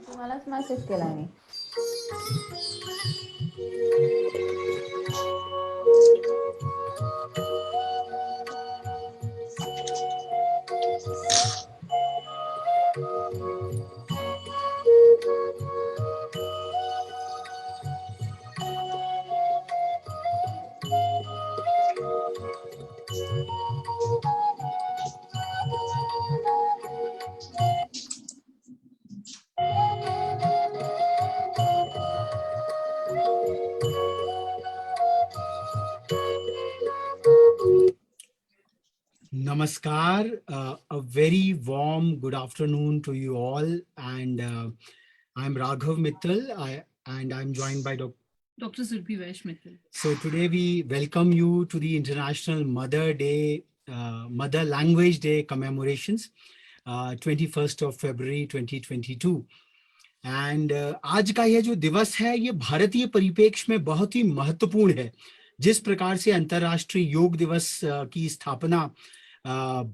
तुम्हालाच मेसेज केला मी. Namaskar, a very warm good afternoon to you all. And I'm Raghav Mittal, and I'm joined by Dr. Surbhi Vaishmittal. So today we welcome you to the International Mother Day, Mother Language Day commemorations, 21st of February 2022. And आज का ये जो दिवस है ये भारतीय परिप्रेक्ष्य में बहुत ही महत्वपूर्ण है। जिस प्रकार से अंतर्राष्ट्रीय योग दिवस की स्थापना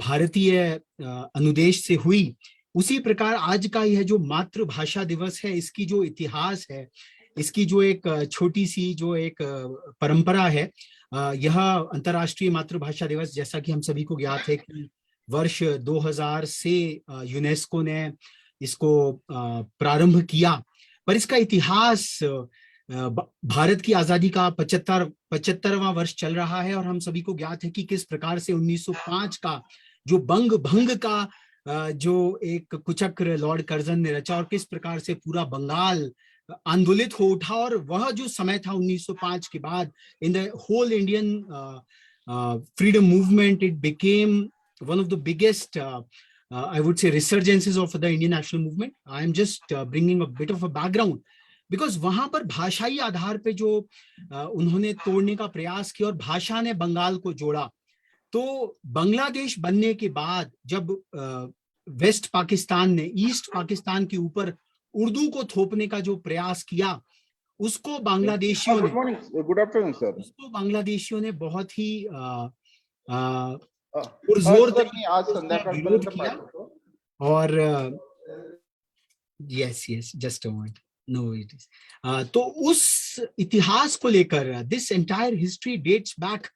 भारतीय अनुदेश से हुई, उसी प्रकार आज का यह जो मातृभाषा दिवस है, इसकी जो इतिहास है, इसकी जो एक छोटी सी जो एक परंपरा है, यह अंतर्राष्ट्रीय मातृभाषा दिवस, जैसा कि हम सभी को ज्ञात है कि वर्ष 2000 से यूनेस्को ने इसको प्रारंभ किया। पर इसका इतिहास भारत की आजादी का 75वां वर्ष चल रहा है, और हम सभी को ज्ञात है कि किस प्रकार से 1905 का जो बंग भंग का जो एक कुचक्र लॉर्ड कर्जन ने रचा, और किस प्रकार से पूरा बंगाल आंदोलित हो उठा। और वह जो समय था 1905 के बाद, in the whole Indian freedom movement, it became one of the biggest I would say resurgences of the Indian national movement. I am just bringing a bit of a background because वहां पर भाषाई आधार पे जो उन्होंने तोड़ने का प्रयास किया और भाषा ने बंगाल को जोड़ा। तो बांग्लादेश बनने के बाद जब वेस्ट पाकिस्तान ने ईस्ट पाकिस्तान के ऊपर उर्दू को थोपने का जो प्रयास किया, उसको बांग्लादेशियों ने गुड आफ्टरनून सर, उसको बांग्लादेशियों ने बहुत ही जोर आज विरोध किया। और yes just a moment, no it is. तो उस इतिहास को लेकर this entire history dates back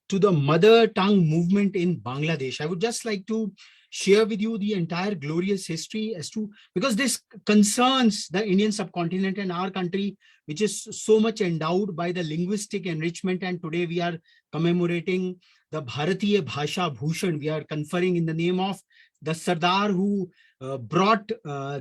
to the mother tongue movement in Bangladesh. I would just like to share with you the entire glorious history as to, because this concerns the Indian subcontinent and our country, which is so much endowed by the linguistic enrichment. And today we are commemorating the Bharatiya Bhasha Bhushan. We are conferring in the name of the Sardar who brought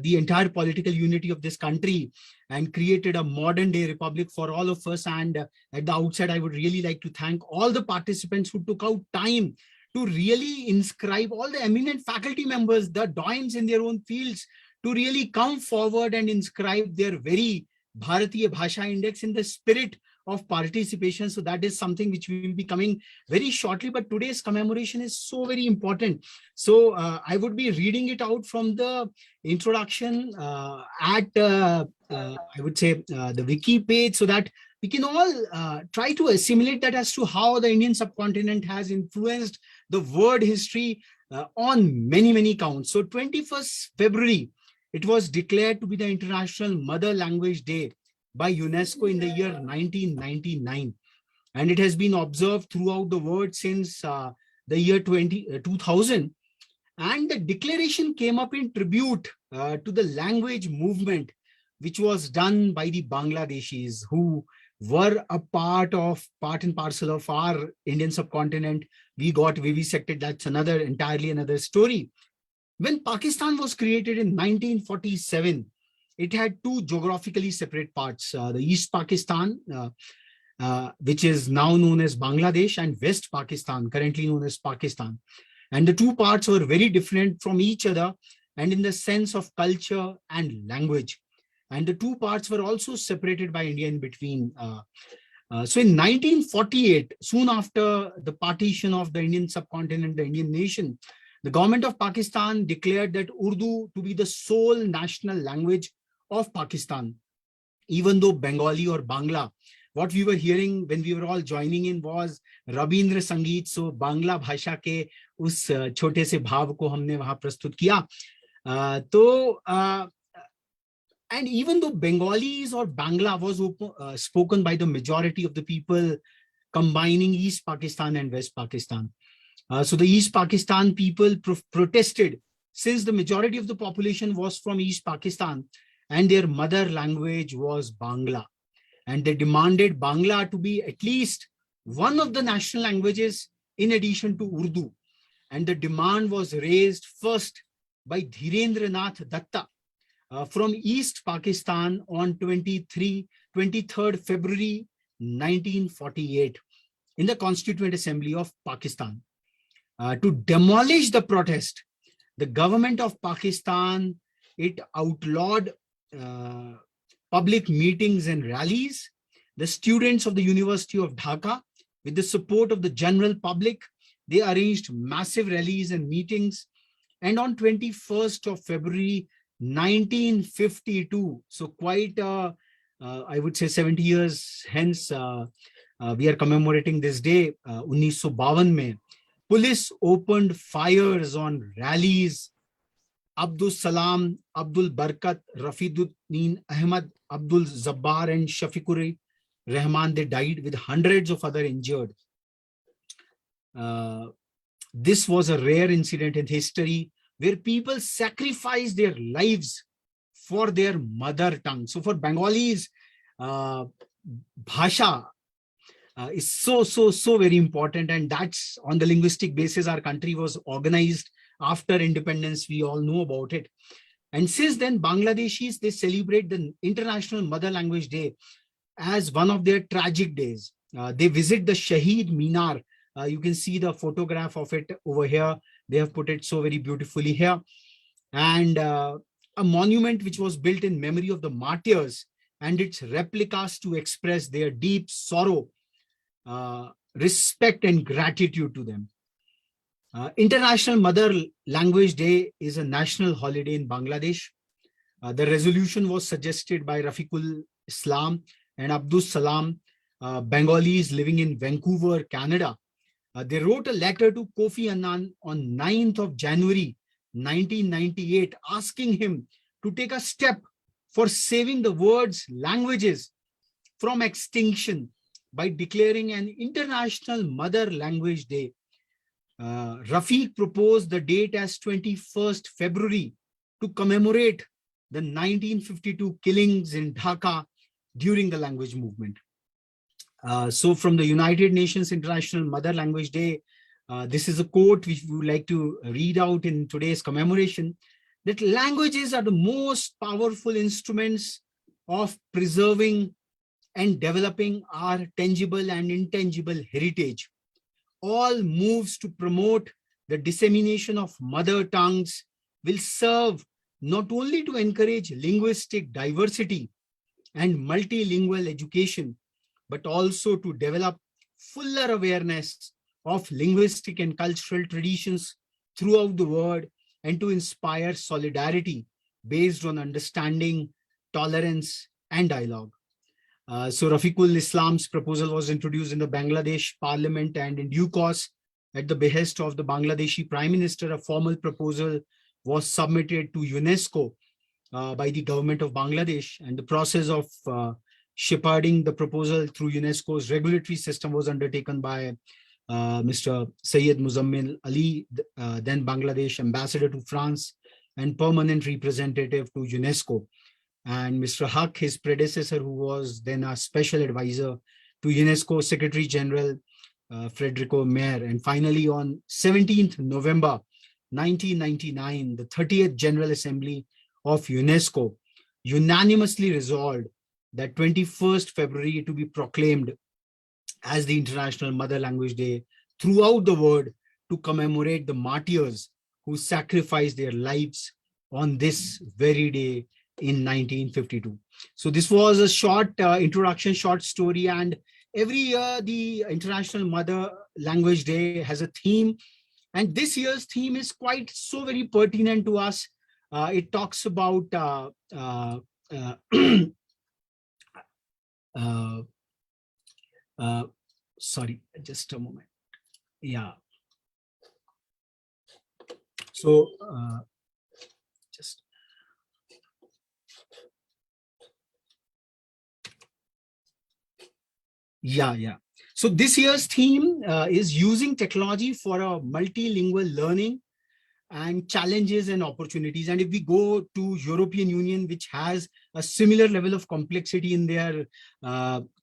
the entire political unity of this country and created a modern day republic for all of us. And at the outset, I would really like to thank all the participants who took out time to really inscribe, all the eminent faculty members, the doyens in their own fields, to really come forward and inscribe their very Bharatiya Bhasha Index in the spirit of participation. So that is something which we will be coming very shortly, but today's commemoration is so very important. So I would be reading it out from the introduction at I would say the wiki page, so that we can all try to assimilate that as to how the Indian subcontinent has influenced the world history on many counts. So 21st February, it was declared to be the International Mother Language Day by UNESCO in the year 1999. And it has been observed throughout the world since the year 2000. And the declaration came up in tribute to the language movement, which was done by the Bangladeshis, who were a part and parcel of our Indian subcontinent. We got vivisected. That's entirely another story. When Pakistan was created in 1947, it had two geographically separate parts, the East Pakistan, which is now known as Bangladesh, and West Pakistan, currently known as Pakistan. And the two parts were very different from each other, and in the sense of culture and language. And the two parts were also separated by India in between. So in 1948, soon after the partition of the Indian subcontinent, the Indian nation, the government of Pakistan declared that Urdu to be the sole national language of Pakistan, even though Bengali or Bangla, what we were hearing when we were all joining in was Rabindra Sangeet. So Bangla Bhasha के उस छोटे से भाव को हमने वहाँ प्रस्तुत किया. And even though Bengalis or Bangla was spoken by the majority of the people combining East Pakistan and West Pakistan. So the East Pakistan people protested, since the majority of the population was from East Pakistan and their mother language was Bangla. And they demanded Bangla to be at least one of the national languages in addition to Urdu. And the demand was raised first by Dhirendranath Datta from East Pakistan on 23rd February 1948 in the Constituent Assembly of Pakistan. To demolish the protest, the government of Pakistan, it outlawed public meetings and rallies. The students of the University of Dhaka, with the support of the general public, they arranged massive rallies and meetings. And on 21st of February 1952, so quite, I would say 70 years hence, we are commemorating this day, 1952 mein, police opened fires on rallies. Abdul Salam, Abdul Barkat, Rafiduddin Ahmad, Abdul Zabbar, and Shafiqur Rahman, they died with hundreds of other injured. This was a rare incident in history where people sacrificed their lives for their mother tongue. So for Bengalis, Bhasha is so very important, and that's on the linguistic basis our country was organized after independence. We all know about it. And since then, Bangladeshis, they celebrate the International Mother Language Day as one of their tragic days. They visit the Shaheed Minar. You can see the photograph of it over here. They have put it so very beautifully here. And a monument which was built in memory of the martyrs and its replicas to express their deep sorrow, respect and gratitude to them. International Mother Language Day is a national holiday in Bangladesh. The resolution was suggested by Rafiqul Islam and Abdul Salam, Bengalis living in Vancouver, Canada. They wrote a letter to Kofi Annan on 9th of January 1998, asking him to take a step for saving the world's languages from extinction by declaring an International Mother Language Day. Rafiq proposed the date as 21st February to commemorate the 1952 killings in Dhaka during the language movement. So from the United Nations International Mother Language Day, this is a quote which we would like to read out in today's commemoration, that languages are the most powerful instruments of preserving and developing our tangible and intangible heritage. All moves to promote the dissemination of mother tongues will serve not only to encourage linguistic diversity and multilingual education, but also to develop fuller awareness of linguistic and cultural traditions throughout the world, and to inspire solidarity based on understanding, tolerance, and dialogue. So Rafiqul Islam's proposal was introduced in the Bangladesh Parliament, and in due course, at the behest of the Bangladeshi Prime Minister, a formal proposal was submitted to UNESCO by the government of Bangladesh, and the process of shepherding the proposal through UNESCO's regulatory system was undertaken by Mr. Syed Muzammil Ali, then Bangladesh ambassador to France and permanent representative to UNESCO, and Mr. Haq, his predecessor, who was then a special advisor to UNESCO Secretary General Federico Mayer. And finally, on 17th November 1999, the 30th General Assembly of UNESCO unanimously resolved that 21st February to be proclaimed as the International Mother Language Day throughout the world, to commemorate the martyrs who sacrificed their lives on this very day in 1952. So this was a short introduction, short story, and every year the International Mother Language Day has a theme, and this year's theme is quite so very pertinent to us. It talks about sorry, just a moment. Yeah. So just yeah. So this year's theme is using technology for a multilingual learning and challenges and opportunities. And if we go to European Union, which has a similar level of complexity in their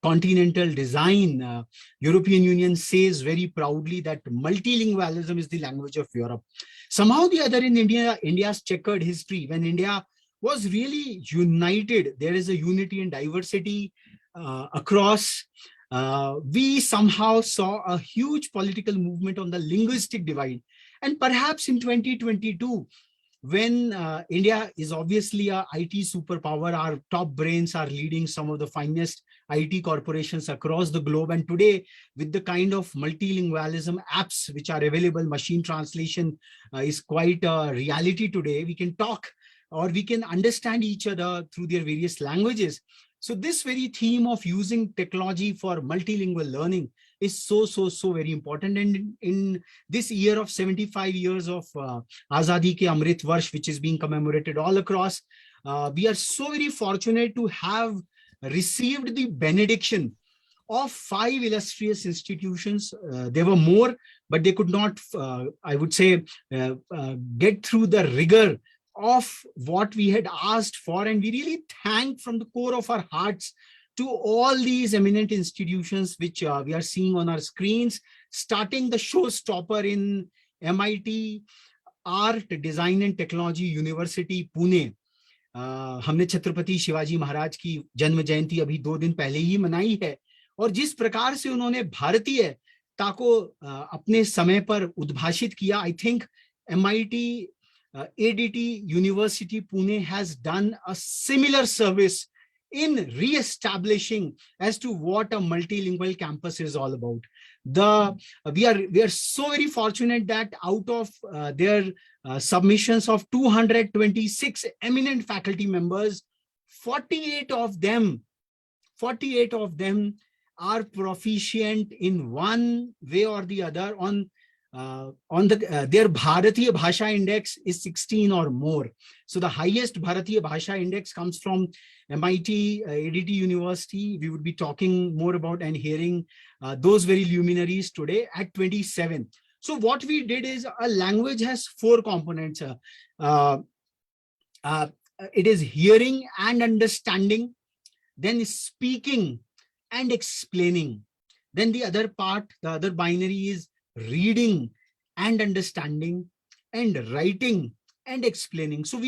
continental design, European Union says very proudly that multilingualism is the language of Europe. Somehow the other in India, India's checkered history, when India was really united, there is a unity and diversity across. We somehow saw a huge political movement on the linguistic divide. And perhaps in 2022, when India is obviously a IT superpower. Our top brains are leading some of the finest IT corporations across the globe. And today, with the kind of multilingualism apps which are available, machine translation is quite a reality today. We can talk or we can understand each other through their various languages. So this very theme of using technology for multilingual learning is so very important. And in this year of 75 years of Azadi Ke Amrit Varsh, which is being commemorated all across, we are so very fortunate to have received the benediction of 5 illustrious institutions. There were more, but they could not, I would say, get through the rigor of what we had asked for. And we really thank from the core of our hearts to all these eminent institutions which we are seeing on our screens, starting the showstopper in MIT Art, Design and Technology University, Pune. हमने छत्रपति शिवाजी महाराज की जन्म जयंती अभी 2 दिन पहले ही मनाई है, और जिस प्रकार से उन्होंने भारतीयता को अपने समय पर उद्भाषित किया, I think MIT ADT University Pune has done a similar service in re-establishing as to what a multilingual campus is all about. We are so very fortunate that out of their submissions of 226 eminent faculty members, 48 of them are proficient in one way or the other on their Bharatiya Bhasha index is 16 or more. So the highest Bharatiya Bhasha index comes from MIT ADT University. We would be talking more about and hearing those very luminaries today at 27. So what we did is, a language has 4 components. It is hearing and understanding, then speaking and explaining. Then the other part, the other binary is reading and understanding, and writing and explaining. So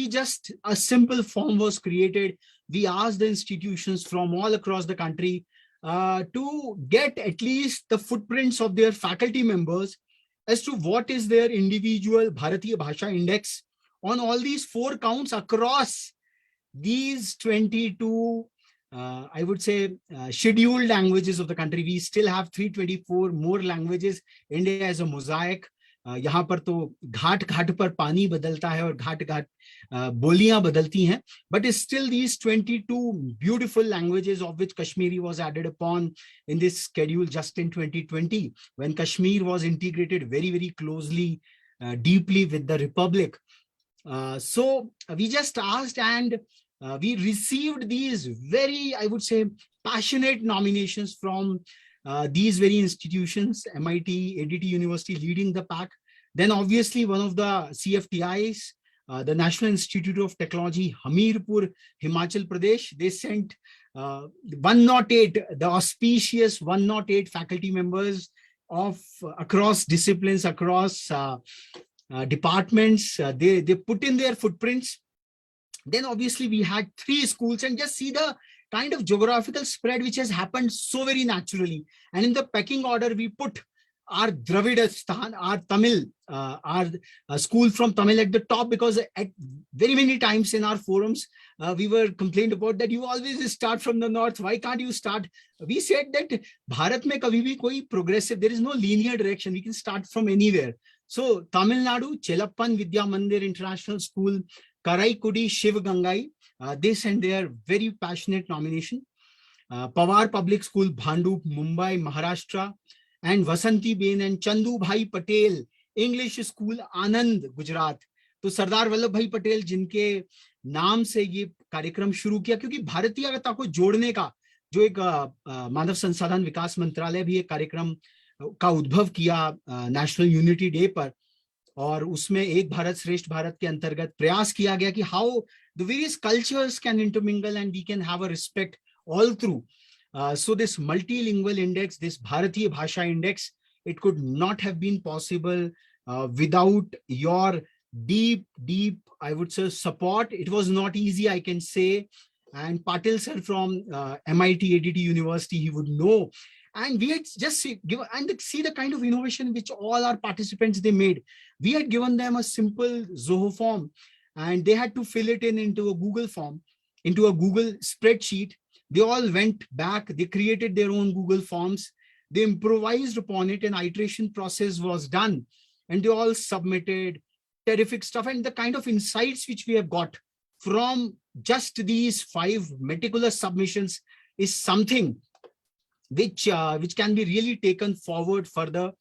a simple form was created. We asked the institutions from all across the country to get at least the footprints of their faculty members as to what is their individual Bharatiya Bhasha index on all these 4 counts across these 22 I would say scheduled languages of the country. We still have 324 more languages. India is a mosaic. यहाँ पर तो घाट घाट पर पानी बदलता है और घाट घाट बोलियां बदलती हैं, but still these 22 beautiful languages, of which Kashmiri was added upon in this schedule just in 2020, when Kashmir was integrated very closely, deeply with the Republic. So we just asked, and we received these very, I would say, passionate nominations from these very institutions, MIT, ADT University leading the pack. Then obviously one of the CFTIs, the National Institute of Technology, Hamirpur, Himachal Pradesh, they sent 108, the auspicious 108 faculty members of across disciplines, across departments. They put in their footprints. Then obviously we had 3 schools, and just see the kind of geographical spread which has happened so very naturally. And in the pecking order, we put our Dravidistan, our Tamil, our school from Tamil at the top, because at very many times in our forums, we were complained about that you always start from the north. Why can't you start? We said that Bharat mein kabhi bhi koi progressive, there is no linear direction. We can start from anywhere. So Tamil Nadu, Chelappan Vidya Mandir International School, Karaikudi Shiv Gangai, they sent their very passionate nomination. Pawar Public School, Bhandup, Mumbai, Maharashtra, and Vasanti Bain and Chandu Bhai Patel English School, Anand, Gujarat. तो सरदार वल्लभ भाई पटेल जिनके नाम से ये कार्यक्रम शुरू किया, क्योंकि भारतीयता को जोड़ने का जो एक मानव संसाधन विकास मंत्रालय भी एक कार्यक्रम का उद्भव किया नेशनल यूनिटी डे पर, और उसमें एक भारत श्रेष्ठ भारत के अंतर्गत प्रयास किया गया कि how the various cultures can intermingle and we can have a respect all through. So this multilingual index, this Bharatiya Bhasha index, it could not have been possible without your deep, I would say, support. It was not easy, I can say. And Patil sir from MIT ADT University, he would know. And we had just see the kind of innovation which all our participants, they made. We had given them a simple Zoho form. and they had to fill it in into a Google form, into a Google spreadsheet. They all went back, they created their own Google forms, they improvised upon it, an iteration process was done, and they all submitted terrific stuff. And the kind of insights which we have got from just these 5 meticulous submissions is something which can be really taken forward further.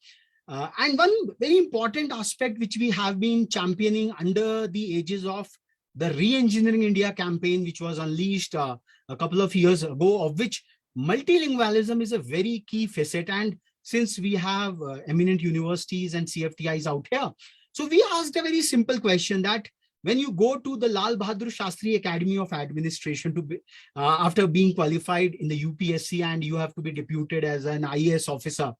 And one very important aspect which we have been championing under the aegis of the Re-Engineering India campaign, which was unleashed a couple of years ago, of which multilingualism is a very key facet. And since we have eminent universities and CFTIs out here, so we asked a very simple question that when you go to the Lal Bahadur Shastri Academy of Administration to be, after being qualified in the UPSC, and you have to be deputed as an IAS officer,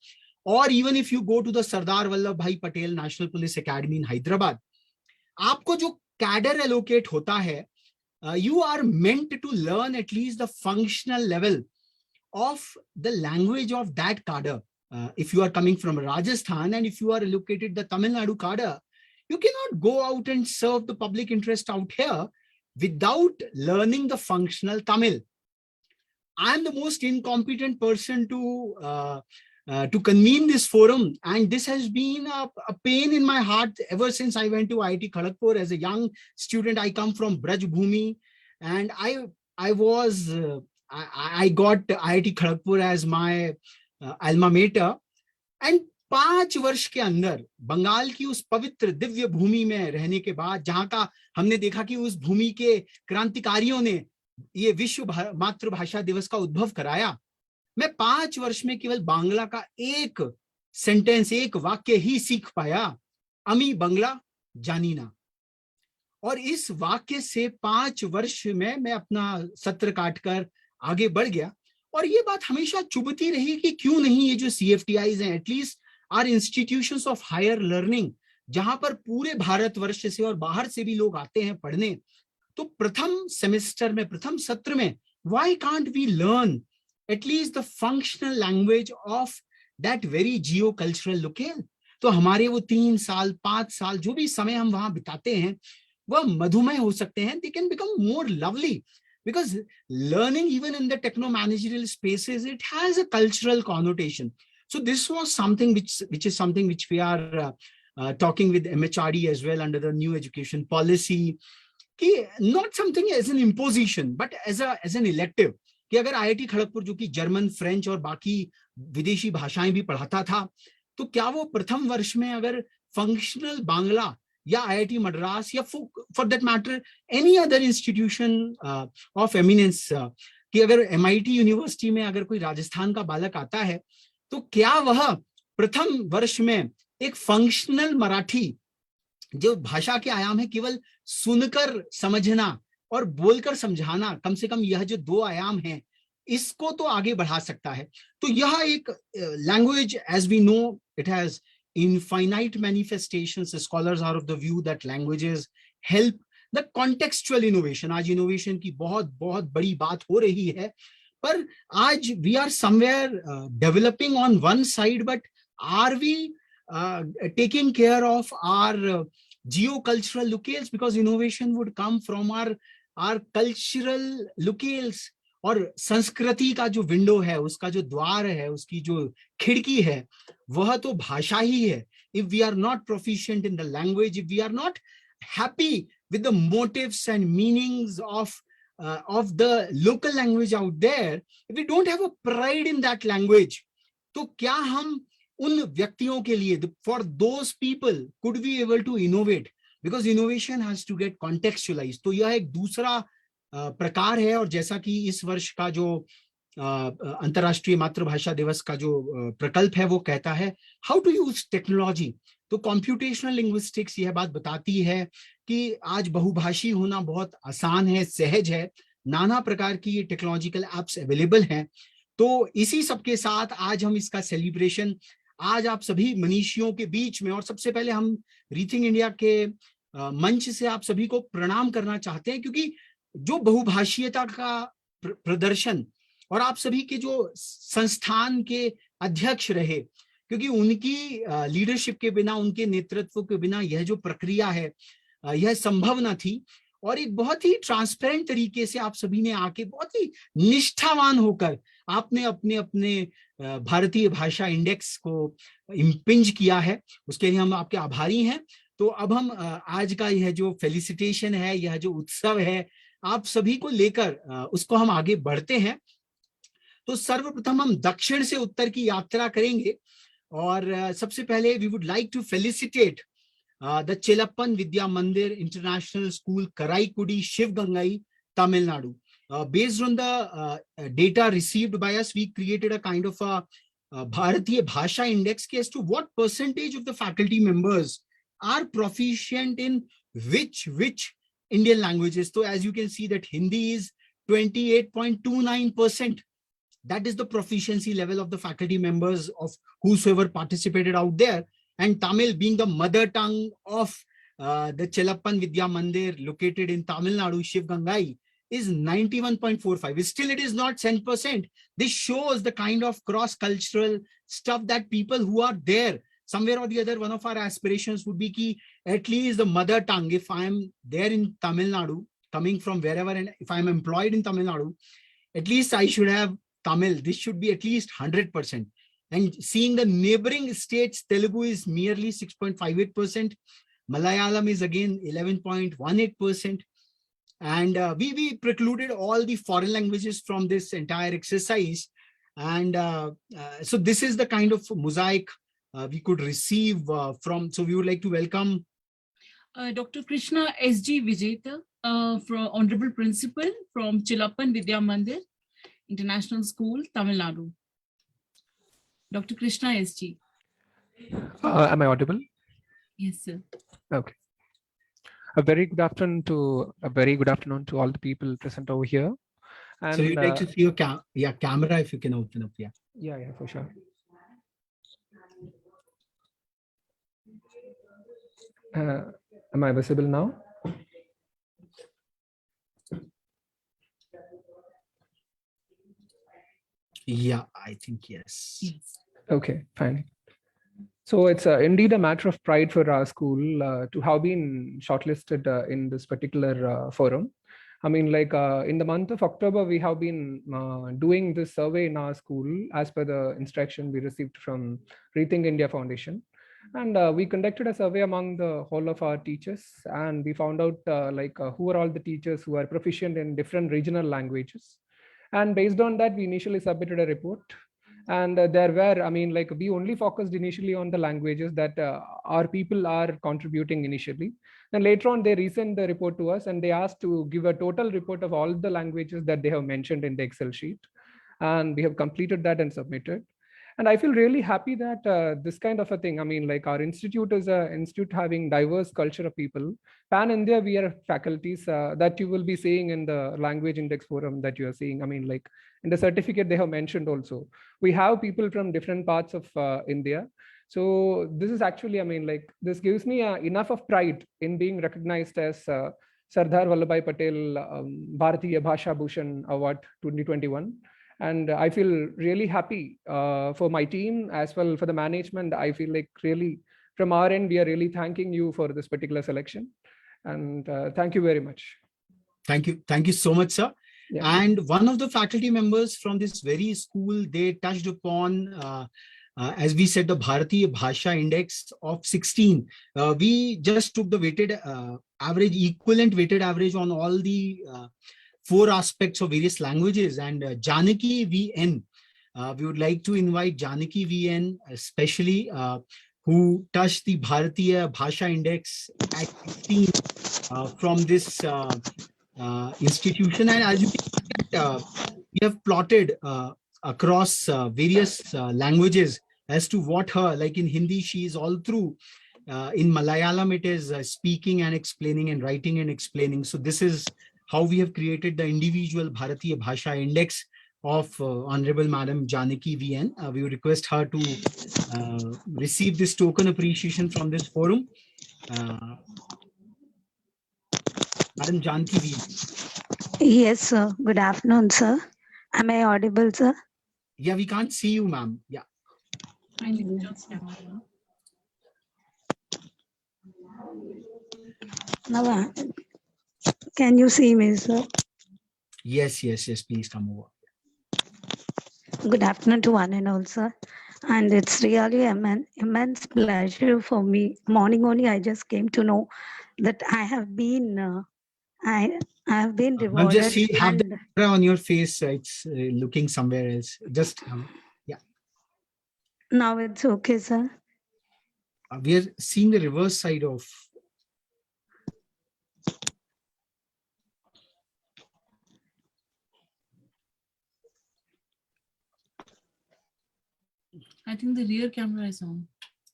or even if you go to the Sardar Vallabhbhai Patel National Police Academy in Hyderabad, आपको जो cadre allocate होता है, you are meant to learn at least the functional level of the language of that cadre. If you are coming from Rajasthan and if you are allocated the Tamil Nadu cadre, you cannot go out and serve the public interest out here without learning the functional Tamil. I am the most incompetent person to convene this forum, and this has been a pain in my heart ever since I went to IIT Kharagpur as a young student. I come from Braj Bhumi, and I got IIT Kharagpur as my alma mater, and 5 वर्ष के अंदर बंगाल की उस पवित्र दिव्य भूमि में रहने के बाद, जहां का हमने देखा कि उस भूमि के क्रांतिकारियों ने ये विश्व मातृभाषा दिवस का उद्भव कराया, मैं 5 वर्ष में केवल बांग्ला का एक सेंटेंस, एक वाक्य ही सीख पाया, अमी बंगला जानीना। और इस वाक्य से 5 वर्ष में मैं अपना सत्र काटकर आगे बढ़ गया। और ये बात हमेशा चुभती रही कि क्यों नहीं ये जो CFTIs हैं, at least are institutions of higher learning, जहां पर पूरे भारतवर्ष से और बाहर से भी लोग आते हैं पढ़ने, तो प्रथम सेमेस्टर में, प्रथम सत्र में, why can't we learn at least the functional language of that very geo-cultural locale? तो हमारे वो 3 साल 5 साल जो भी समय हम वहां बिताते हैं वह मधुमय हो सकते हैं. They can become more lovely because learning even in the techno-managerial spaces, it has a cultural connotation. So this was something which is something which we are talking with MHRD as well under the new education policy, कि not something as an imposition but as an elective, कि अगर IIT Kharagpur जो कि German, French और बाकी विदेशी भाषाएं भी पढ़ाता था, तो क्या वो प्रथम वर्ष में अगर फंक्शनल बांग्ला या IIT मद्रास या for that matter any other institution of eminence, कि अगर MIT यूनिवर्सिटी में अगर कोई राजस्थान का बालक आता है, तो क्या वह प्रथम वर्ष में एक फंक्शनल मराठी, जो भाषा के आयाम है केवल सुनकर समझना और बोलकर समझाना, कम से कम यह जो 2 आयाम हैं, इसको तो आगे बढ़ा सकता है. तो यह एक language, as we know, it has infinite manifestations. Scholars are of the view that languages help the contextual innovation. आज innovation की बहुत बहुत बड़ी बात हो रही है, पर आज we are somewhere developing on one side, but are we taking care of our geo-cultural locales? Because innovation would come from our cultural locales. और संस्कृति का जो विंडो है, उसका जो द्वार है, उसकी जो खिड़की है, वह तो भाषा ही है. If we are not proficient in the language, if we are not happy with the motives and meanings of the local language out there, if we don't have a pride in that language, तो क्या हम उन व्यक्तियों के लिए, for those people, could we able to innovate? Because innovation has to get contextualized. तो यह एक दूसरा प्रकार है. और जैसा कि इस वर्ष का जो अंतरराष्ट्रीय मातृभाषा दिवस का जो प्रकल्प है, वो कहता है हाउ टू यूज टेक्नोलॉजी. तो कंप्यूटेशनल लिंग्विस्टिक्स यह बात बताती है कि आज बहुभाषी होना बहुत आसान है, सहज है, नाना प्रकार की टेक्नोलॉजिकल एप्स अवेलेबल हैं. तो इसी सब के साथ आज हम इसका सेलिब्रेशन आज आप सभी मनीषियों के बीच में, और सबसे पहले हम रीथिंक इंडिया के मंच से आप सभी को प्रणाम करना चाहते हैं, क्योंकि जो बहुभाषीयता का प्रदर्शन और आप सभी के जो संस्थान के अध्यक्ष रहे, क्योंकि उनकी लीडरशिप के बिना, उनके नेतृत्व के बिना यह जो प्रक्रिया है, यह संभव न थी। और एक बहुत ही ट्रांसपेरेंट तरीके से आप सभी ने आके बहुत ही निष्ठावान होकर आपने अपने अपने भारतीय भाषा इंडेक्स को इम्पिंज किया है, उसके लिए हम आपके आभारी हैं। तो अब हम आज का यह जो फेलिसिटेशन है, यह जो उत्सव है आप सभी को लेकर उसको हम आगे बढ़ते हैं। तो सर्वप्रथम हम दक्षिण से उत्तर की यात्रा करेंगे और सबसे पहले we would like to felicitate the Chelappan Vidya Mandir International School, Karaikudi, Shivgangai, Tamil Nadu. Based on the data received by us, we created a kind of a Bharatiya Bhasha index as to what percentage of the faculty members are proficient in which Indian languages. So as you can see that Hindi is 28.29%. That is the proficiency level of the faculty members of whosoever participated out there. And Tamil being the mother tongue of the Chelappan Vidya Mandir located in Tamil Nadu, Shivgangai, is 91.45. Still, it is not 10%. This shows the kind of cross-cultural stuff that people who are there, somewhere or the other, one of our aspirations would be ki at least the mother tongue, if I am there in Tamil Nadu, coming from wherever, and if I am employed in Tamil Nadu, at least I should have Tamil. This should be at least 100%. And seeing the neighboring states, Telugu is merely 6.58%. Malayalam is again 11.18%. And we precluded all the foreign languages from this entire exercise. And so this is the kind of mosaic we could receive from. So we would like to welcome Dr. Krishna S.G. Vijeta, from Honorable Principal from Chilappan Vidya Mandir International School, Tamil Nadu. Dr. Krishna S.G. Am I audible? Yes, sir. Okay. A very good afternoon to all the people present over here. And, so you'd like to see your camera if you can open up. Yeah, for sure. Am I visible now? Yeah, I think yes. Okay, fine. So it's indeed a matter of pride for our school to have been shortlisted in this particular forum. I mean, like in the month of October, we have been doing this survey in our school as per the instruction we received from Rethink India Foundation. And we conducted a survey among the whole of our teachers, and we found out who are all the teachers who are proficient in different regional languages. And based on that, we initially submitted a report. And there were, we only focused initially on the languages that our people are contributing initially. And later on, they resent the report to us and they asked to give a total report of all the languages that they have mentioned in the Excel sheet. And we have completed that and submitted. And I feel really happy that this kind of a thing, our institute is an institute having diverse culture of people. Pan-India, we are faculties that you will be seeing in the language index forum that you are seeing. In the certificate they have mentioned also. We have people from different parts of India. So this is actually, this gives me enough of pride in being recognized as Sardar Vallabhbhai Patel Bharatiya Bhasha Bhushan Award 2021. And I feel really happy for my team as well for the management. I feel like really from our end, we are really thanking you for this particular selection. And thank you very much. Thank you. Thank you so much, sir. Yeah. And one of the faculty members from this very school, they touched upon, as we said, the Bharatiya Bhasha Index of 16. We just took the weighted average, equivalent weighted average on all the 4 aspects of various languages. And Janaki VN, we would like to invite Janaki VN, especially who touched the Bharatiya Bhasha Index at 16 from this institution. And as you can see, we have plotted across various languages as to what her, like in Hindi, she is all through. In Malayalam, it is speaking and explaining and writing and explaining. So this is how we have created the individual Bharatiya Bhasha Index of Honorable Madam Janaki VN. We would request her to receive this token appreciation from this forum. Madam Janaki VN. Yes, sir. Good afternoon, sir. Am I audible, sir? Yeah, we can't see you, ma'am. Yeah. Now, can you see me, sir? Yes, yes, yes. Please come over. Good afternoon to one and all, sir. And it's really an immense pleasure for me. Morning only, I just came to know that I have been, I have been Ma'am, just rewarded. see, have the And camera on your face. It's looking somewhere else. Just, yeah. now it's okay, sir. We are seeing the reverse side of. I think the rear camera is on.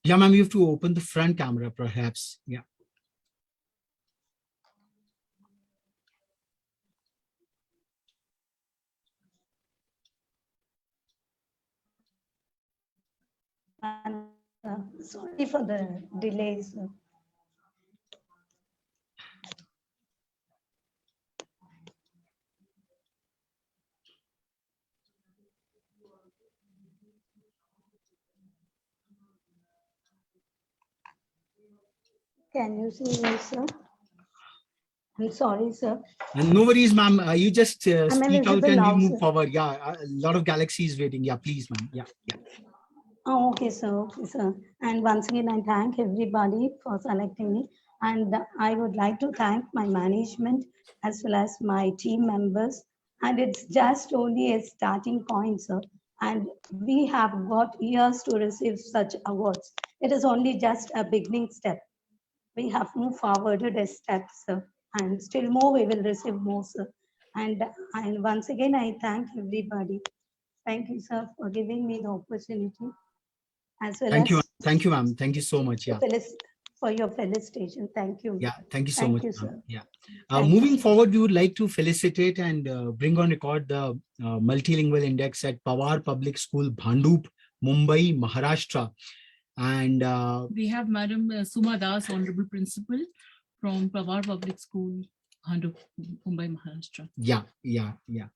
Yeah, ma'am, you have to open the front camera, perhaps. Yeah. And, sorry for the delay, sir. Can you see me, sir? I'm sorry, sir. And no worries, ma'am. You just Am I speak out visible and we now, move sir? forward. Yeah, a lot of galaxies waiting. Yeah, please, ma'am. Yeah, yeah. Oh, okay, sir. Okay, sir. And once again, I thank everybody for selecting me. And I would like to thank my management as well as my team members. And it's just only a starting point, sir. And we have got years to receive such awards. It is only just a beginning step. We have moved forward a step, sir. And still more, we will receive more, sir. And once again, I thank everybody. Thank you, sir, for giving me the opportunity as well Thank you, ma'am. as Thank you, ma'am. Thank you so much. Yeah. for your felicitation. Thank you. Yeah, thank you so Thank much, you, ma'am. sir. Yeah. Thank Moving you. forward, we would like to felicitate and bring on record the multilingual index at Pawar Public School, Bhandup, Mumbai, Maharashtra. And We have Madam Suma Das, Honorable Principal from Pawar Public School, Bhandup, Mumbai, Maharashtra. yeah, yeah, yeah.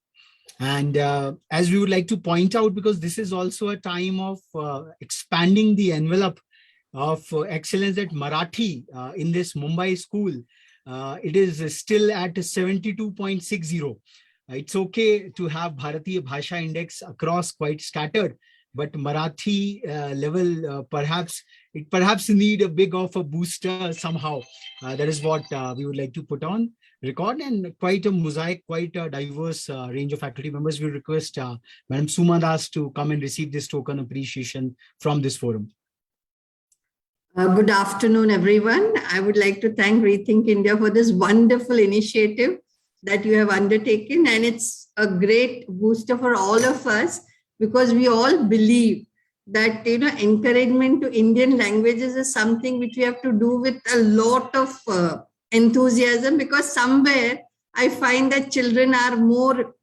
And as we would like to point out, because this is also a time of expanding the envelope of excellence at Marathi in this Mumbai school. It is still at 72.60. It's okay to have Bharatiya Bhasha index across quite scattered, but Marathi level perhaps need a big of a booster somehow. That is what we would like to put on record, and quite a mosaic, quite a diverse range of faculty members. We request Madam Suma Das to come and receive this token appreciation from this forum. Good afternoon, everyone. I would like to thank Rethink India for this wonderful initiative that you have undertaken. And it's a great booster for all of us because we all believe that, encouragement to Indian languages is something which we have to do with a lot of enthusiasm, because somewhere I find that children are more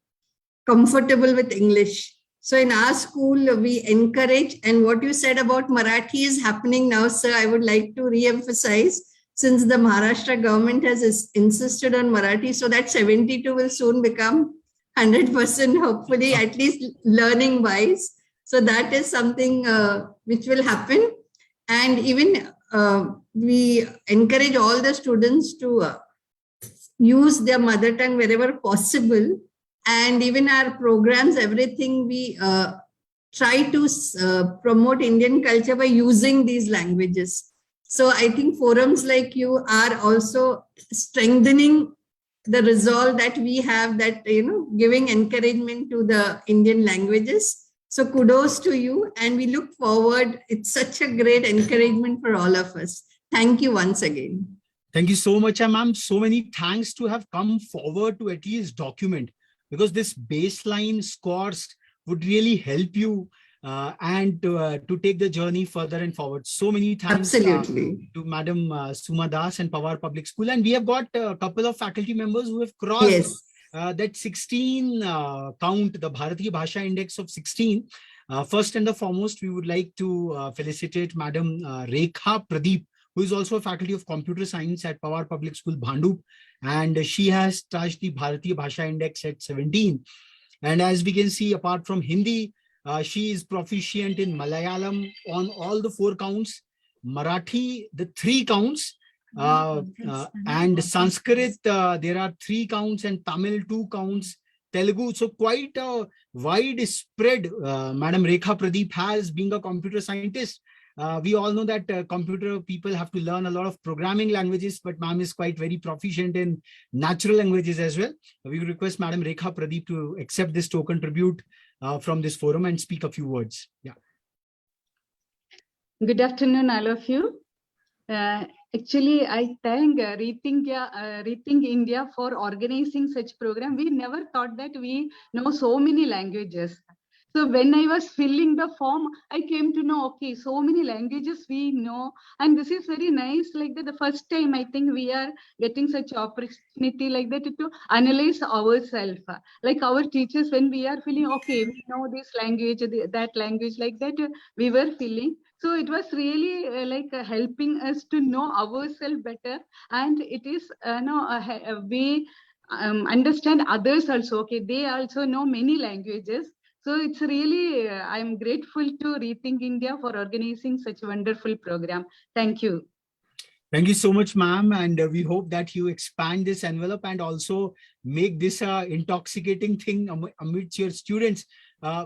comfortable with English. So in our school, we encourage, and what you said about Marathi is happening now, sir. I would like to re-emphasize, since the Maharashtra government has insisted on Marathi, so that 72 will soon become 100%, hopefully, at least learning wise. So that is something which will happen. And even we encourage all the students to use their mother tongue wherever possible. And even our programs, everything, we try to promote Indian culture by using these languages. So I think forums like you are also strengthening the resolve that we have, that, giving encouragement to the Indian languages. So kudos to you, and we look forward. It's such a great encouragement for all of us. Thank you once again. Thank you so much, ma'am. So many thanks to have come forward to at least document, because this baseline scores would really help you and to take the journey further and forward. So many thanks Absolutely. to Madam Suma Das and Pawar Public School. And we have got a couple of faculty members who have crossed Yes. that 16 count, the Bharatiya Bhasha index of 16. First and the foremost, we would like to felicitate Madam Rekha Pradeep, who is also a faculty of computer science at Pawar Public School, Bhandup. And she has touched the Bharatiya Bhasha index at 17. And as we can see, apart from Hindi, she is proficient in Malayalam on all the 4 counts, Marathi, the 3 counts, And Sanskrit, there are 3 counts, and Tamil 2 counts, Telugu. So quite a wide spread. Madam Rekha Pradeep has, being a computer scientist. We all know that computer people have to learn a lot of programming languages, but ma'am is quite very proficient in natural languages as well. We request Madam Rekha Pradeep to accept this token tribute from this forum and speak a few words. Yeah. Good afternoon, all of you. Actually, I thank Rethink India for organizing such program. We never thought that we know so many languages. So when I was filling the form, I came to know, okay, so many languages we know. And this is very nice, like that the first time I think we are getting such opportunity like that to analyze ourselves. Like our teachers, when we are feeling, okay, we know this language, that language, like that we were feeling. So it was really helping us to know ourselves better. And it is, we understand others also, okay, they also know many languages. So it's really, I'm grateful to Rethink India for organizing such a wonderful program. Thank you. Thank you so much, ma'am. And we hope that you expand this envelope and also make this intoxicating thing amidst your students.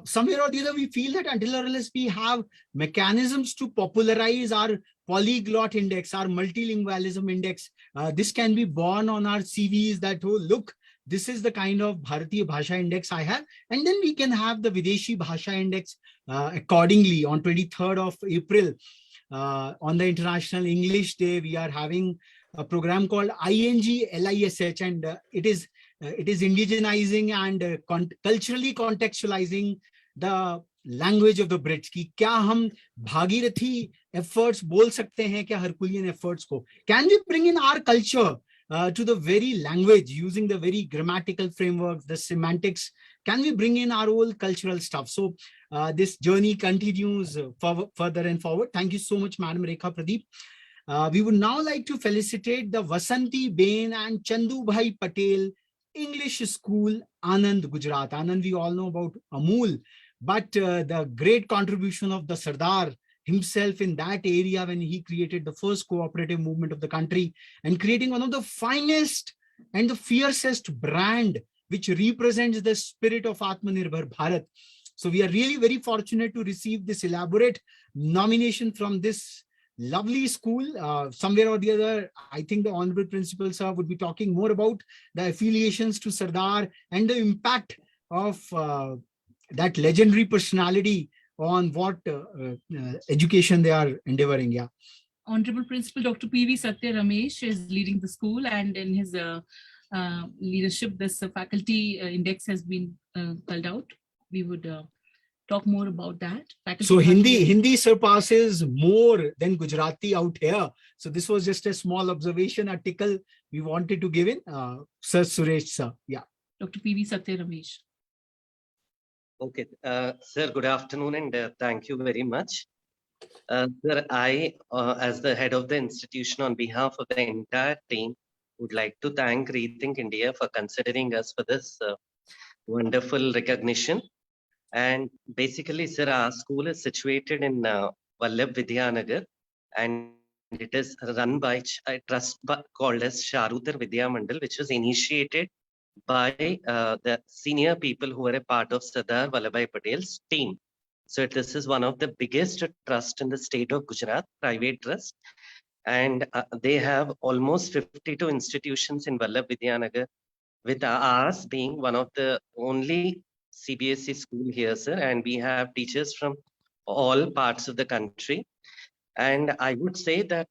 Somewhere or the other, we feel that until or unless we have mechanisms to popularize our polyglot index, our multilingualism index, this can be born on our CVs that, oh, look, this is the kind of Bharatiya Bhasha index I have. And then we can have the Videshi Bhasha index accordingly. On 23rd of April, on the International English Day, we are having a program called INGLISH, and it is indigenizing and culturally contextualizing the language of the Brits. कि क्या हम Bhagirathi efforts बोल सकते हैं क्या Herculean efforts को? Can we bring in our culture to the very language, using the very grammatical frameworks, the semantics? Can we bring in our old cultural stuff? So this journey continues further and forward. Thank you so much, Madam Rekha Pradeep. We would now like to felicitate the Vasanti Bain and Chandu Bhai Patel English School, Anand, Gujarat. Anand, we all know about Amul, but the great contribution of the Sardar himself in that area when he created the first cooperative movement of the country and creating one of the finest and the fiercest brand which represents the spirit of Atmanirbhar Bharat. So we are really very fortunate to receive this elaborate nomination from this lovely school. Somewhere or the other, I think the Honorable Principal Sir would be talking more about the affiliations to Sardar and the impact of that legendary personality on what education they are endeavoring. Yeah. Honorable Principal Dr. P.V. Satya Ramesh is leading the school, and in his leadership, this faculty index has been called out. We would talk more about that. Faculty so Hindi surpasses more than Gujarati out here. So this was just a small observation, a tickle we wanted to give in. Sir Suresh, sir. Yeah. Dr. P.V. Satya Ramesh. Okay, sir, good afternoon and thank you very much. Sir, I, as the head of the institution, on behalf of the entire team, would like to thank Rethink India for considering us for this wonderful recognition. And basically, sir, our school is situated in Vallabh Vidyanagar, and it is run by a trust called as Sharutar Vidya Mandal, which was initiated by the senior people who were a part of Sardar Vallabhbhai Patel's team. So this is one of the biggest trust in the state of Gujarat, private trust. And they have almost 52 institutions in Vallabh Vidyanagar, with ours being one of the only CBSE school here, sir. And we have teachers from all parts of the country. And I would say that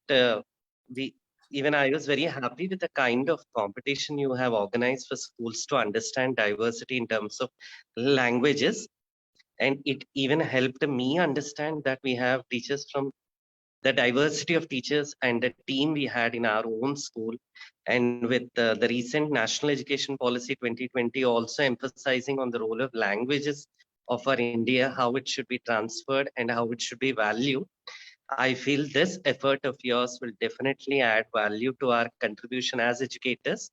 even I was very happy with the kind of competition you have organized for schools to understand diversity in terms of languages. And it even helped me understand that we have teachers from the diversity of teachers and the team we had in our own school. And with the recent National Education Policy 2020 also emphasizing on the role of languages of our India, how it should be transferred and how it should be valued. I feel this effort of yours will definitely add value to our contribution as educators.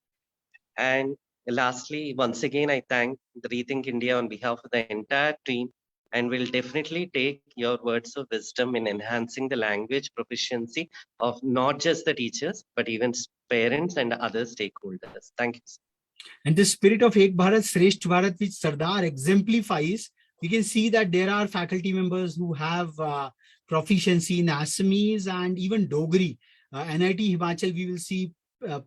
And lastly, once again, I thank the Rethink India on behalf of the entire team and will definitely take your words of wisdom in enhancing the language proficiency of not just the teachers, but even parents and other stakeholders. Thank you. And the spirit of Ek Bharat, Shresth Bharat, which Sardar exemplifies, we can see that there are faculty members who have proficiency in Assamese and even Dogri. NIT Himachal, we will see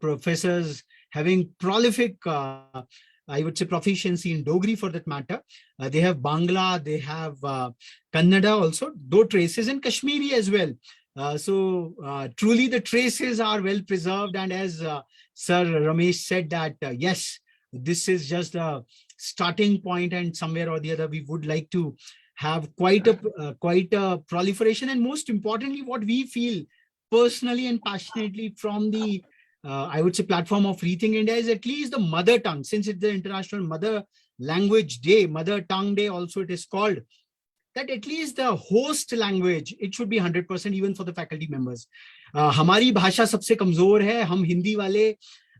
professors having prolific, I would say, proficiency in Dogri for that matter. They have Bangla, they have Kannada also, though traces, and Kashmiri as well. So truly the traces are well preserved, and as Sir Ramesh said that yes, this is just a starting point, and somewhere or the other we would like to have quite a proliferation. And most importantly, what we feel personally and passionately from the I would say platform of Rethink India is at least the mother tongue, since it's the International Mother Language Day, Mother Tongue Day also it is called, that at least the host language, it should be 100% even for the faculty members. हमारी भाषा सबसे कमजोर है, हम हिंदी वाले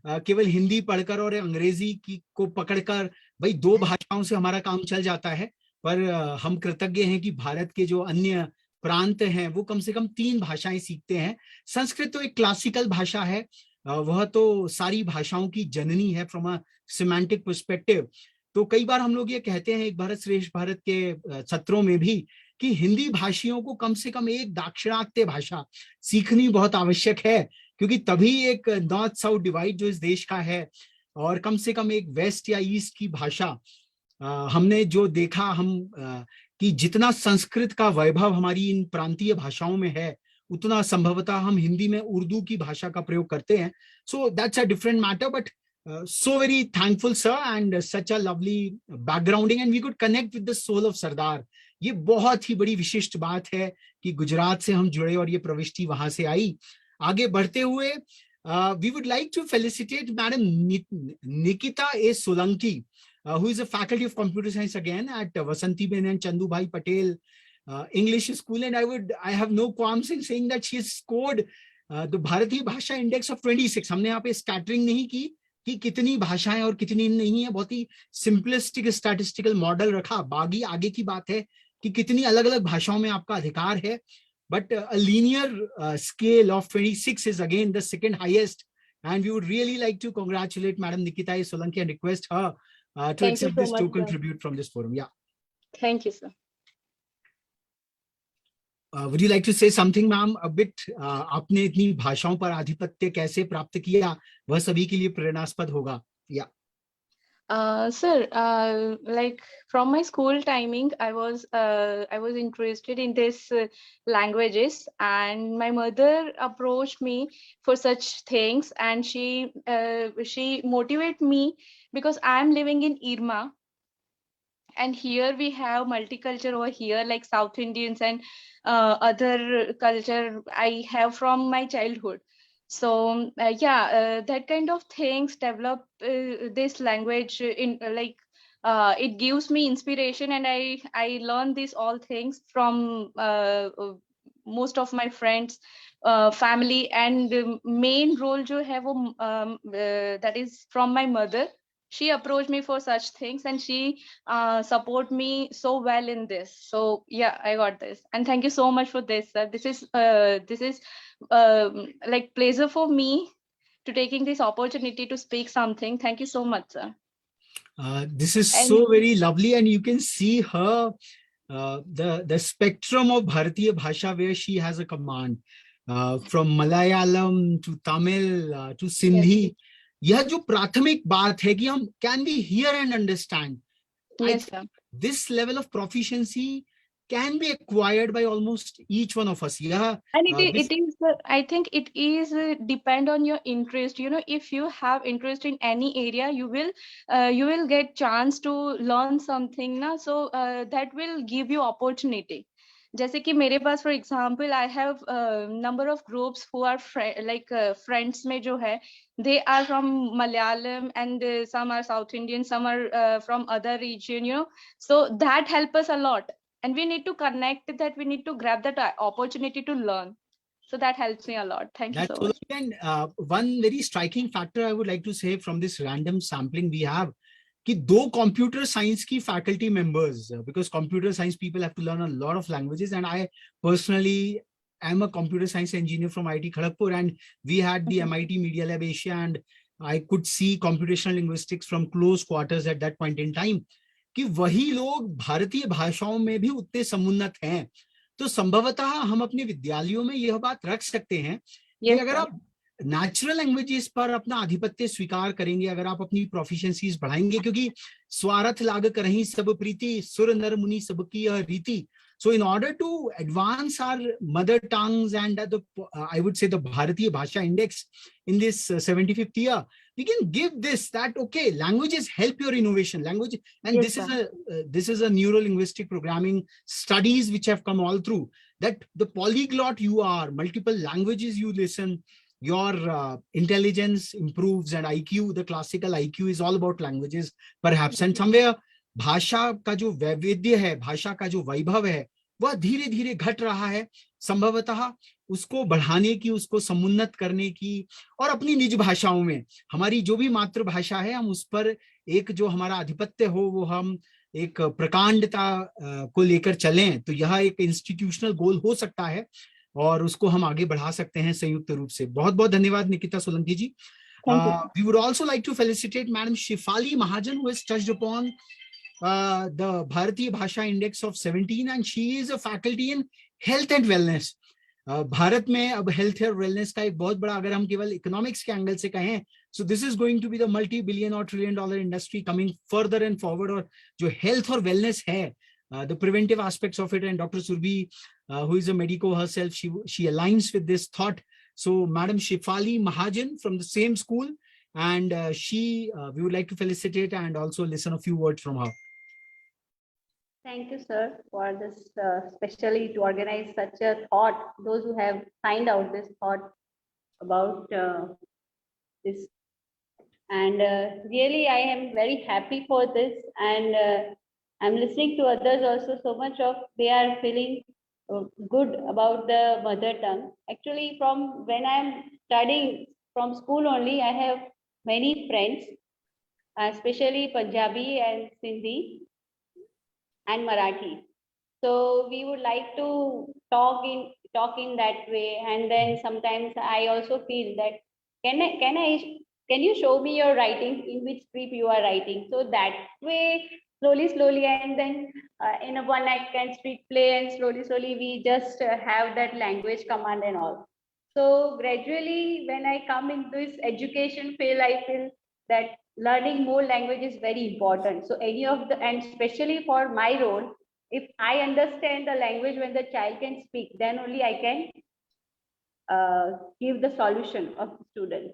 केवल हिंदी पढ़कर और अंग्रेजी की को पकड़कर भाई दो भाषाओं से हमारा काम चल जाता है, पर हम कृतज्ञ हैं कि भारत के जो अन्य प्रांत हैं वो कम से कम 3 भाषाएं सीखते हैं. संस्कृत तो एक क्लासिकल भाषा है, वह तो सारी भाषाओं की जननी है फ्रॉम अ सिमेंटिक पर्सपेक्टिव. तो कई बार हम लोग ये कहते हैं एक भारत श्रेष्ठ भारत के सत्रों में भी कि हिंदी भाषियों को कम से कम एक दाक्षिणात्य भाषा सीखनी बहुत आवश्यक है, क्योंकि तभी एक नॉर्थ साउथ डिवाइड जो इस देश का है, और कम से कम एक वेस्ट या ईस्ट की भाषा हमने जो देखा हम कि जितना संस्कृत का वैभव हमारी इन प्रांतीय भाषाओं में है, उतना संभवतः हम हिंदी में उर्दू की भाषा का प्रयोग करते हैं. So that's a different matter, but so very thankful sir, and such a lovely backgrounding, and we could connect with the soul of Sardar. ये बहुत ही बड़ी विशिष्ट बात है कि गुजरात से हम जुड़े और ये प्रविष्टि वहां से आई. आगे बढ़ते हुए we would like to felicitate Madam Nikita A. Solanki, who is a faculty of computer science again at Vasanti Ben and Chandu Bhai Patel English School, and I have no qualms in saying that she has scored the Bharatiya Bhasha Index of 26. हमने यहाँ पे scattering नहीं की कि कितनी भाषाएं और कितनी नहीं है, बहुत ही सिंपलिस्टिक स्टैटिस्टिकल मॉडल रखा. बागी आगे की बात है कि कितनी अलग अलग भाषाओं में आपका अधिकार है, but a linear scale of 26 is again the second highest, and we would really like to congratulate Madam Nikita Solanki and request her to accept this token tribute from this forum. Yeah. Thank you, sir. Would you like to say something, ma'am, a bit? आपने इतनी भाषाओं पर आधिपत्य कैसे प्राप्त किया, वह सभी के लिए प्रेरणास्पद होगा. Yeah. Sir, like from my school timing, I was interested in this languages, and my mother approached me for such things, and she motivated me because I'm living in Irma, and here we have multicultural over here, like South Indians and other culture I have from my childhood. So that kind of things develop this language in it gives me inspiration, and I learn these all things from most of my friends, family, and the main role jo hai wo that is from my mother. She approached me for such things, and she support me so well in this. So yeah, I got this, and thank you so much for this, sir. This is like pleasure for me to taking this opportunity to speak something. Thank you so much, sir. This is so very lovely, and you can see her the spectrum of Bharatiya Bhasha where she has a command, from Malayalam to Tamil to Sindhi. Yes. यह जो प्राथमिक बात है कि हम can we hear and understand. Yes, sir. This level of proficiency can be acquired by almost each one of us. Yeah, and it is I think it is depend on your interest. You know, if you have interest in any area, you will get chance to learn something na. So that will give you opportunity. जैसे कि मेरे पास for example I have number of groups who are like friends में जो है they are from Malayalam, and some are South Indian, some are from other region, you know, so that help us a lot, and we need to connect that, we need to grab that opportunity to learn. So that helps me a lot. Thank you so much. And one very striking factor I would like to say from this random sampling we have कि 2 computer science की faculty members, because computer science people have to learn a lot of languages, and I personally am a computer science engineer from IIT Kharagpur, and we had the MIT Media Lab Asia, and I could see computational linguistics from close quarters at that point in time, कि वही लोग भारतीय भाषाओं में भी उतने समुन्नत हैं। तो संभवतः हम अपने विद्यालयों में यह बात रख सकते हैं कि अगर आप नेचुरल लैंग्वेजेस पर अपना आधिपत्य स्वीकार करेंगे, अगर आप अपनी प्रोफिशिएंसीज बढ़ाएंगे, क्योंकि स्वार्थ लाग करहीं सब प्रीति, सुर नर मुनि सबकी यह रीति. So in order to advance our mother tongues and I would say the Bharatiya Bhasha Index in this 75th year, we can give this, that okay, languages help your innovation. Language, and Yes, this is a neuro-linguistic programming studies which have come all through, that the polyglot you are, multiple languages you listen, your intelligence improves, and IQ, the classical IQ is all about languages perhaps, and somewhere भाषा का जो वैविध्य है, भाषा का जो वैभव है, वह धीरे धीरे घट रहा है. संभवतः उसको बढ़ाने की, उसको समुन्नत करने की, और अपनी निज भाषाओं में हमारी जो भी मातृभाषा है, हम उस पर एक जो हमारा आधिपत्य हो, वो हम एक प्रकांडता को लेकर चलें, तो यह एक इंस्टीट्यूशनल गोल हो सकता है और उसको हम आगे बढ़ा सकते हैं संयुक्त रूप से. बहुत बहुत धन्यवाद निकिता सोलंकी जी. We would also like to felicitate Madam Shifali Mahajan, who has touched upon the Bharatiya Bhasha Index of 17, and she is a faculty in health and wellness. Bharat में अब हेल्थ और वेलनेस का एक बहुत बड़ा, अगर हम केवल इकोनॉमिक्स के एंगल से कहें, so this is going to be the multi billion और trillion dollar industry coming further and forward. और जो हेल्थ और वेलनेस है, the preventive aspects of it, and Dr. Surbi, who is a medico herself, she aligns with this thought. So Madam Shifali Mahajan from the same school, and we would like to felicitate and also listen a few words from her. Thank you, sir, for this, especially to organize such a thought, those who have signed out this thought about this. And really, I am very happy for this, and I'm listening to others also, so much of they are feeling good about the mother tongue. Actually, from when I'm studying from school only, I have many friends, especially Punjabi and Sindhi and Marathi. So we would like to talk in that way. And then sometimes I also feel that can you show me your writing, in which script you are writing? So that way, slowly, and then in a one act and street play, and slowly we just have that language command and all. So gradually, when I come into this education field, I feel that learning more language is very important. So and especially for my role, if I understand the language when the child can speak, then only I can give the solution of the student.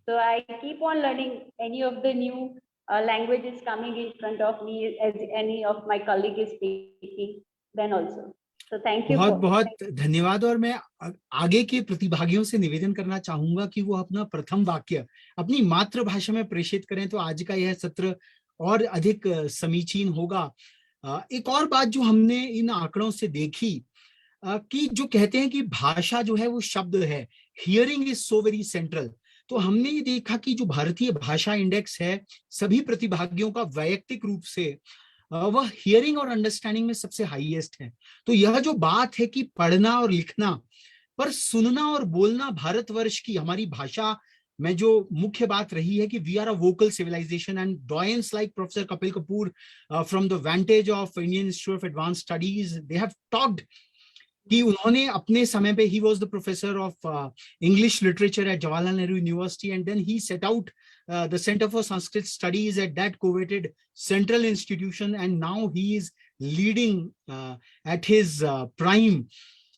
So I keep on learning any of the new languages coming in front of me, as any of my colleague is speaking, then also. So thank you. बहुत बहुत धन्यवाद. और मैं आगे के प्रतिभागियों से निवेदन करना चाहूंगा कि वो अपना प्रथम वाक्य अपनी मातृभाषा में प्रेषित करें, तो आज का यह सत्र और अधिक समीचीन होगा. एक और बात जो हमने इन आंकड़ों से देखी, कि जो कहते हैं कि भाषा जो है वो शब्द है, hearing is so very central. तो हमने ये देखा कि जो भारतीय भाषा इंडेक्स है, सभी प्रतिभागियों का वैयक्तिक रूप से वह हियरिंग और अंडरस्टैंडिंग में सबसे हाईएस्ट है. तो यह जो बात है कि पढ़ना और लिखना पर सुनना और बोलना भारतवर्ष की हमारी भाषा में जो मुख्य बात रही है कि we are a vocal civilisation, and doyens like professor Kapil Kapoor from the vantage of Indian Institute of Advanced Studies, they have talked कि उन्होंने अपने समय पे, he was the professor of English literature at Jawaharlal Nehru University, and then he set out the Center for Sanskrit Studies at that coveted central institution, and now he is leading at his prime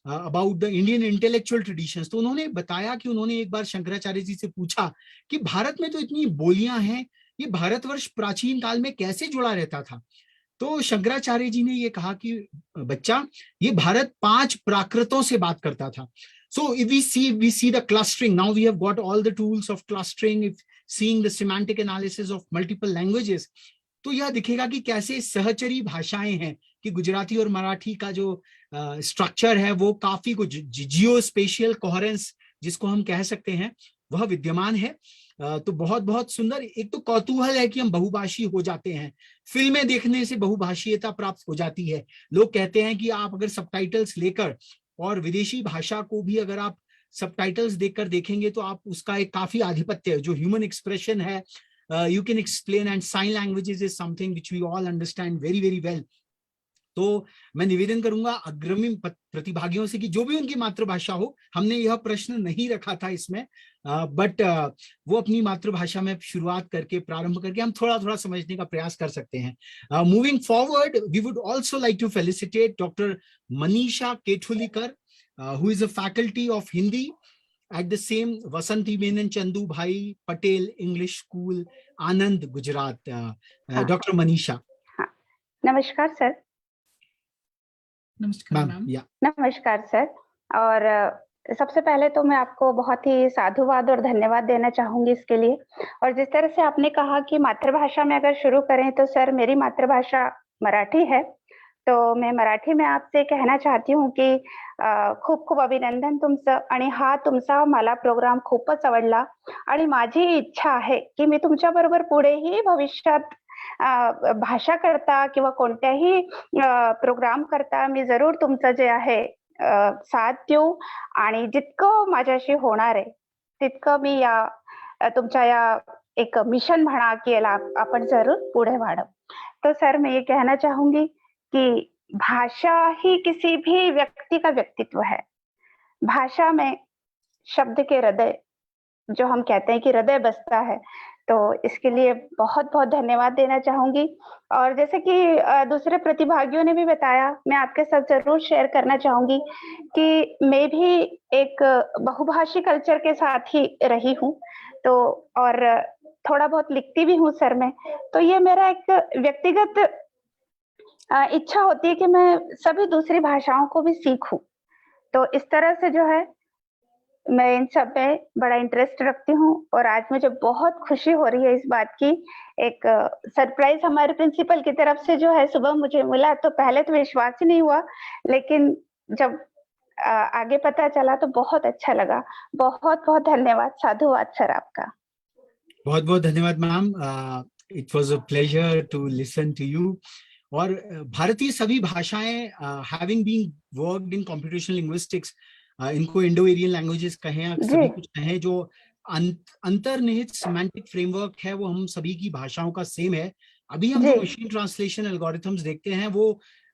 about the Indian intellectual traditions. तो उन्होंने बताया कि उन्होंने एक बार शंकराचार्य जी से पूछा कि भारत में तो इतनी बोलियां हैं, ये भारतवर्ष प्राचीन काल में कैसे जुड़ा रहता था. तो शंकराचार्य जी ने ये कहा कि बच्चा, ये भारत 5 प्राकृतों से बात करता था. So if we see the clustering, now we have got all the tools of clustering, if seeing the semantic analysis of multiple languages, तो यह दिखेगा कि कैसे सहचरी भाषाएं हैं, कि गुजराती और मराठी का जो स्ट्रक्चर है वो काफी कुछ जियो स्पेशियल कोहेरेंस जिसको हम कह सकते हैं, वह विद्यमान है. तो बहुत बहुत सुंदर। एक तो कौतूहल है कि हम बहुभाषी हो जाते हैं, फिल्में देखने से बहुभाषीयता प्राप्त हो जाती है। लोग कहते हैं कि आप अगर सबटाइटल्स लेकर और विदेशी भाषा को भी अगर आप सबटाइटल्स देखकर देखेंगे तो आप उसका एक काफी आधिपत्य जो ह्यूमन एक्सप्रेशन है you can explain, and sign languages is something which we all understand very very well. तो मैं निवेदन करूंगा अग्रणी प्रतिभागियों से कि जो भी उनकी मातृभाषा हो, हमने यह प्रश्न नहीं रखा था इसमें, बट वो अपनी मातृभाषा में शुरुआत करके प्रारंभ करके हम थोड़ा थोड़ा समझने का प्रयास कर सकते हैं। Moving forward, we would also like to felicitate doctor Manisha Kethulikar, who is a faculty of Hindi at the same Vasanti Menon Chandu Bhai Patel English School, Anand, Gujarat. Dr. Manisha. हाँ, नमस्कार सर। नमस्कार मैम, या नमस्कार sir. और सबसे पहले तो मैं आपको बहुत ही साधुवाद और धन्यवाद देना चाहूंगी इसके लिए। और जिस तरह से आपने कहा कि मातृभाषा में अगर शुरू करें, तो सर मेरी मातृभाषा मराठी है, तो मैं मराठी में आपसे कहना चाहती हूँ की खूप खूप अभिनंदन तुमचं, आणि हा तुमचा मला प्रोग्राम खूपच आवडला, आणि माझी इच्छा आहे की मी तुमच्या बरोबर पुढेही भविष्यात भाषा करता किंवा कोणत्याही प्रोग्राम करता मी जरूर तुमचं जे आहे साथ देऊ, आणि जितकं माझ्याशी होणार आहे तितकं मी या तुमच्या या एक मिशन म्हणा की याला आपण जरूर पुढे वाढवू। तो सर मैं ये कहना चाहूंगी कि भाषा ही किसी भी व्यक्ति का व्यक्तित्व है। भाषा में शब्द के हृदय, जो हम कहते हैं कि हृदय बसता है, तो इसके लिए बहुत बहुत धन्यवाद देना चाहूंगी। और जैसे कि दूसरे प्रतिभागियों ने भी बताया, मैं आपके साथ जरूर शेयर करना चाहूंगी कि मैं भी एक बहुभाषी कल्चर के साथ ही रही हूँ, तो और थोड़ा बहुत लिखती भी हूँ सर मैं। तो ये मेरा एक व्यक्तिगत इच्छा होती है कि मैं सभी दूसरी भाषाओं को भी सीखूं। तो इस तरह से जो है मैं इन सब में बड़ा इंटरेस्ट रखती हूँ, और आज मुझे बहुत खुशी हो रही है इस बात की। एक सरप्राइज हमारे प्रिंसिपल की तरफ से जो है सुबह मुझे मिला, तो पहले तो विश्वास ही नहीं हुआ, लेकिन जब आगे पता चला तो बहुत अच्छा लगा। बहुत बहुत धन्यवाद, साधुवाद सर आपका। बहुत बहुत धन्यवाद ma'am, it was a pleasure to listen to you. और भारतीय सभी भाषाएं having been worked in computational linguistics, इनको इंडो एरियन लैंग्वेजेस कहें, सभी कुछ कहें, जो अंतर्निहित सिमेंटिक फ्रेमवर्क है वो हम सभी की भाषाओं का सेम है। अभी हम जो मशीन ट्रांसलेशन एल्गोरिथम्स देखते हैं वो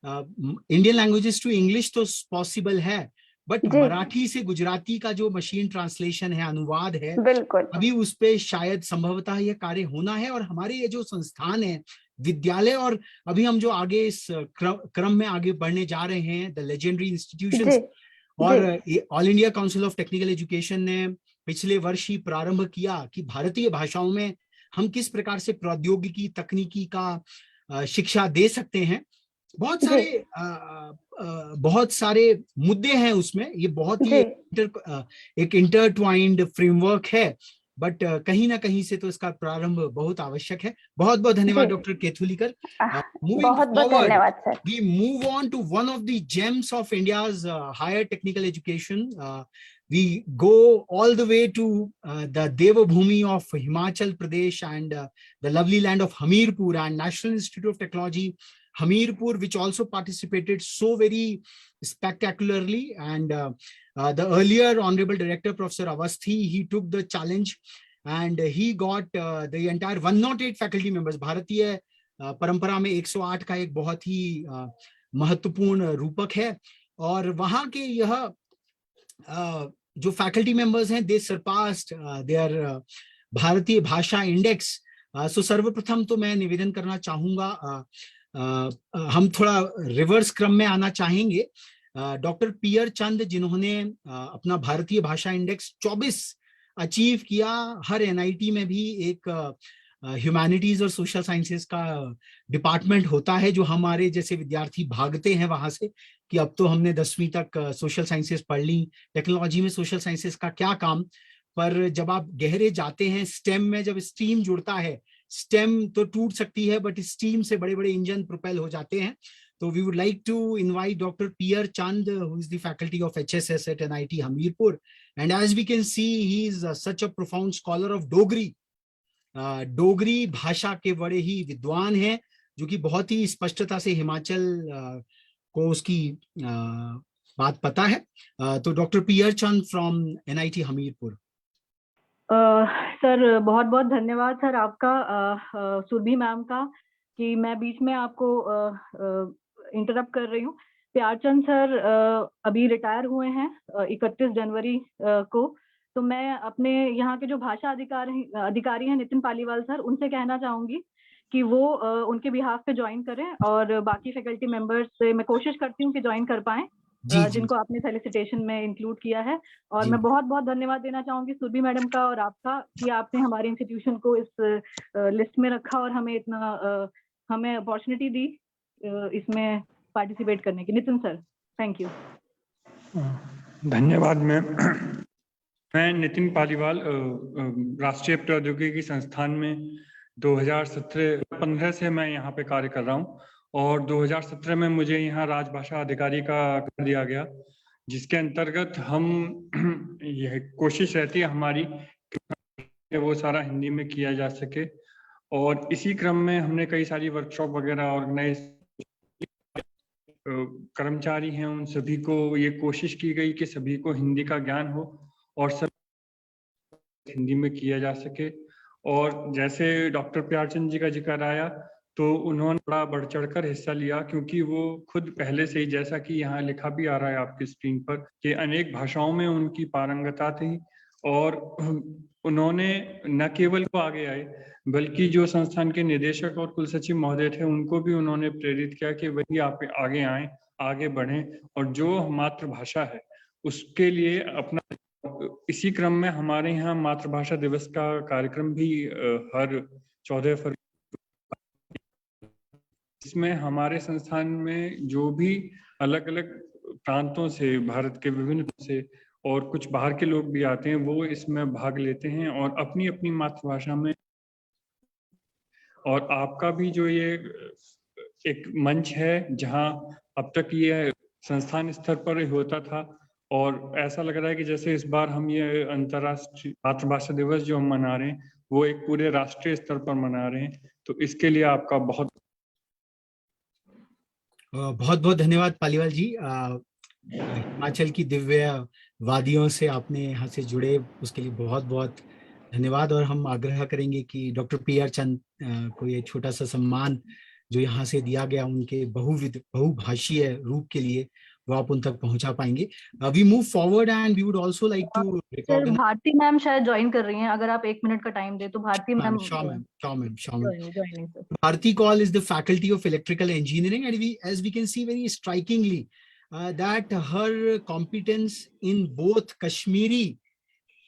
इंडियन लैंग्वेजेस टू इंग्लिश तो पॉसिबल है, बट मराठी से गुजराती का जो मशीन ट्रांसलेशन है, अनुवाद है, अभी उस पे शायद संभवतः यह कार्य होना है। और हमारे ये जो संस्थान है, विद्यालय, और अभी हम जो आगे इस क्रम में आगे बढ़ने जा रहे हैं, द लेजेंडरी इंस्टीट्यूशंस, और all India council of technical education ने पिछले वर्ष ही प्रारंभ किया कि भारतीय भाषाओं में हम किस प्रकार से प्रौद्योगिकी तकनीकी का शिक्षा दे सकते हैं। बहुत सारे मुद्दे हैं उसमें, ये बहुत ही एक इंटरट्वाइंड फ्रेमवर्क है, बट कहीं ना कहीं से तो इसका प्रारंभ बहुत आवश्यक है। बहुत बहुत धन्यवाद डॉक्टर केथुलीकर। बहुत बहुत धन्यवाद sir. We move on to one of the gems of India's higher technical education. We go all the way to the Devabhoomi of Himachal Pradesh and the lovely land of Hamirpur and National Institute of Technology, Hamirpur, which also participated so very spectacularly. And the earlier Honorable Director, Professor Avasthi, he took the challenge and he got the entire 108 faculty members. भारतीय परंपरा में 108 का एक बहुत ही महत्वपूर्ण रूपक है, और वहां के यह जो फैकल्टी मेंबर्स हैं, दे सरपास्ड देयर भारतीय भाषा इंडेक्स। सो सर्वप्रथम तो मैं निवेदन करना चाहूंगा, हम थोड़ा रिवर्स क्रम में आना चाहेंगे। डॉक्टर पियर चंद, जिन्होंने अपना भारतीय भाषा इंडेक्स 24 अचीव किया। हर एनआईटी में भी एक ह्यूमैनिटीज और सोशल साइंसेस का डिपार्टमेंट होता है, जो हमारे जैसे विद्यार्थी भागते हैं वहां से कि अब तो हमने 10वीं तक सोशल साइंसेस पढ़ ली, टेक्नोलॉजी में सोशल साइंसेस का क्या काम। पर जब आप गहरे जाते हैं स्टेम में, जब स्टीम जुड़ता है, स्टेम तो टूट सकती है बट स्टीम से बड़े बड़े इंजन प्रोपेल हो जाते हैं। So we would like to invite Dr. Pierre Chand, who is the faculty of HSS at NIT Hamirpur. And as we can see, he is such a profound scholar of Dogri. Dogri भाषा के बड़े ही विद्वान हैं, जो कि बहुत ही स्पष्टता से हिमाचल को उसकी बात पता है. तो doctor peer Chand from NIT Hamirpur. Sir बहुत बहुत धन्यवाद सर आपका, सुरभि मैम का, कि मैं बीच में आपको इंटरप्ट कर रही हूँ. प्यारचंद सर अभी रिटायर हुए हैं 31 जनवरी को. तो मैं अपने यहाँ के जो भाषा अधिकारी हैं नितिन पालीवाल सर, उनसे कहना चाहूंगी कि वो उनके बिहाफ पे ज्वाइन करें, और बाकी फैकल्टी मेंबर्स से मैं कोशिश करती हूँ कि ज्वाइन कर पाएं, जिनको आपने फेलिसिटेशन में इंक्लूड किया है. और मैं बहुत बहुत धन्यवाद देना चाहूंगी सुरभि मैडम का और आपका, कि आपने हमारे इंस्टीट्यूशन को इस लिस्ट में रखा और हमें इतना हमें अपॉर्चुनिटी दी इसमें पार्टिसिपेट करने की. Nitin sir, thank you. धन्यवाद मैम. मैं नितिन पालीवाल राष्ट्रीय प्रौद्योगिकी संस्थान में 2015 से मैं यहाँ पे कार्य कर रहा हूँ, और 2017 में मुझे यहाँ राजभाषा अधिकारी का कर दिया गया, जिसके अंतर्गत हम यह कोशिश रहती है हमारी कि वो सारा हिंदी में किया जा सके. और इसी क्रम में हमने कई सारी वर्कशॉप वगैरह ऑर्गेनाइज, कर्मचारी हैं उन सभी को ये कोशिश की गई कि सभी को हिंदी का ज्ञान हो और सब हिंदी में किया जा सके. और जैसे डॉक्टर प्यारचंद जी का जिक्र आया, तो उन्होंने बड़ा बढ़ चढ़कर हिस्सा लिया, क्योंकि वो खुद पहले से ही, जैसा कि यहाँ लिखा भी आ रहा है आपकी स्क्रीन पर, कि अनेक भाषाओं में उनकी पारंगता थी. और उन्होंने न केवल को आगे आए, बल्कि जो संस्थान के निदेशक और कुलसचिव महोदय थे, उनको भी उन्होंने प्रेरित किया कि वही आप आगे आए, आगे बढ़ें, और जो मातृभाषा है उसके लिए अपना. इसी क्रम में हमारे यहाँ मातृभाषा दिवस का कार्यक्रम भी हर 14 फरवरी, इसमें हमारे संस्थान में जो भी अलग अलग प्रांतों से, भारत के विभिन्न से और कुछ बाहर के लोग भी आते हैं, वो इसमें भाग लेते हैं और अपनी अपनी मातृभाषा में. और आपका भी जो ये एक मंच है, जहाँ अब तक ये संस्थान स्तर पर होता था, और ऐसा लग रहा है कि जैसे इस बार हम ये अंतर्राष्ट्रीय मातृभाषा दिवस जो हम मना रहे हैं, वो एक पूरे राष्ट्रीय स्तर पर मना रहे हैं. तो इसके लिए आपका बहुत बहुत धन्यवाद पालीवाल जी. हिमाचल की दिव्य वादियों से आपने यहाँ से जुड़े, उसके लिए बहुत बहुत धन्यवाद. और हम आग्रह करेंगे कि डॉक्टर पीआर चंद को ये छोटा सा सम्मान जो यहाँ से दिया गया उनके बहुभाषीय रूप के लिए, वो आप उन तक पहुंचा पाएंगे. We move forward and we would also like to sir, Bharati ma'am शायद ज्वाइन कर रही हैं, अगर आप 1 मिनट का टाइम दे तो. Bharati ma'am, Bharati Kaul is the faculty of electrical engineering, and as we can see very strikingly that her competence in both Kashmiri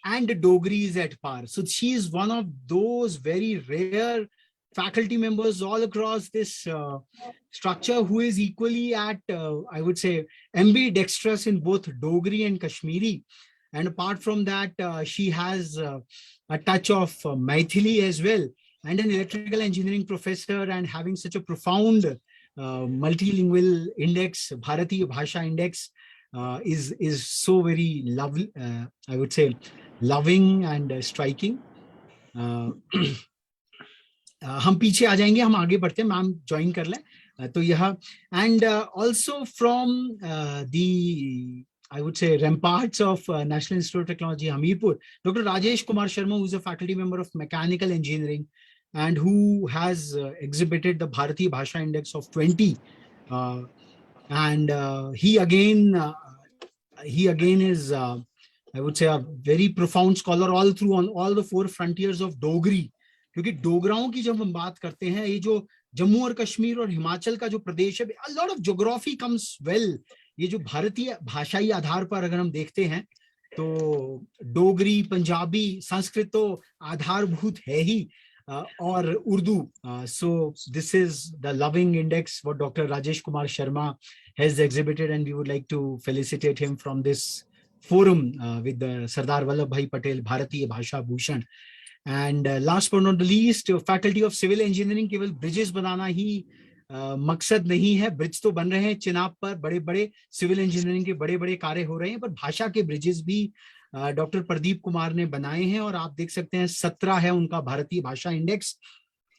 and Dogri is at par. So she is one of those very rare faculty members all across this structure who is equally at, I would say, ambidextrous in both Dogri and Kashmiri. And apart from that, she has a touch of Maithili as well, and an electrical engineering professor, and having such a profound multilingual index, Bharatiya Bhasha index, is so very lovely, I would say, loving and striking. हम पीछे आ जाएंगे, हम आगे बढ़ते हैं, ma'am join कर लें. तो यह, and also from the, I would say, ramparts of National Institute of Technology, Hamirpur, Dr. Rajesh Kumar Sharma, who is a faculty member of Mechanical Engineering and who has exhibited the Bharatiya Bhasha Index of 20. And he again is, I would say, a very profound scholar all through on all the 4 frontiers of Dogri. क्योंकि डोगराओं की जब हम बात करते हैं, ये जो जम्मू और कश्मीर और हिमाचल का जो प्रदेश है, a lot of geography comes well. ये जो भारतीय भाषाई आधार पर अगर हम देखते हैं, तो डोगरी, पंजाबी, संस्कृत तो आधारभूत है ही, और Urdu. So this is the loving index what Dr. Rajesh Kumar Sharma has exhibited, and we would like to felicitate him from this forum with the Sardar Vallabhbhai Patel Bharatiya Bhasha Bhushan. And last but not the least, faculty of civil engineering, केवल bridges बनाना ही मकसद नहीं है। Bridge तो बन रहे हैं चिनाब पर, बड़े बड़े सिविल इंजीनियरिंग के बड़े बड़े कार्य हो रहे हैं, पर भाषा के ब्रिजेस भी डॉक्टर प्रदीप कुमार ने बनाए हैं। और आप देख सकते हैं 17 है उनका भारतीय भाषा इंडेक्स।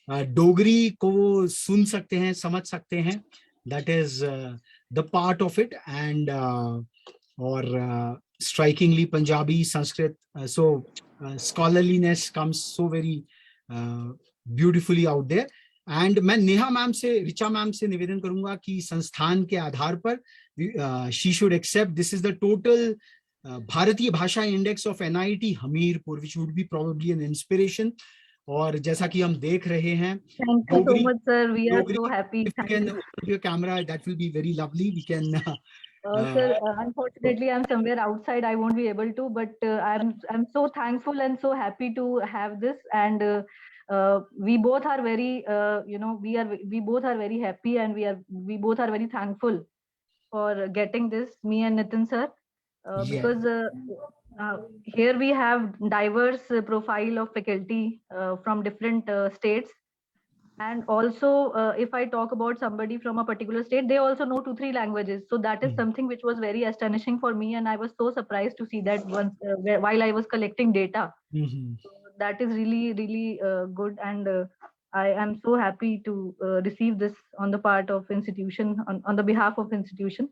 डोगरी को वो सुन सकते हैं, समझ सकते हैं, that is the part of it. And और strikingly Punjabi, Sanskrit, so scholarliness comes so very beautifully out there. And मैं नेहा मैम से, ऋचा मैम से निवेदन करूंगा कि संस्थान के आधार पर she should accept this is the total Bharatiya Bhasha index of NIT Hamirpur, which would be probably an inspiration. और जैसा कि हम देख रहे हैं, Thank you so much, sir. We are so happy. if you Thank can you. open your camera, that will be very lovely. We can Sir, unfortunately, I'm somewhere outside. I won't be able to, but I'm so thankful and so happy to have this. And we both are very, we both are very happy, and we both are very thankful for getting this, me and Nitin sir, because here we have diverse profile of faculty from different states. And also, if I talk about somebody from a particular state, they also know 2-3 languages. So that is something which was very astonishing for me, and I was so surprised to see that once while I was collecting data. So that is really, really good, and I am so happy to receive this on the part of institution, on the behalf of institution.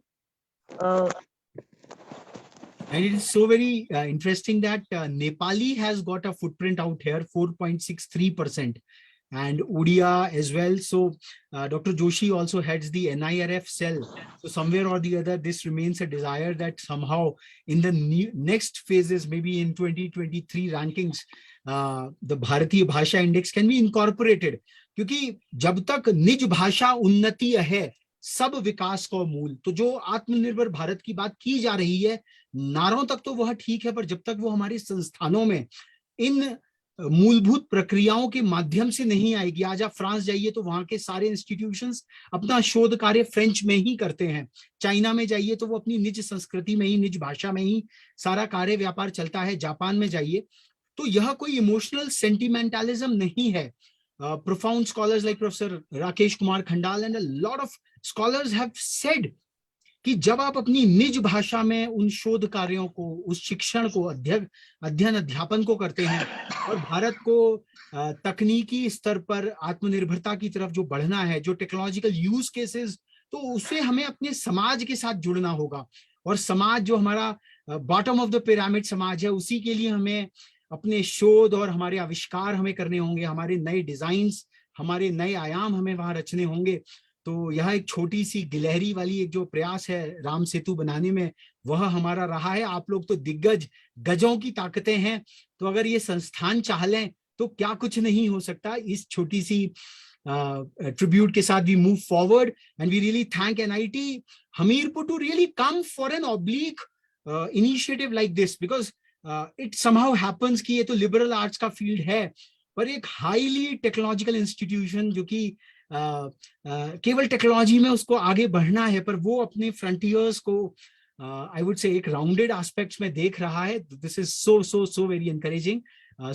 And it is so very interesting that Nepali has got a footprint out here, 4.63%. And Odia as well. So Dr. Joshi also heads the NIRF cell. So somewhere or the other, this remains a desire that somehow in the next phases, maybe in 2023 rankings, the Bharatiya Bhasha Index can be incorporated. क्योंकि जब तक निज भाषा उन्नति है, सब विकास को मूल, तो जो आत्मनिर्भर भारत की बात की जा रही है, नारों तक तो वह ठीक है, पर जब तक वो हमारे संस्थानों में इन मूलभूत प्रक्रियाओं के माध्यम से नहीं आएगी। आज आप फ्रांस जाइए तो वहां के सारे इंस्टीट्यूशंस अपना शोध कार्य फ्रेंच में ही करते हैं। चाइना में जाइए तो वो अपनी निज संस्कृति में ही, निज भाषा में ही सारा कार्य व्यापार चलता है। जापान में जाइए तो यह कोई इमोशनल सेंटिमेंटलिज्म नहीं है। profound scholars like Professor Rakesh Kumar Khandal and a lot of scholars have said कि जब आप अपनी निज भाषा में उन शोध कार्यों को, उस शिक्षण को, अध्ययन अध्यापन को करते हैं, और भारत को तकनीकी स्तर पर आत्मनिर्भरता की तरफ जो बढ़ना है, जो टेक्नोलॉजिकल यूज केसेस, तो उसे हमें अपने समाज के साथ जुड़ना होगा। और समाज जो हमारा बॉटम ऑफ द पिरामिड समाज है, उसी के लिए हमें अपने शोध और हमारे आविष्कार हमें करने होंगे, हमारे नए डिजाइन्स, हमारे नए आयाम हमें वहां रचने होंगे। तो यह एक छोटी सी गिलहरी वाली एक जो प्रयास है राम सेतु बनाने में, वह हमारा रहा है। आप लोग तो दिग्गज, गजों की ताकतें हैं, तो अगर ये संस्थान चाह लें तो क्या कुछ नहीं हो सकता। इस छोटी सी tribute के साथ we move forward, and we really thank NIT Hamirpur to really come for an oblique initiative like this, because it somehow happens कि ये तो liberal arts का field है, पर एक highly technological institution जो कि केवल टेक्नोलॉजी में उसको आगे बढ़ना है, पर वो अपने फ्रंटियर्स को आई वुड से एक राउंडेड एस्पेक्ट्स में देख रहा है। This is so very encouraging.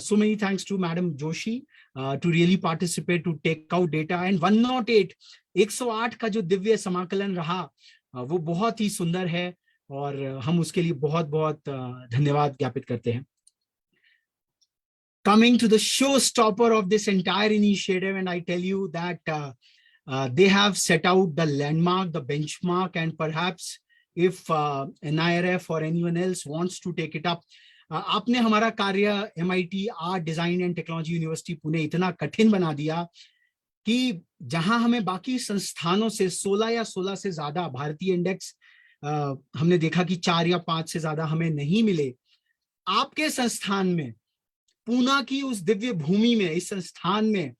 So many thanks to Madam Joshi to really participate, to take out data, and 108 का जो दिव्य समाकलन रहा वो बहुत ही सुंदर है, और हम उसके लिए बहुत बहुत धन्यवाद ज्ञापित करते हैं। Coming to the showstopper of this entire initiative, and I tell you that they have set out the landmark, the benchmark, and perhaps if NIRF or anyone else wants to take it up, आपने हमारा कार्य MIT art design and technology university Pune इतना कठिन बना दिया कि जहां हमें बाकी संस्थानों से 16 या 16 से ज्यादा भारतीय इंडेक्स हमने देखा कि 4 या 5 से ज्यादा हमें नहीं मिले, आपके संस्थान में, पूना की उस दिव्य भूमि में, इस संस्थान में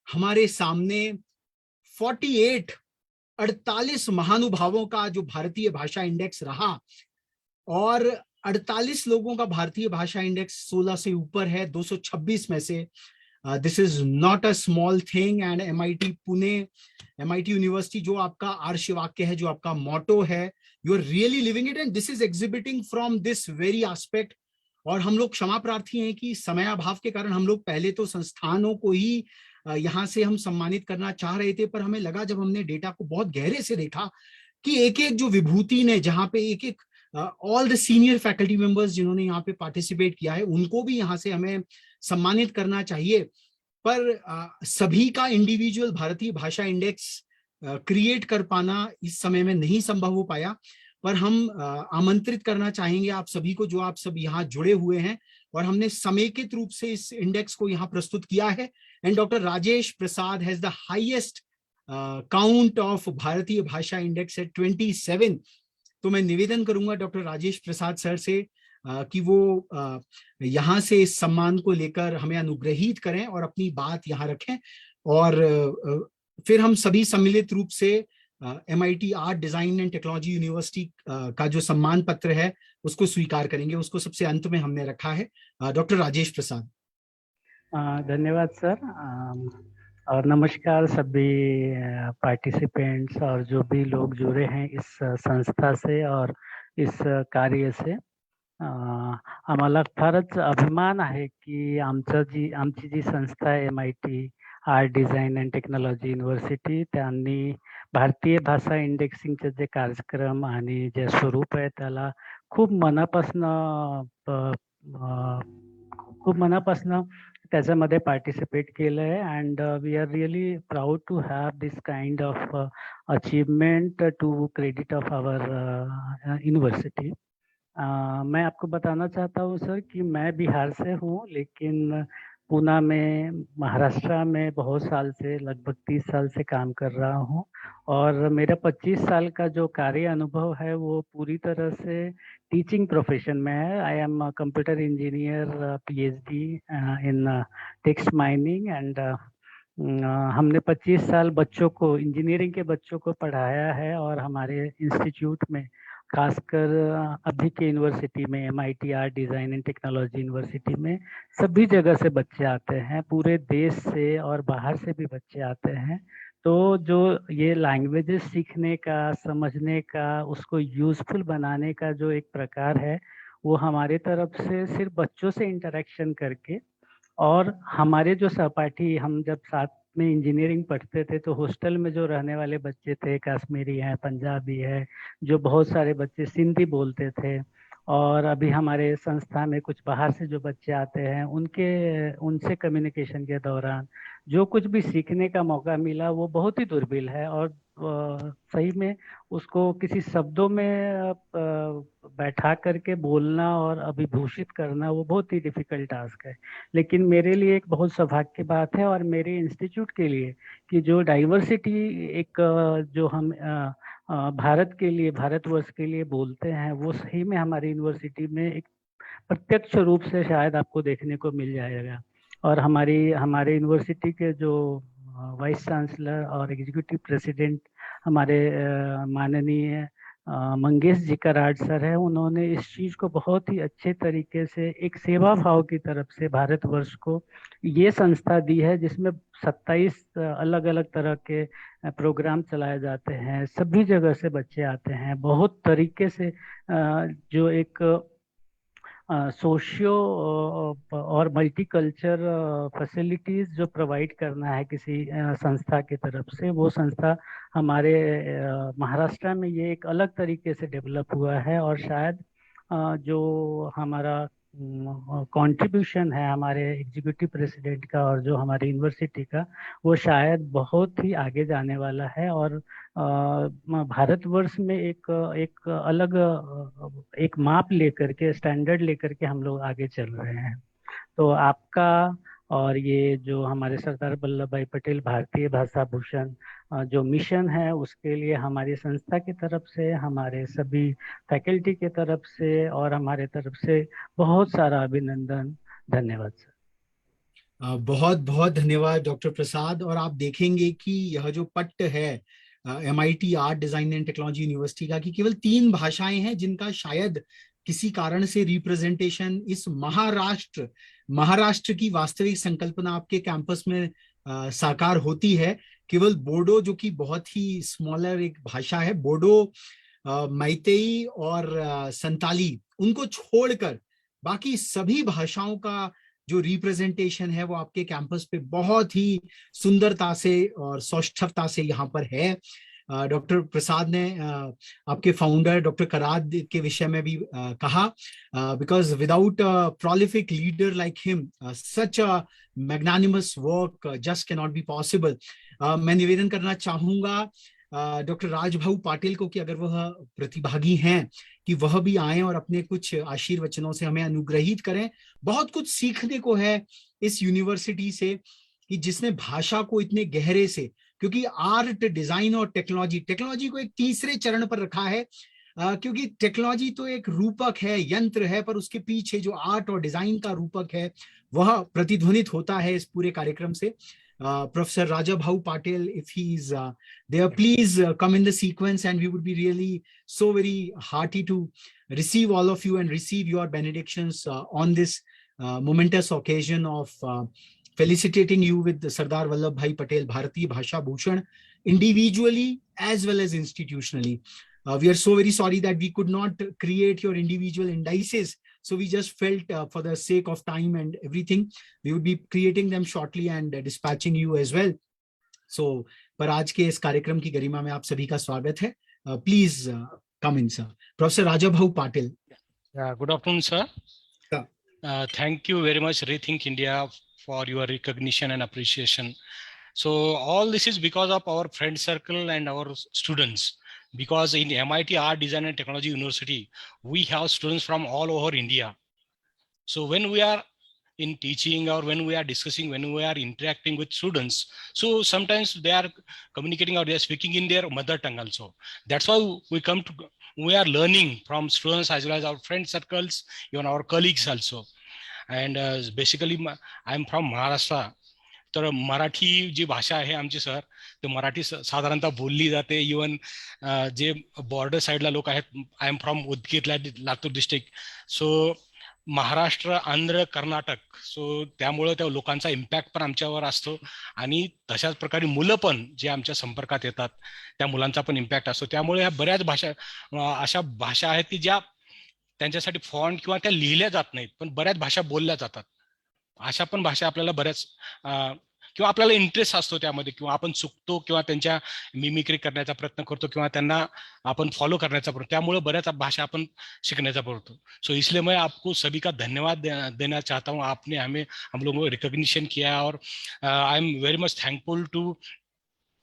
हमारे सामने 48 महानुभावों का जो भारतीय भाषा इंडेक्स रहा, और 48 लोगों का भारतीय भाषा इंडेक्स 16 से ऊपर है 226 में से। This is not a small thing. And MIT Pune, MIT university जो आपका आर्ष वाक्य है, जो आपका मोटो है, you are really living it, and this is exhibiting from this very aspect. और हम लोग क्षमा प्रार्थी हैं कि समयाभाव के कारण हम लोग पहले तो संस्थानों को ही यहाँ से हम सम्मानित करना चाह रहे थे, पर हमें लगा जब हमने डेटा को बहुत गहरे से देखा कि एक एक जो विभूति ने, जहाँ पे एक एक all the senior faculty members जिन्होंने यहाँ पे पार्टिसिपेट किया है, उनको भी यहाँ से हमें सम्मानित करना चाहिए। पर सभी का इंडिविजुअल भारतीय भाषा इंडेक्स क्रिएट कर पाना इस समय में नहीं संभव हो पाया। पर हम आमंत्रित करना चाहेंगे आप सभी को, जो आप सब यहाँ जुड़े हुए हैं, और हमने समेकित रूप से इस इंडेक्स को यहाँ प्रस्तुत किया है। And doctor Rajesh Prasad has the highest count of भारतीय भाषा इंडेक्स एट 27। तो मैं निवेदन करूंगा डॉक्टर राजेश प्रसाद सर से कि वो यहाँ से इस सम्मान को लेकर हमें अनुग्रहित करें और अपनी बात यहाँ रखें, और फिर हम सभी सम्मिलित रूप से MIT art design and technology university का जो सम्मान पत्र है उसको स्वीकार करेंगे। उसको सबसे अंत में हमने रखा है। डॉक्टर राजेश प्रसाद। धन्यवाद सर, और नमस्कार सभी पार्टिसिपेंट्स और जो भी लोग जुड़े हैं इस संस्था से और इस कार्य से। आम्हाला फारच अभिमान आहे की आमची जी संस्था आहे MIT art design and technology university, त्यांनी भारतीय भाषा इंडेक्सिंगचे जे कार्यक्रम आणि जे स्वरूप आहे त्याला खूप मनापासनं त्याच्यामध्ये पार्टिसिपेट केलं आहे. And we are really proud to have this kind of achievement to credit of our university. मैं आपको बताना चाहता हूँ सर कि मैं बिहार से हूँ, लेकिन पूना में महाराष्ट्र में बहुत साल से, लगभग 30 साल से काम कर रहा हूँ, और मेरा 25 साल का जो कार्य अनुभव है वो पूरी तरह से टीचिंग प्रोफेशन में है. I am computer engineer, PhD in text mining, and हमने 25 साल बच्चों को, इंजीनियरिंग के बच्चों को पढ़ाया है, और हमारे इंस्टीट्यूट में खासकर अभी के यूनिवर्सिटी में MIT art design and technology university में सभी जगह से बच्चे आते हैं, पूरे देश से और बाहर से भी बच्चे आते हैं. तो जो ये लैंग्वेजेस सीखने का, समझने का, उसको यूज़फुल बनाने का जो एक प्रकार है, वो हमारे तरफ से सिर्फ बच्चों से इंटरेक्शन करके, और हमारे जो सहपाठी, हम जब साथ में इंजीनियरिंग पढ़ते थे तो हॉस्टल में जो रहने वाले बच्चे थे, कश्मीरी हैं, पंजाबी है, जो बहुत सारे बच्चे सिंधी बोलते थे, और अभी हमारे संस्था में कुछ बाहर से जो बच्चे आते हैं, उनसे कम्युनिकेशन के दौरान जो कुछ भी सीखने का मौका मिला वो बहुत ही दुर्मिल है, और सही में उसको किसी शब्दों में बैठा करके बोलना और अभिभूषित करना वो बहुत ही डिफिकल्ट टास्क है. लेकिन मेरे लिए एक बहुत सौभाग्य की बात है, और मेरे इंस्टीट्यूट के लिए, कि जो डाइवर्सिटी एक जो हम भारत के लिए, भारतवर्ष के लिए बोलते हैं, वो सही में हमारी यूनिवर्सिटी में एक प्रत्यक्ष रूप से शायद आपको देखने को मिल जाएगा. और हमारे यूनिवर्सिटी के जो वाइस चांसलर और एग्जीक्यूटिव प्रेसिडेंट हमारे माननीय मंगेश जी कराड़ सर है, उन्होंने इस चीज़ को बहुत ही अच्छे तरीके से एक सेवा भाव की तरफ से भारतवर्ष को ये संस्था दी है, जिसमें 27 अलग अलग तरह के प्रोग्राम चलाए जाते हैं, सभी जगह से बच्चे आते हैं, बहुत तरीके से जो एक सोशियो और मल्टीकल्चर फैसिलिटीज़ जो प्रोवाइड करना है किसी संस्था की तरफ से, वो संस्था हमारे महाराष्ट्र में ये एक अलग तरीके से डेवलप हुआ है. और शायद जो हमारा कंट्रीब्यूशन है हमारे एग्जीक्यूटिव प्रेसिडेंट का और जो हमारी यूनिवर्सिटी का, वो शायद बहुत ही आगे जाने वाला है, और भारतवर्ष में एक अलग एक माप लेकर के, स्टैंडर्ड लेकर के हम लोग आगे चल रहे हैं. तो आपका और ये जो हमारे सरदार वल्लभ भाई पटेल भारतीय भाषा भूषण जो मिशन है, उसके लिए हमारी संस्था की तरफ से, हमारे सभी फैकल्टी की तरफ से और हमारे तरफ से बहुत सारा अभिनंदन. धन्यवाद सर. बहुत बहुत धन्यवाद डॉक्टर प्रसाद. और आप देखेंगे कि यह जो पट्ट है MIT art design and technology university का, कि केवल 3 भाषाएं हैं जिनका शायद किसी कारण से रिप्रेजेंटेशन इस महाराष्ट्र की वास्तविक संकल्पना आपके कैंपस में साकार होती है. केवल बोडो, जो कि बहुत ही स्मॉलर एक भाषा है, बोडो, मैतेई और संताली, उनको छोड़कर बाकी सभी भाषाओं का जो रिप्रेजेंटेशन है वो आपके कैंपस पे बहुत ही सुंदरता से और सौष्ठवता से यहाँ पर है। डॉक्टर प्रसाद ने आपके फाउंडर डॉक्टर कराद के विषय में भी कहा, because without prolific leader like him such a magnanimous work just can not be possible. मैं निवेदन करना चाहूंगा डॉक्टर राजभाऊ पाटिल को कि अगर वह प्रतिभागी हैं कि वह भी आए और अपने कुछ आशीर्वचनों से हमें अनुग्रहित करें। बहुत कुछ सीखने को है इस यूनिवर्सिटी से कि जिसने भाषा को इतने गहरे से, क्योंकि आर्ट डिजाइन और टेक्नोलॉजी को एक तीसरे चरण पर रखा है, क्योंकि टेक्नोलॉजी तो एक रूपक है, यंत्र है, पर उसके पीछे जो आर्ट और डिजाइन का रूपक है वह प्रतिध्वनित होता है इस पूरे कार्यक्रम से। Professor Raja Bhau Patil, if he's there, please come in the sequence, and we would be really so very hearty to receive all of you and receive your benedictions on this momentous occasion of felicitating you with the Sardar Vallabhbhai Patel Bharatiya Bhasha Bhushan, individually as well as institutionally. We are so very sorry that we could not create your individual indices. So we just felt for the sake of time and everything, we would be creating them shortly and dispatching you as well. So, पर आज के इस कार्यक्रम की गरिमा में आप सभी का स्वागत है. Please come in, sir. Professor Raja Bhau Patil. Yeah, good afternoon, sir. Yeah. Thank you very much, Rethink India, for your recognition and appreciation. So all this is because of our friend circle and our students. Because in MIT Art, Design and Technology University, we have students from all over India. So when we are in teaching or when we are discussing, when we are interacting with students, so sometimes they are communicating or they are speaking in their mother tongue also. That's why we are learning from students as well as our friend circles, even our colleagues also. And basically, I'm from Maharashtra. तर मराठी जी भाषा आहे आमची sir, ते मराठी साधारणतः बोलली जाते. Even जे border साईडला लोक आहेत, I am from Udgir, Latur district. So Maharashtra, Andhra, Karnataka, so त्यामुळे त्या लोकांचा इम्पॅक्ट पण आमच्यावर असतो. आणि तशाच प्रकारे मुलं पण जे आमच्या संपर्कात येतात त्या मुलांचा पण इम्पॅक्ट असतो. त्यामुळे ह्या बऱ्याच भाषा अशा भाषा आहेत की ज्या त्यांच्यासाठी फॉन्ट किंवा त्या लिहिल्या जात नाहीत, पण बऱ्याच भाषा बोलल्या जातात. अशा पण भाषा आपल्याला बऱ्याच किंवा आपल्याला इंटरेस्ट असतो त्यामध्ये, किंवा आपण चुकतो किंवा त्यांच्या मिमिक्री करण्याचा प्रयत्न करतो किंवा त्यांना आपण फॉलो करण्याचा प्रयत्न, त्यामुळे बऱ्याच भाषा आपण शिकण्याचा प्रयत्न. सो इसलिए मैं आपको सभी का धन्यवाद देना चाहता हूँ. आपने हम लोगों को रिकॉग्निशन किया और I am very much thankful to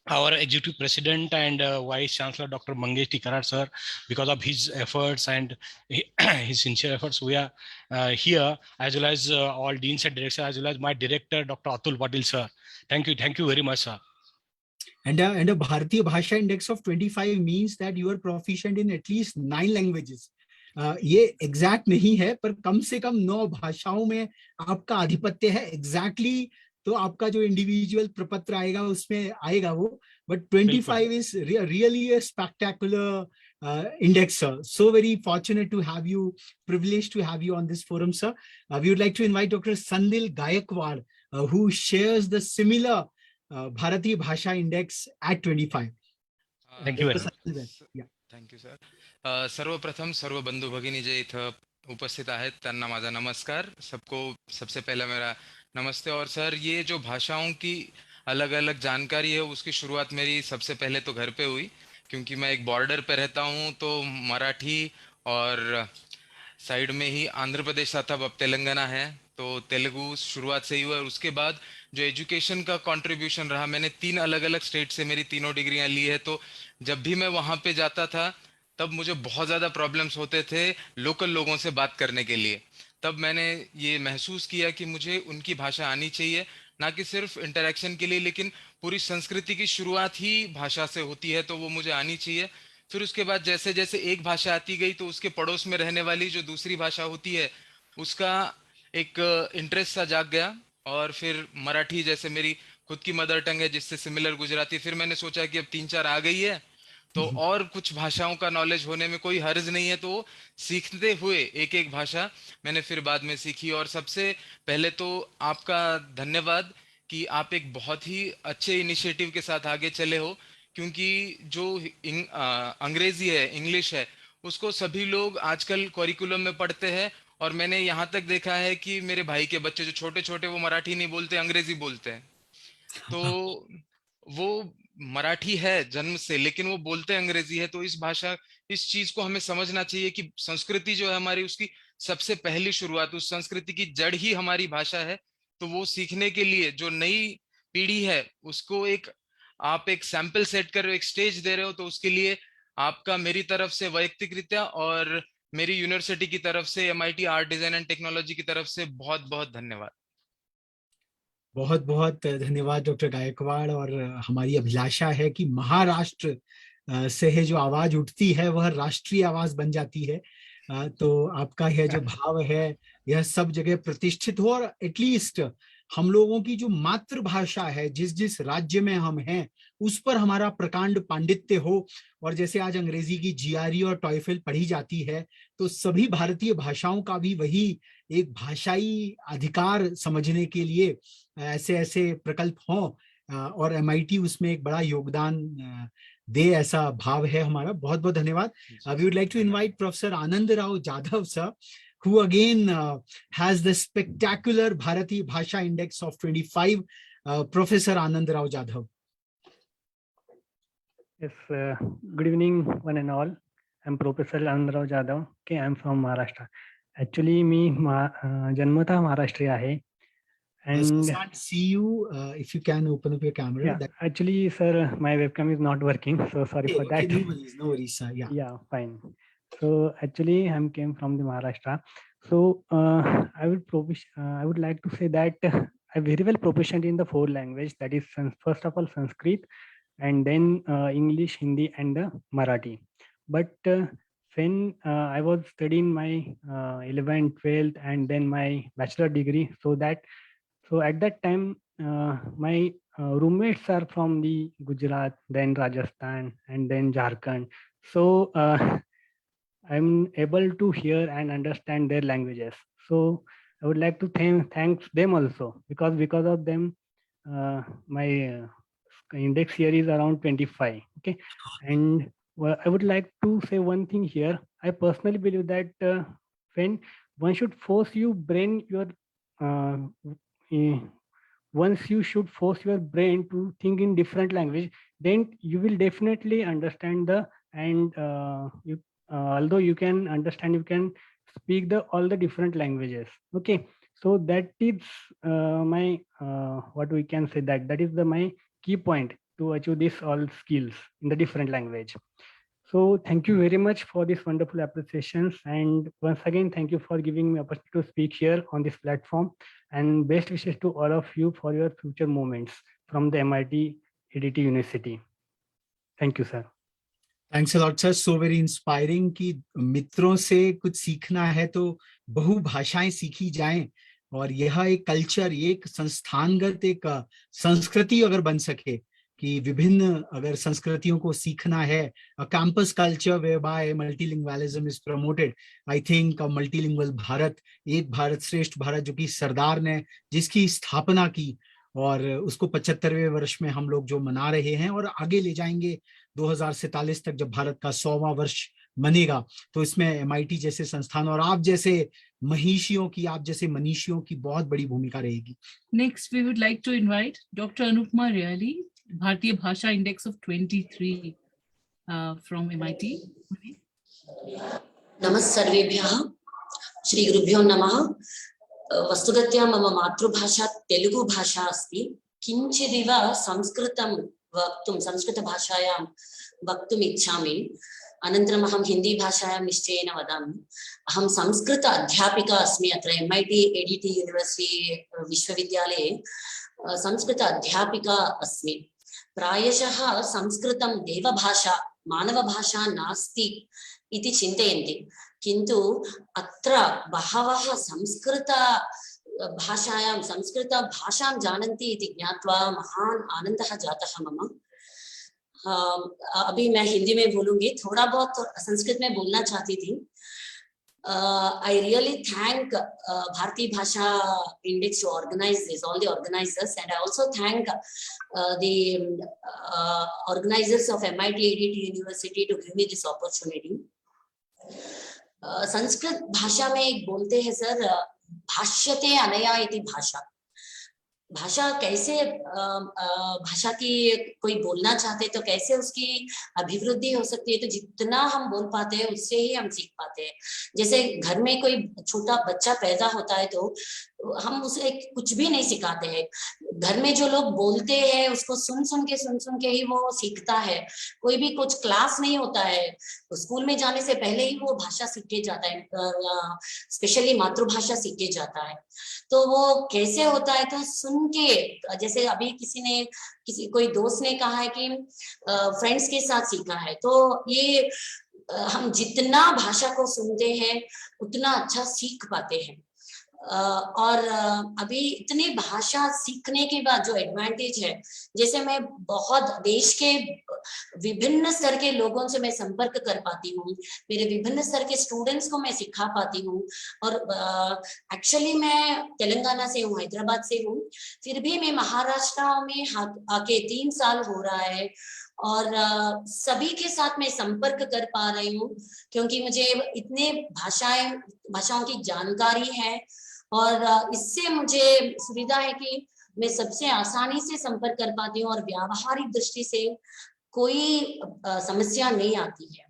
our executive president and vice chancellor Dr. Mangesh T. Karad sir. Because of his efforts and his sincere efforts, we are here, as well as all deans and directors, as well as my director Dr. Atul Patil sir. Thank you very much, sir. And a Bharatiya Bhasha index of 25 means that you are proficient in at least 9 languages. ये exact नहीं है, पर कम से कम 9 भाषाओं में आपका आधिपत्य है. एग्जैक्टली तो आपका जो इंडिविजुअल प्रपत्र आएगा उसमें आएगा वो, but 25 is really a spectacular index, sir. So very fortunate to have you, privileged to have you on this forum, sir. We would like to invite Dr. Sandil Gayakwad, who shares the similar Bharatiya Bhasha index at 25. Thank you very much. Yeah. Thank you sir. सर्वप्रथम सर्व बंधू भगिनी जे इथं उपस्थित आहेत त्यांना माझा नमस्कार. सबसे पहला मेरा नमस्ते. और सर, ये जो भाषाओं की अलग अलग जानकारी है उसकी शुरुआत मेरी सबसे पहले तो घर पे हुई, क्योंकि मैं एक बॉर्डर पे रहता हूँ. तो मराठी और साइड में ही आंध्र प्रदेश था, तब अब तेलंगाना है, तो तेलुगु शुरुआत से ही हुआ. और उसके बाद जो एजुकेशन का कंट्रीब्यूशन रहा, मैंने 3 अलग अलग स्टेट से मेरी तीनों डिग्रियां ली है. तो जब भी मैं वहाँ पे जाता था तब मुझे बहुत ज़्यादा प्रॉब्लम्स होते थे लोकल लोगों से बात करने के लिए. तब मैंने ये महसूस किया कि मुझे उनकी भाषा आनी चाहिए, ना कि सिर्फ इंटरेक्शन के लिए, लेकिन पूरी संस्कृति की शुरुआत ही भाषा से होती है, तो वो मुझे आनी चाहिए. फिर उसके बाद जैसे जैसे एक भाषा आती गई तो उसके पड़ोस में रहने वाली जो दूसरी भाषा होती है उसका एक इंटरेस्ट सा जाग गया. और फिर मराठी जैसे मेरी खुद की मदर टंग है, जिससे सिमिलर गुजराती. फिर मैंने सोचा कि अब 3-4 आ गई है तो और कुछ भाषाओं का नॉलेज होने में कोई हर्ज नहीं है. तो सीखते हुए एक एक भाषा मैंने फिर बाद में सीखी. और सबसे पहले तो आपका धन्यवाद कि आप एक बहुत ही अच्छे इनिशिएटिव के साथ आगे चले हो, क्योंकि जो अंग्रेजी है, इंग्लिश है, उसको सभी लोग आजकल करिकुलम में पढ़ते हैं और मैंने यहाँ तक देखा है कि मेरे भाई के बच्चे जो छोटे छोटे, वो मराठी नहीं बोलते, अंग्रेजी बोलते हैं। तो वो मराठी है जन्म से, लेकिन वो बोलते अंग्रेजी है। तो इस भाषा, इस चीज को हमें समझना चाहिए कि संस्कृति जो है हमारी, उसकी सबसे पहली शुरुआत, उस संस्कृति की जड़ ही हमारी भाषा है। तो वो सीखने के लिए जो नई पीढ़ी है उसको एक, आप एक सैंपल सेट कर रहे हो, एक स्टेज दे रहे हो, तो उसके लिए आपका मेरी तरफ से वैयक्तिक रीत्या और मेरी यूनिवर्सिटी की तरफ से, MIT art design and technology की तरफ से बहुत बहुत धन्यवाद। बहुत बहुत धन्यवाद डॉक्टर गायकवाड़। और हमारी अभिलाषा है कि महाराष्ट्र से है जो आवाज उठती है वह राष्ट्रीय आवाज बन जाती है। तो आपका यह जो भाव है यह सब जगह प्रतिष्ठित हो, और एटलीस्ट हम लोगों की जो मातृभाषा है, जिस जिस राज्य में हम हैं, उस पर हमारा प्रकांड पांडित्य हो। और जैसे आज अंग्रेजी की GRE और टॉयफेल पढ़ी जाती है, तो सभी भारतीय भाषाओं का भी वही एक भाषाई अधिकार समझने के लिए ऐसे ऐसे प्रकल्प हों, और MIT उसमें एक बड़ा योगदान दे, ऐसा भाव है हमारा। बहुत बहुत धन्यवाद। We would like to invite professor Anand Rao Jadhav sir, who again has the spectacular Bharatiya Bhasha Index of 25. Professor Anand Rao Jadhav. Yes, good evening one and all. I'm Professor Anand Rao Jadhav. Okay, I'm from Maharashtra. Actually, मी जन्मतः महाराष्ट्रीय आहे. And can't see you. If you can open up your camera. Yeah, actually, sir, my webcam is not working, so sorry for that. No worries, no worries, sir. Yeah. Yeah, fine. So actually, I came from the Maharashtra. So I would like to say that I'm very well proficient in the 4 languages. That is, first of all, Sanskrit, and then English, Hindi, and Marathi. But when I was studying my 11th, 12th, and then my bachelor degree, so at that time, my roommates are from the Gujarat, then Rajasthan, and then Jharkhand. So I'm able to hear and understand their languages. So I would like to thank them also, because of them, my index here is around 25. Okay, and I would like to say one thing here. I personally believe that when one should force your brain, once you should force your brain to think in different language, then you will definitely understand although you can understand, you can speak all the different languages. Okay, so that is my what we can say, that is my key point to achieve this all skills in the different language. So thank you very much for this wonderful appreciations, and once again thank you for giving me opportunity to speak here on this platform, and best wishes to all of you for your future moments from the MIT ADT University. Thank you, sir. Thanks a lot, sir. So very inspiring कि मित्रों से कुछ सीखना है तो बहुभाषाएं सीखी जाएं, और यह एक कल्चर, एक संस्थानगत एक संस्कृति अगर बन सके कि विभिन्न अगर संस्कृतियों को सीखना है, campus culture whereby multilingualism is promoted. I think a multilingual Bharat, एक भारत श्रेष्ठ भारत, जो कि सरदार ने जिसकी स्थापना की, और उसको 75वें वर्ष में हम लोग जो मना रहे हैं, और आगे ले जाएंगे 2047 तक जब भारत का 100वां वर्ष मनेगा, तो इसमें MIT जैसे संस्थान और आप जैसे महिषियों की, आप जैसे मनीषियों की बहुत बड़ी भूमिका रहेगी. Next, we would like to invite Dr. Anupma Ryali, Bharatiya Bhasha Index of 23 from MIT. नमस्सर्वेभ्यः, Shri गुरुभ्यो नमः. वस्तुतः मम मातृभाषा तेलुगु भाषा अस्ति. किञ्चिदिव संस्कृतं वक्तुं, संस्कृतभाषायां वक्तुम् इच्छामि. अनन्तरम् अहं हिंदी भाषायां निश्चयेन वदामि. अहं संस्कृत अध्यापिका अस्मि. अत्र MIT ADT यूनिवर्सिटी विश्वविद्यालये संस्कृत अध्यापिका अस्मि. प्रायशः संस्कृतं देवभाषा, मानवभाषा नास्ति इति चिन्तयन्ति, किन्तु अत्र बहवः संस्कृत भाषां जानन्ति इति ज्ञात्वा महान् आनन्दः जातः मम. अभी मैं हिंदी में बोलूंगी, थोड़ा बहुत संस्कृत में बोलना चाहती थी. I really thank Bharatiya Bhasha Index to organize this, all the organizers, and I also thank the organizers of MIT ADT University to give me this opportunity. Sanskrit भाषा में एक बोलते हैं सर, भाष्यते अनया इति भाषा। भाषा कैसे भाषा की कोई बोलना चाहते तो कैसे उसकी अभिवृद्धि हो सकती है, तो जितना हम बोल पाते हैं उससे ही हम सीख पाते हैं। जैसे घर में कोई छोटा बच्चा पैदा होता है तो हम उसे कुछ भी नहीं सिखाते हैं, घर में जो लोग बोलते हैं उसको सुन सुन के ही वो सीखता है। कोई भी कुछ क्लास नहीं होता है, स्कूल में जाने से पहले ही वो भाषा सीख के जाता है, स्पेशली मातृभाषा सीख के जाता है। तो वो कैसे होता है, तो सुन के, जैसे अभी कोई दोस्त ने कहा है कि फ्रेंड्स के साथ सीखा है, तो ये हम जितना भाषा को सुनते हैं उतना अच्छा सीख पाते हैं। और अभी इतनी भाषा सीखने के बाद जो एडवांटेज है, जैसे मैं बहुत देश के विभिन्न स्तर के लोगों से मैं संपर्क कर पाती हूँ, मेरे विभिन्न स्तर के स्टूडेंट्स को मैं सिखा पाती हूँ। और एक्चुअली मैं तेलंगाना से हूँ, हैदराबाद से हूँ, फिर भी मैं महाराष्ट्र में आके 3 साल हो रहा है और सभी के साथ मैं संपर्क कर पा रही हूँ, क्योंकि मुझे इतने भाषाओं की जानकारी है और इससे मुझे सुविधा है कि मैं सबसे आसानी से संपर्क कर पाती हूँ और व्यावहारिक दृष्टि से कोई समस्या नहीं आती है।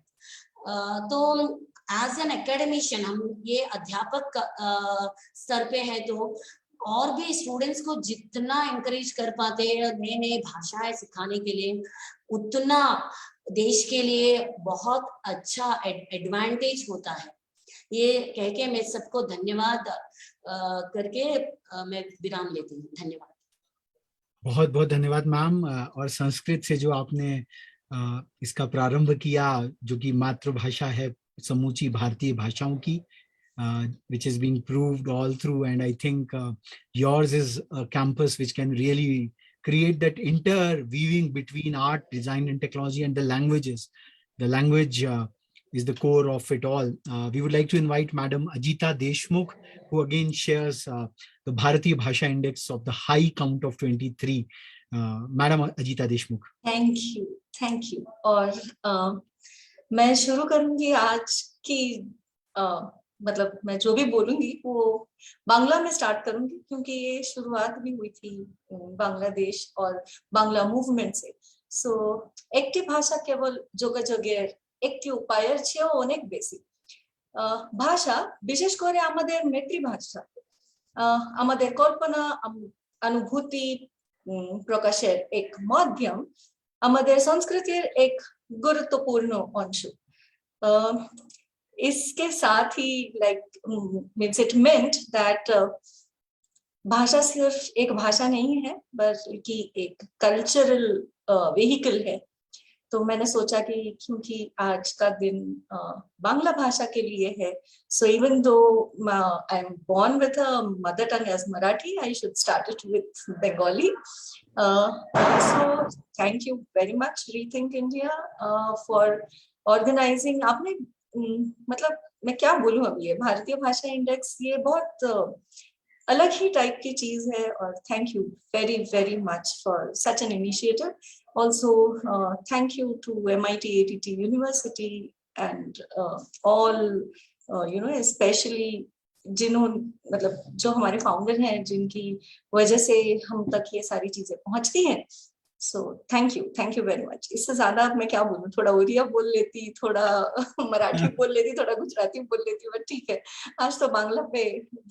तो एज एन एकेडमिशियन हम ये अध्यापक स्तर पे है, तो और भी स्टूडेंट्स को जितना एनकरेज कर पाते हैं नए नए भाषाएं सिखाने के लिए, उतना देश के लिए बहुत अच्छा एडवांटेज होता है। ये कह के मैं सबको धन्यवाद करके मैं विराम लेती हूँ। धन्यवाद। बहुत बहुत धन्यवाद मैम। और संस्कृत से जो आपने इसका प्रारंभ किया, जो कि मातृभाषा है समूची भारतीय भाषाओं की, which is being proved all through, and I think yours is a campus which can really create that interweaving between art, design and technology and the languages. The language is the core of it all. We would like to invite Madam Ajita Deshmukh, who again shares the Bharatiya Bhasha Index of the high count of 23. Madam Ajita Deshmukh. Thank you. और मैं शुरू करूंगी आज की मतलब मैं जो भी बोलूंगी वो बांग्ला में स्टार्ट करूंगी, क्योंकि ये शुरुआत भी हुई थी बांग्लादेश और बांग्ला मूवमेंट से। सो একটি ভাষা কেবল যোগাযোগের একটি উপায়ের চেয়েও অনেক বেশি। ভাষা বিশেষ করে আমাদের মাতৃভাষা আমাদের কল্পনা অনুভূতি প্রকাশের এক মাধ্যম, আমাদের সংস্কৃতির এক গুরুত্বপূর্ণ অংশ। इसके साथ ही मीन्स इट मेंट दैट भाषा सिर्फ एक भाषा नहीं है बल्कि एक कल्चरल व्हीकल है। तो मैंने सोचा कि क्योंकि आज का दिन बांग्ला भाषा के लिए है, so even though I am born with a mother tongue as Marathi, I should start it with Bengali. So thank you very much Rethink India for organizing. आपने मतलब मैं क्या बोलूं, अब ये भारतीय भाषा इंडेक्स ये बहुत अलग ही टाइप की चीज है, और thank you very very much for such an initiative. Also thank you to MIT ATT university and all you know specially मतलब जो हमारे फाउंडर हैं जिनकी वजह से हम तक ये सारी चीजें पहुंचती हैं। So thank you very much. इससे ज्यादा अब मैं क्या बोलूं, थोड़ा ओडिया बोल लेती, थोड़ा मराठी बोल लेती, थोड़ा गुजराती बोल लेती, बट ठीक है आज तो बांग्ला पे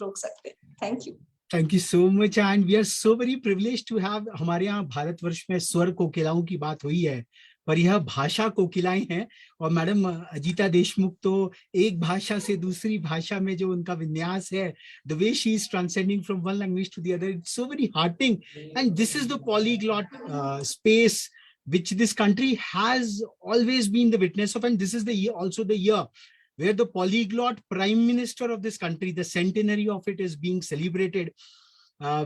रोक सकते हैं। Thank you. Thank you so much, and we are so very privileged to have, हमारे यहाँ भारतवर्ष में स्वर कोकिलाओं की बात हुई है, पर यह भाषा कोकिलाएं हैं। और मैडम अजीता देशमुख तो एक भाषा से दूसरी भाषा में जो उनका विन्यास है, the way she is transcending from one language to the other, it's so very heartening. And this is the polyglot space which this country has always been the witness of, and this is the year, also the year where the polyglot prime minister of this country, the centenary of it is being celebrated.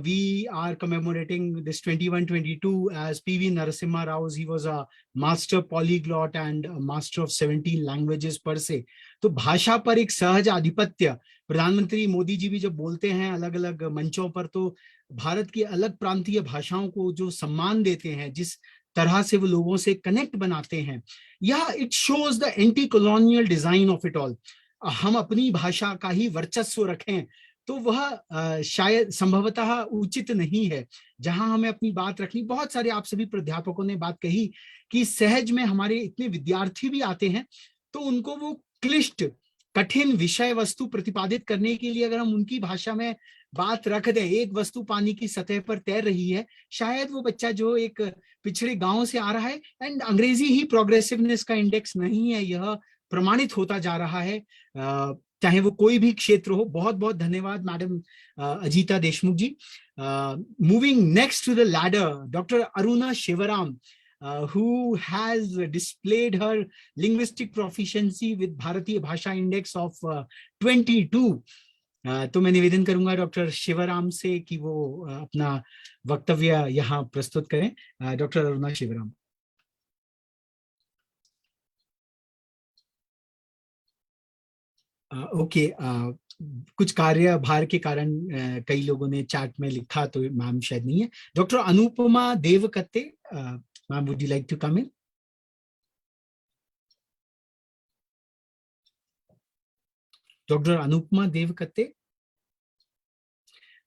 We are commemorating this 2122 as PV Narasimha Rao. He was a master polyglot and a master of 17 languages per se. तो भाषा पर एक सहज आधिपत्य, प्रधानमंत्री मोदी जी भी जब बोलते हैं अलग अलग मंचों पर, तो भारत की अलग प्रांतीय भाषाओं को जो सम्मान देते हैं, जिस तरह से वो लोगों से कनेक्ट बनाते हैं, या it shows the anti colonial design of it all. हम अपनी भाषा का ही वर्चस्व रखें, तो वह शायद संभवतः उचित नहीं है। जहां हमें अपनी बात रखनी, बहुत सारे आप सभी प्राध्यापकों ने बात कही कि सहज में हमारे इतने विद्यार्थी भी आते हैं, तो उनको वो क्लिष्ट कठिन विषय वस्तु प्रतिपादित करने के लिए अगर हम उनकी भाषा में बात रख दें, एक वस्तु पानी की सतह पर तैर रही है, शायद वो बच्चा जो एक पिछड़े गांव से आ रहा है, एंड अंग्रेजी ही प्रोग्रेसिवनेस का इंडेक्स नहीं है, यह प्रमाणित होता जा रहा है, चाहे वो कोई भी क्षेत्र हो। बहुत बहुत धन्यवाद madam Ajita Deshmukh ji. Moving next to the ladder, doctor Aruna Shivaram, who has displayed her linguistic proficiency with Bharatiya Bhasha Index of 22. तो मैं निवेदन करूंगा डॉक्टर शिवराम से कि वो अपना वक्तव्य यहाँ प्रस्तुत करें। डॉक्टर अरुणा शिवराम। ओके, कुछ कार्य भार के कारण कई लोगों ने चैट में लिखा, तो मैम शायद नहीं है। Doctor Anupama Devkatte, ma'am, would you like to come in? Dr. Anupma Devkatte.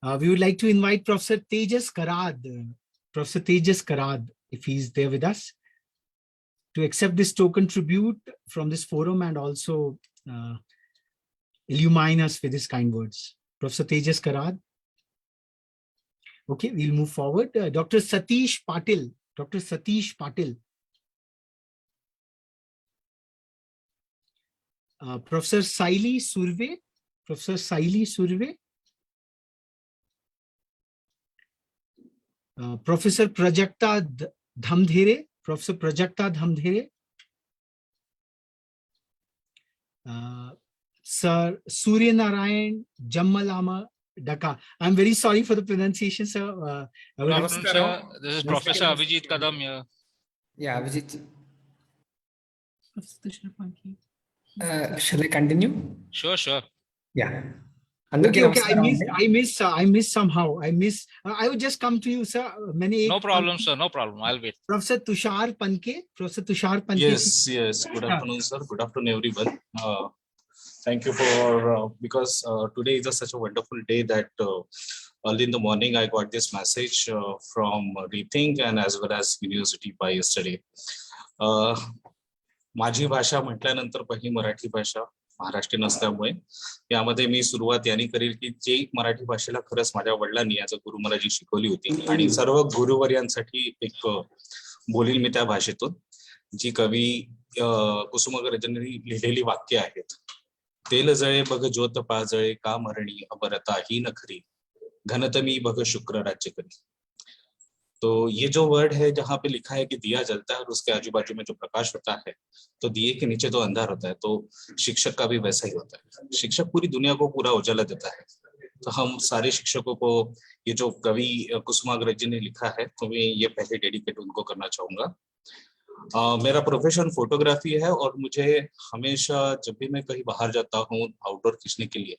We would like to invite Professor Tejas Karad, Professor Tejas Karad, if he's there with us, to accept this token tribute from this forum and also illumine us with his kind words. Professor Tejas Karad. Okay, we'll move forward. Dr. Satish Patil. Dr. Satish Patil. Professor Saili Surve. Professor Saili Surve. Professor Prajakta Dhamdhere. Professor Prajakta Dhamdhere. Sir Surya Narayan Jammalama Daka. I'm very sorry for the pronunciation, sir. Good afternoon, sir. This is Professor Abhijit Kadam here. Yeah, Abhijit. Shall Shall I continue? Sure, sure. Yeah. Okay, I missed somehow. I would just come to you, sir. No problem, sir. No problem. I'll wait. Professor Tushar Panke. Professor Tushar Panke. Yes. Good afternoon, sir. Good afternoon, everyone. Thank you for because today is such a wonderful day that early in the morning I got this message from Rethink and as well as University by yesterday. माझी भाषा म्हटल्यानंतर पहिली मराठी भाषा महाराष्ट्रीयन असल्यामुळे यामध्ये मी सुरुवात याने करेल की जे मराठी भाषेला खरंच माझ्या वडिलांनी याचं गुरु मला जी शिकवली होती आणि सर्व गुरुवर्यांसाठी एक बोलील मी त्या भाषेतून, जी कवी कुसुमाग्रजांनी लिहिलेली वाक्य आहेत. तेल जळे बघ ज्योत पाजळे का मरणी अमरता ही नखरी घनतमी बघ शुक्र राज्य करी. तो ये जो वर्ड है जहाँ पे लिखा है कि दिया जलता है और उसके आजू बाजू में जो प्रकाश होता है, तो दिए के नीचे तो अंधार होता है, तो शिक्षक का भी वैसा ही होता है. शिक्षक पूरी दुनिया को पूरा उजाला देता है. तो हम सारे शिक्षकों को ये जो कवि कुसुमाग्रज जी ने लिखा है, तो मैं ये पहले डेडिकेट उनको करना चाहूंगा. मेरा प्रोफेशन फोटोग्राफी है और मुझे हमेशा जब भी मैं कहीं बाहर जाता हूँ आउटडोर खींचने के लिए,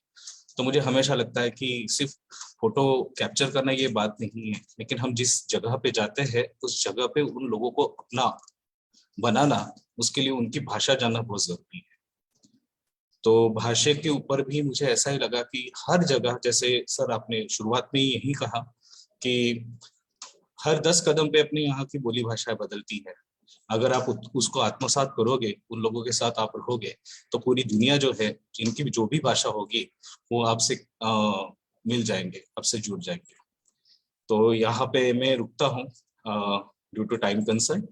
तो मुझे हमेशा लगता है कि सिर्फ फोटो कैप्चर करना ये बात नहीं है, लेकिन हम जिस जगह पे जाते हैं उस जगह पे उन लोगों को अपना बनाना, उसके लिए उनकी भाषा जानना बहुत जरूरी है. तो भाषा के ऊपर भी मुझे ऐसा ही लगा कि हर जगह, जैसे सर आपने शुरुआत में यही कहा कि हर 10 कदम पे अपनी यहाँ की बोली भाषा बदलती है. अगर आप उसको आत्मसात करोगे, उन लोगों के साथ आप रहोगे, तो पूरी दुनिया जो है, जिनकी जो भी भाषा होगी वो आपसे मिल जाएंगे, आपसे जुड़ जाएंगे. तो यहाँ पे मैं रुकता हूँ due to time concern,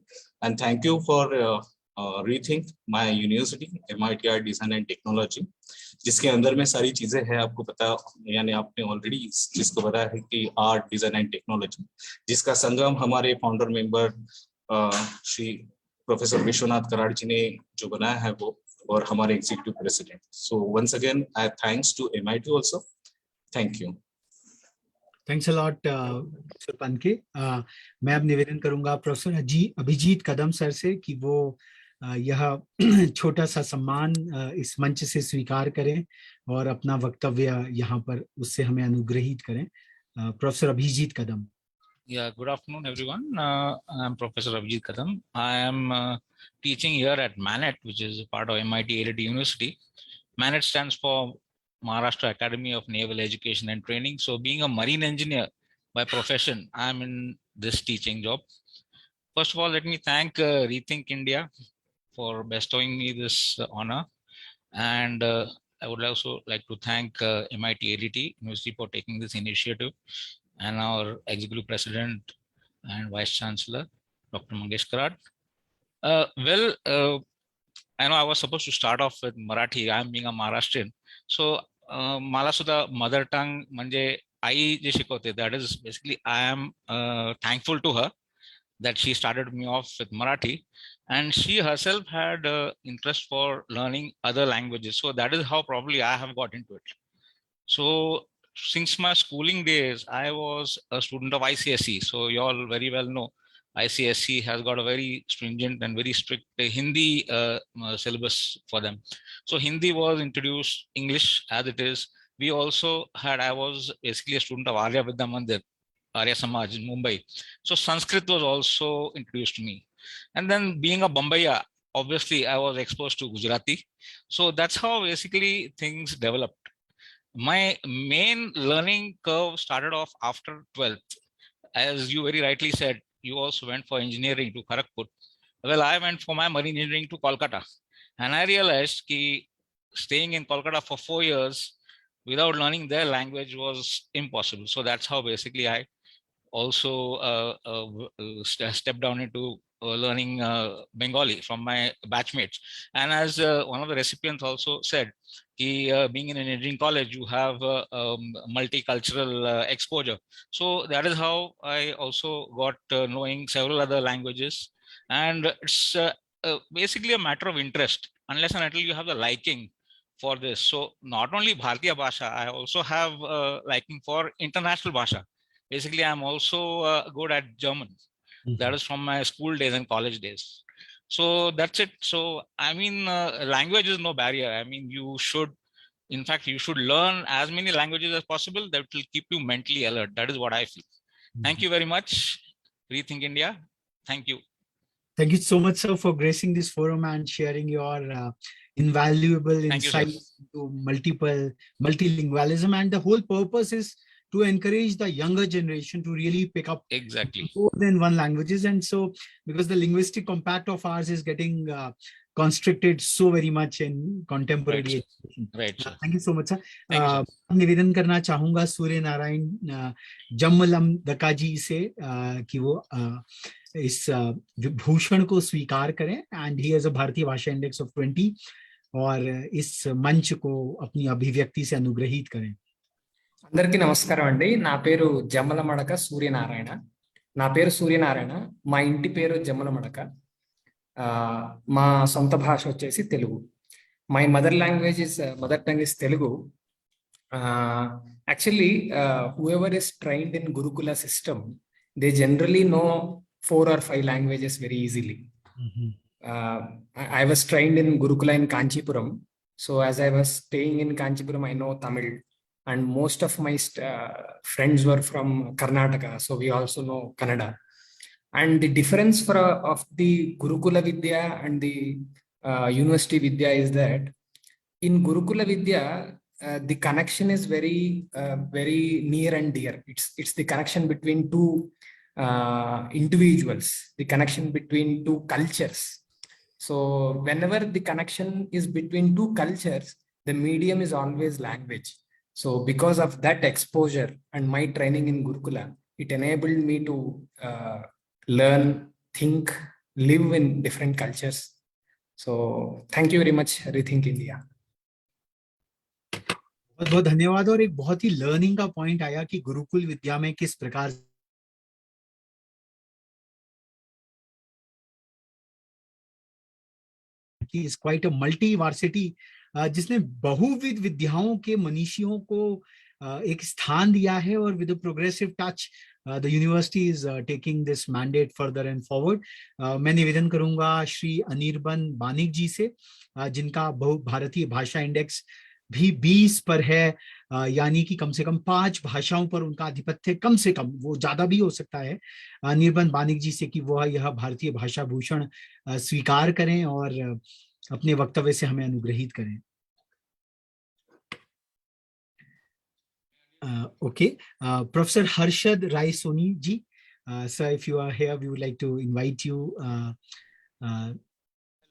and thank you for rethink my university MITR design and technology, जिसके अंदर में सारी चीजें हैं. आपको पता, यानी आपने ऑलरेडी इस चीज को बताया है कि आर्ट, डिजाइन एंड टेक्नोलॉजी, जिसका संगम हमारे founder member Shri professor Vishwanath Karad ji ने जो बनाया है वो, और हमारे executive president. So once again I thanks to MIT also. Thank you. Thanks a lot sir Panke. मैं अब निवेदन करूंगा प्रोफेसर अभिजीत कदम सर से कि वो यह छोटा सा सम्मान इस मंच से स्वीकार करें और अपना वक्तव्य यहाँ पर उससे हमें अनुग्रहित करें. Professor Abhijit Kadam. Yeah, good afternoon, everyone. I'm Professor Abhijit Kadam. I am teaching here at Manet, which is part of MIT aided university. MANET stands for Maharashtra Academy of Naval Education and Training. So being a marine engineer by profession, I'm in this teaching job. First of all, let me thank Rethink India for bestowing me this honor. And I would also like to thank MIT ADT University for taking this initiative, and our Executive President and Vice Chancellor, Dr. Mangesh Karad. I know I was supposed to start off with Marathi. I'm being a Maharashtrian. So मला सुद्धा mother tongue म्हणजे आई जे शिकवते, that is basically I am thankful to her that she started me off with Marathi, and she herself had interest for learning other languages. So that is how probably I have got into it. So since my schooling days, I was a student of ICSE. So you all very well know ICSE has got a very stringent and very strict Hindi syllabus for them. So Hindi was introduced, English as it is. We also had, I was basically a student of Arya Vidya Mandir, Arya Samaj in Mumbai. So Sanskrit was also introduced to me. And then being a Bombaya, obviously I was exposed to Gujarati. So that's how basically things developed. My main learning curve started off after 12th. As you very rightly said, you also went for engineering to Kharagpur. Well, I went for my marine engineering to Kolkata. And I realized that staying in Kolkata for 4 years without learning their language was impossible. So that's how basically I also stepped down into learning Bengali from my batchmates. And as one of the recipients also said, being in an engineering college, you have multicultural exposure. So that is how I also got knowing several other languages. And it's basically a matter of interest, unless and until you have the liking for this. So not only Bharatiya Bhasha, I also have liking for international Bhasha. Basically, I'm also good at German. That is from my school days and college days. So that's it. So, I mean, language is no barrier. I mean, you should, in fact, you should learn as many languages as possible. That will keep you mentally alert. That is what I feel. Thank you very much, Rethink India. Thank you. Thank you so much, sir, for gracing this forum and sharing your invaluable insights into multilingualism. And the whole purpose is to encourage the younger generation to really pick up more than one languages. And so, because the linguistic compact of ours is getting constricted so very much in contemporary education. Right. Thank you so much, sir. Thank you, sir. निवेदन करना चाहूंगा सूर्य नारायण जम्मलम दकाजी से कि वो इस भूषण को स्वीकार करें, एंड ही हैज अ भारतीय भाषा इंडेक्स ऑफ 20, और इस मंच को अपनी अभिव्यक्ति से अनुग्रहित करें. అందరికీ నమస్కారం అండి. నా పేరు జమ్మలమడక సూర్యనారాయణ. మా ఇంటి పేరు జమ్మలమడక. మా సొంత భాష వచ్చేసి Telugu. My mother tongue is Telugu. Actually, whoever is trained in Gurukula system, they generally know 4 or 5 languages very easily. I was trained in Gurukula in Kanchipuram. So as I was staying in Kanchipuram, I know Tamil. And most of my friends were from Karnataka, so we also know Kannada. And the difference of the Gurukula Vidya and the University Vidya is that in Gurukula Vidya, the connection is very near and dear. It's the connection between two individuals, the connection between two cultures. So whenever the connection is between two cultures, the medium is always language. So because of that exposure and my training in Gurukula, it enabled me to learn, think, live in different cultures. So thank you very much, Rethink India. बहुत बहुत धन्यवाद. और एक बहुत ही learning का point आया कि गुरुकुल विद्या में किस प्रकार की is quite a multi varsity, जिसने बहुविध विद्याओं के मनीषियों को एक स्थान दिया है. और with progressive touch the university is taking this mandate further and forward. मैं निवेदन करूंगा श्री अनिर्बन बानिक जी से, जिनका भारतीय भाषा इंडेक्स भी 20 पर है, यानी कि कम से कम 5 भाषाओं पर उनका आधिपत्य, कम से कम, वो ज्यादा भी हो सकता है, निर्बन बानिक जी से कि वह यह भारतीय भाषा भूषण स्वीकार करें और अपने वक्तव्य से हमें अनुग्रहित करें. Okay. Professor Harshad Rai Soni ji. Sir, if you are here, we would like to invite you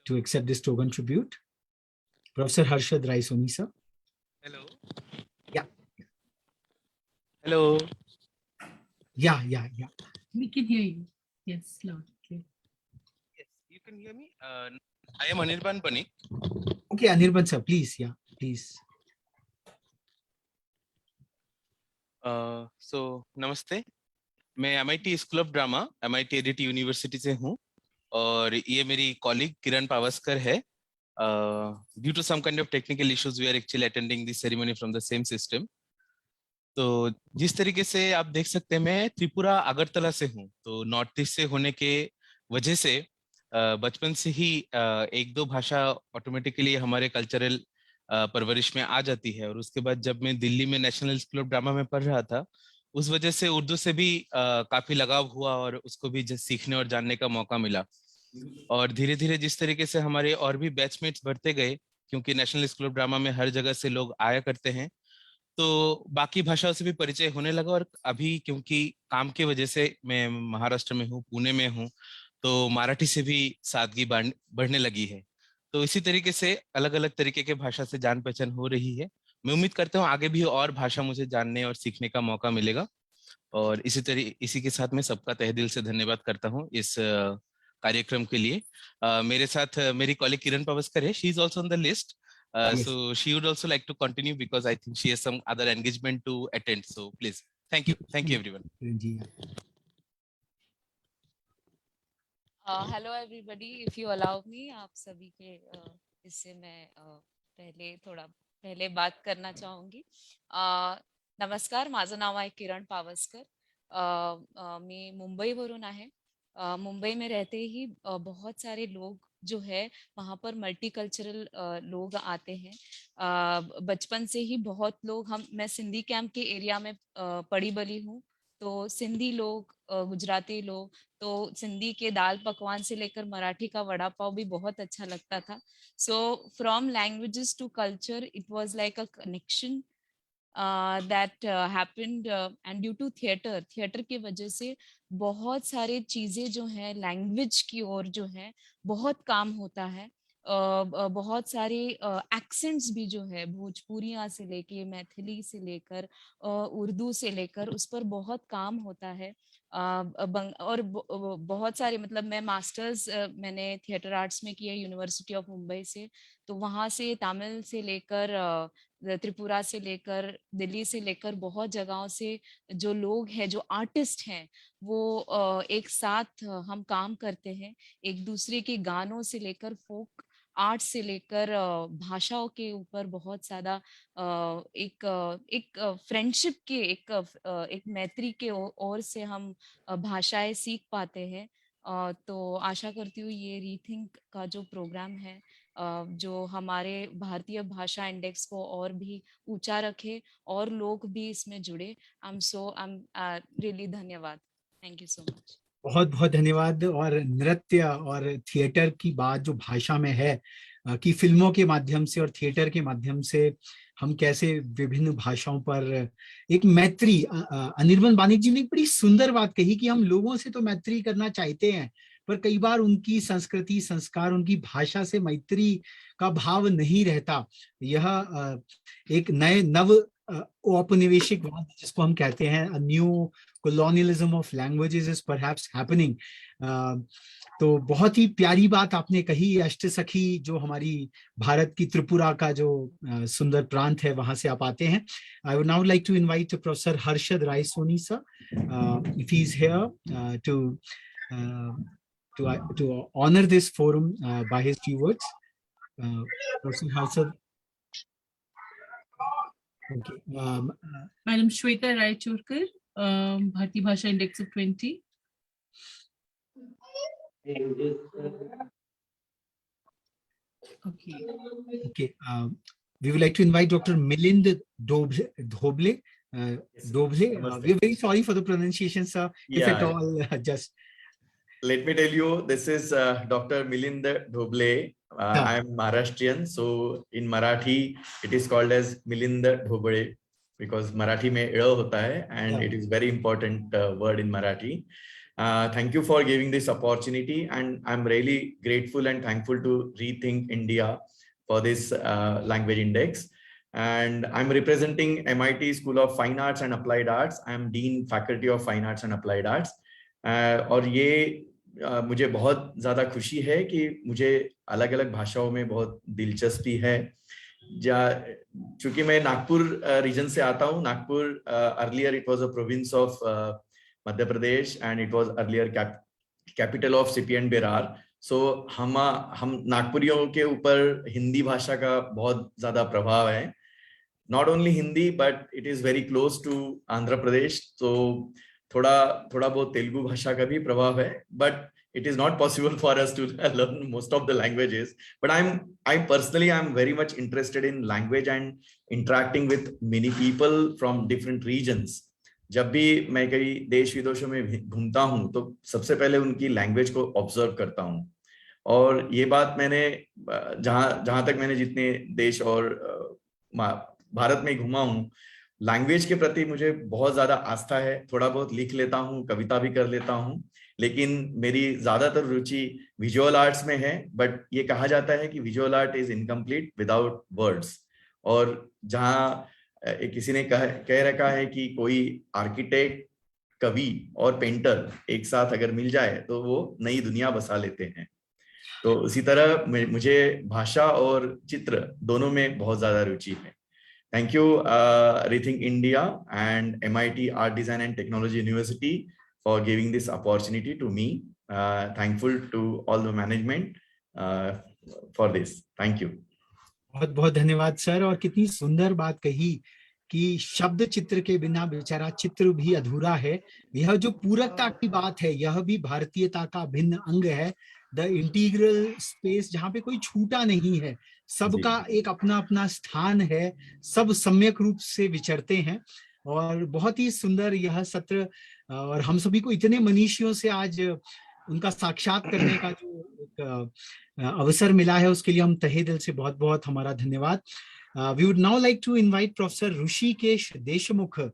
to accept this token tribute. Professor Harshad Rai Soni, sir. Hello. Yeah. Hello. Yeah. We can hear you. Yes, loud. Clear. Yes, you can hear me. I am Anirban Panik. Okay, Anirban sir, please. Yeah, please. So नमस्ते, मैं MIT school of drama MIT ADT university से हूँ और ये मेरी colleague किरण पावस्कर है. Due to some kind of technical issues, we are actually attending this ceremony from the same system. तो जिस तरीके से आप देख सकते हैं, मैं त्रिपुरा अगरतला से हूँ. तो नॉर्थ ईस्ट से होने के वजह से बचपन से ही एक दो भाषा ऑटोमेटिकली हमारे कल्चरल परवरिश में आ जाती है. और उसके बाद जब मैं दिल्ली में नेशनल स्कूल ऑफ ड्रामा में पढ़ रहा था, उस वजह से उर्दू से भी काफी लगाव हुआ और उसको भी सीखने और जानने का मौका मिला. और धीरे धीरे जिस तरीके से हमारे और भी बैचमेट्स बढ़ते गए, क्योंकि नेशनल स्कूल ऑफ ड्रामा में हर जगह से लोग आया करते हैं, तो बाकी भाषाओं से भी परिचय होने लगा. और अभी क्योंकि काम की वजह से मैं महाराष्ट्र में हूँ, पुणे में हूँ, तो मराठी से भी सादगी बढ़ने लगी है. तो इसी तरीके से अलग अलग तरीके के भाषा से जान पहचान हो रही है. मैं उम्मीद करता हूँ आगे भी और भाषा मुझे जानने और सीखने का मौका मिलेगा. और इसी के साथ मैं सबका तहे दिल से धन्यवाद करता हूँ इस कार्यक्रम के लिए. मेरे साथ मेरी कॉलीग किरण पावस्कर है. She is also on the list. So she would also like to continue because I think she has some other engagement to attend. So please, thank you everyone. Hello everybody, if you allow me, आप सभी के इससे मैं पहले बात करना चाहूंगी. नमस्कार, माझं नाव आहे किरण पावस्कर. मी मुंबईवरून आहे. मुंबई में रहते ही बहुत सारे लोग जो है वहाँ पर मल्टीकल्चरल लोग आते हैं. बचपन से ही बहुत लोग मैं सिंधी कैंप के एरिया में पड़ी बड़ी हूँ. तो सिंधी लोग, गुजराती लोग, तो सिंधी के दाल पकवान से लेकर मराठी का वड़ा पाव भी बहुत अच्छा लगता था. So from languages to culture it was like a connection that happened and due to theater की वजह से बहुत सारे चीजें जो है लैंग्वेज की ओर जो है बहुत काम होता है. बहुत सारे एक्सेंट्स भी जो है भोजपुरिया से लेके मैथिली से लेकर उर्दू से लेकर उस पर बहुत काम होता है. और बहुत सारे मतलब मैं मास्टर्स मैंने थिएटर आर्ट्स में किया यूनिवर्सिटी ऑफ मुंबई से. तो वहाँ से तमिल से लेकर त्रिपुरा से लेकर दिल्ली से लेकर बहुत जगहों से जो लोग हैं, जो आर्टिस्ट हैं, वो एक साथ हम काम करते हैं. एक दूसरे के गानों से लेकर फोक आर्ट से लेकर भाषाओं के ऊपर बहुत ज्यादा एक फ्रेंडशिप के एक मैत्री के ओर से हम भाषाएं सीख पाते हैं. तो आशा करती हूँ ये रीथिंक का जो प्रोग्राम है जो हमारे भारतीय भाषा इंडेक्स को और भी ऊंचा रखे और लोग भी इसमें जुड़े. आई एम रियली धन्यवाद. Thank you so much. बहुत बहुत धन्यवाद. और नृत्य और थिएटर की बात जो भाषा में है कि फिल्मों के माध्यम से और थिएटर के माध्यम से हम कैसे विभिन्न भाषाओं पर एक मैत्री. अनिर्बन बानिक जी ने एक बड़ी सुंदर बात कही कि हम लोगों से तो मैत्री करना चाहते हैं, पर कई बार उनकी संस्कृति, संस्कार, उनकी भाषा से मैत्री का भाव नहीं रहता. यह एक नव औपनिवेशिकवाद जिसको हम कहते हैं, new colonialism of languages is perhaps happening. तो बहुत ही प्यारी बात आपने कही. अष्ट सखी जो हमारी भारत की त्रिपुरा का जो सुंदर प्रांत है वहां से आप आते हैं. I would now like to invite Professor Harshad Rai Soni sir, if he is here to honor this forum by his few words. Professor Harshad. Okay. Madam Shweta Raichurkar, Bharatiya Bhasha Index of 20. Okay. Okay. We would like to invite Dr. Milind Dhoble. We are very sorry for the pronunciation, sir. If at all, just. Let me tell you, this is Dr. Milind Dhoble. I am Maharashtrian, so in Marathi, it is called as Milind Dhoble. because Marathi में ळ होता है and it is very important word in Marathi. Thank you for giving this opportunity, and I'm really grateful and thankful to Rethink India for this language index. And I'm representing MIT School of Fine Arts and Applied Arts. I'm Dean Faculty of Fine Arts and Applied Arts. और ये मुझे बहुत ज़्यादा खुशी है कि मुझे अलग अलग भाषाओं में बहुत दिलचस्पी है. चूंकि मैं नागपुर रीजन से आता हूँ. Nagpur earlier it was a province of Madhya Pradesh and it was earlier capital of CP and Berar. So हम नागपुरियों के ऊपर हिंदी भाषा का बहुत ज्यादा प्रभाव है. Not only Hindi but it is very close to Andhra Pradesh. तो थोड़ा बहुत तेलुगु भाषा का भी प्रभाव है, but it is not possible for us to learn most of the languages. But I'm personally very much interested in language and interacting with many people from different regions. जब भी मैं कई देश विदेशों में घूमता हूँ तो सबसे पहले उनकी लैंग्वेज को ऑब्जर्व करता हूँ. और ये बात मैंने जहां तक मैंने जितने देश और भारत में घूमा हूँ, लैंग्वेज के प्रति मुझे बहुत ज्यादा आस्था है. थोड़ा बहुत लिख लेता हूँ, कविता भी कर लेता हूँ, लेकिन मेरी ज्यादातर रुचि विजुअल आर्ट्स में है. बट ये कहा जाता है कि visual art is incomplete without words. और जहाँ किसी ने कह रखा है कि कोई आर्किटेक्ट, कवि और पेंटर एक साथ अगर मिल जाए तो वो नई दुनिया बसा लेते हैं. तो उसी तरह मुझे भाषा और चित्र दोनों में बहुत ज्यादा रुचि है. Thank you, Rethink India and MIT Art Design and Technology University for giving this opportunity to me. Thankful to all the management for this. Thank you. बहुत बहुत धन्यवाद सर. और कितनी सुंदर बात कही कि शब्द चित्र के बिना बेचारा चित्र भी अधूरा है. यह जो पूरकता की बात है, यह भी भारतीयता का भिन्न अंग है. द इंटीग्रल स्पेस, जहाँ पे कोई छूटा नहीं है, सबका एक अपना अपना स्थान है, सब सम्यक रूप से विचरते हैं. और बहुत ही सुंदर यह सत्र, और हम सभी को इतने मनीषियों से आज उनका साक्षात करने का जो एक अवसर मिला है, उसके लिए हम तहे दिल से बहुत बहुत हमारा धन्यवाद. We would now like to invite Professor Hrishikesh Deshmukh,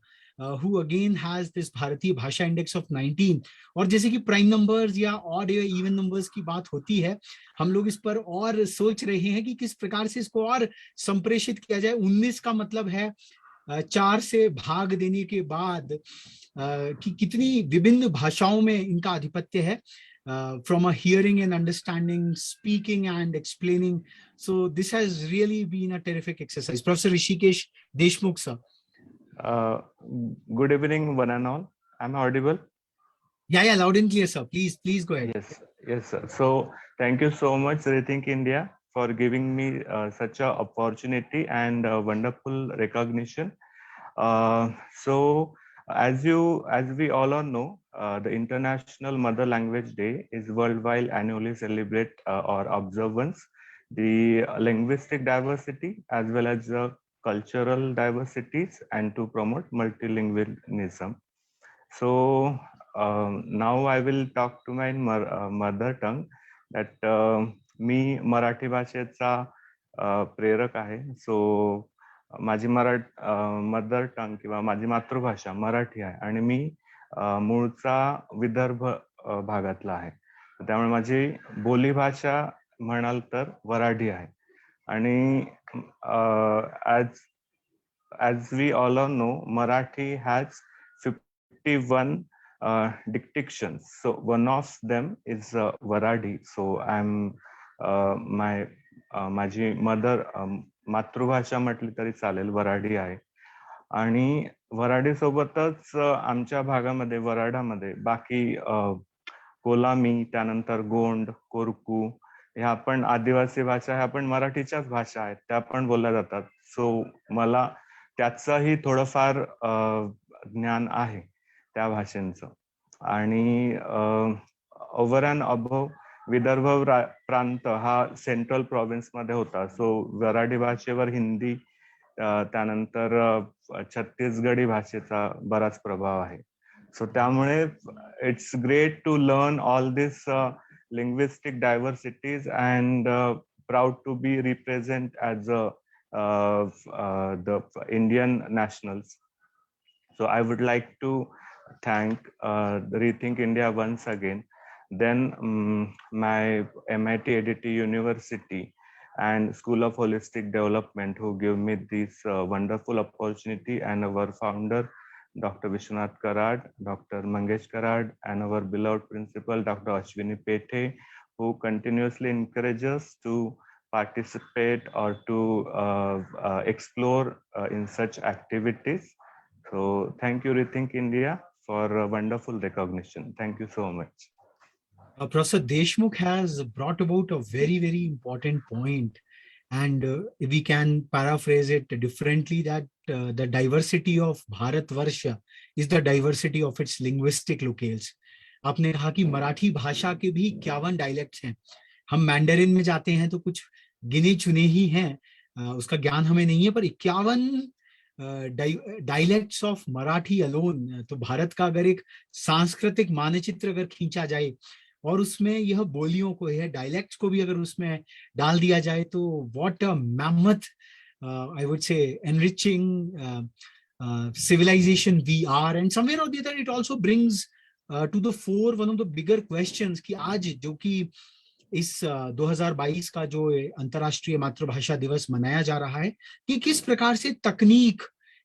who again has this Bharatiya Bhasha Index of 19. और जैसे कि प्राइम नंबर्स या ऑड या इवन नंबर्स की बात होती है, हम लोग इस पर और सोच रहे हैं कि किस प्रकार से इसको और संप्रेषित किया जाए. 19 का मतलब है 4 से भाग देने के बाद कि कितनी विभिन्न भाषाओं में इनका आधिपत्य है. From a hearing and understanding, speaking and explaining. So this has really been a terrific exercise. Professor Hrishikesh Deshmukh, sir. Good evening, one and all. Am I audible? Yeah, loud and clear, sir. Please go ahead. Yes, sir. So thank you so much, Rethink India, for giving me such a opportunity and wonderful recognition. So as we all know, the International Mother Language Day is worldwide annually celebrate or observance the linguistic diversity as well as the cultural diversities and to promote multilingualism. So now I will talk to my mother tongue. That मी मराठी भाषेचा प्रेरक आहे. सो माझी mother tongue किंवा माझी मातृभाषा मराठी आहे आणि मी मूळचा विदर्भ भागातला आहे. त्यामुळे माझी बोलीभाषा म्हणाल तर वराडी आहे. आणि as we all know, Marathi has 51 dictions. So one of them is Varadi. So माझी मदर मातृभाषा म्हटली तरी चालेल, वराडी आहे. आणि वराडी सोबतच आमच्या भागामध्ये वराडामध्ये बाकी कोलामी, त्यानंतर गोंड, कोरकू ह्या पण आदिवासी भाषा, ह्या पण मराठीच्याच भाषा आहेत, त्या पण बोलल्या जातात. सो मला त्याचंही थोडंफार ज्ञान आहे त्या भाषेंचं. आणि ओव्हर अँड अबव विदर्भ प्रांत हा सेंट्रल प्रोव्हिन्स मध्ये होता. सो वराडी भाषेवर हिंदी, त्यानंतर छत्तीसगडी भाषेचा बराच प्रभाव आहे. सो त्यामुळे it's great to learn all this linguistic diversities and proud to be represent as a the Indian nationals. So I would like to thank Rethink India once again. Then my MIT ADT University and School of Holistic Development who give me this wonderful opportunity, and our founder, Dr. Vishwanath Karad, Dr. Mangesh Karad, and our beloved principal, Dr. Ashwini Pethe, who continuously encourage us to participate or to explore in such activities. So thank you, Rethink India, for a wonderful recognition. Thank you so much. Professor Deshmukh has brought about a very, very important point, and we can paraphrase it differently, that the diversity of Bharatvarsha is the diversity of its linguistic locales. आपने कहा कि मराठी भाषा के भी 51 dialects हैं. हम Mandarin में जाते हैं तो कुछ गिने चुने ही हैं, उसका ज्ञान हमें नहीं है, पर 51 डायलेक्ट्स ऑफ मराठी अलोन. तो भारत का अगर एक सांस्कृतिक मानचित्र अगर खींचा जाए और उसमें यह बोलियों को, यह डायलेक्ट्स को भी अगर उसमें डाल दिया जाए, तो what a mammoth, I would say enriching civilization we are. And somewhere or the other it also brings to the fore one of the bigger questions कि आज जो कि इस 2022 का जो अंतर्राष्ट्रीय मातृभाषा दिवस मनाया जा रहा है, कि किस प्रकार से तकनीक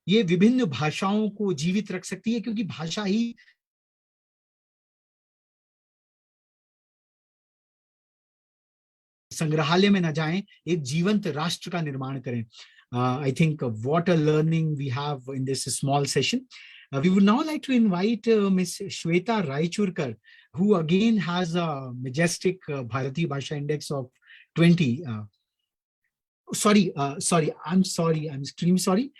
ये विभिन्न भाषाओं को जीवित रख सकती है, क्योंकि भाषा ही संग्रहालय में न जाएं, एक जीवंत राष्ट्र का निर्माण करें. I think what a learning we have in this small session. We would now like to invite Ms. Shweta Raichurkar, who again has a majestic Bharatiya Bhasha Index of 20. I'm extremely sorry.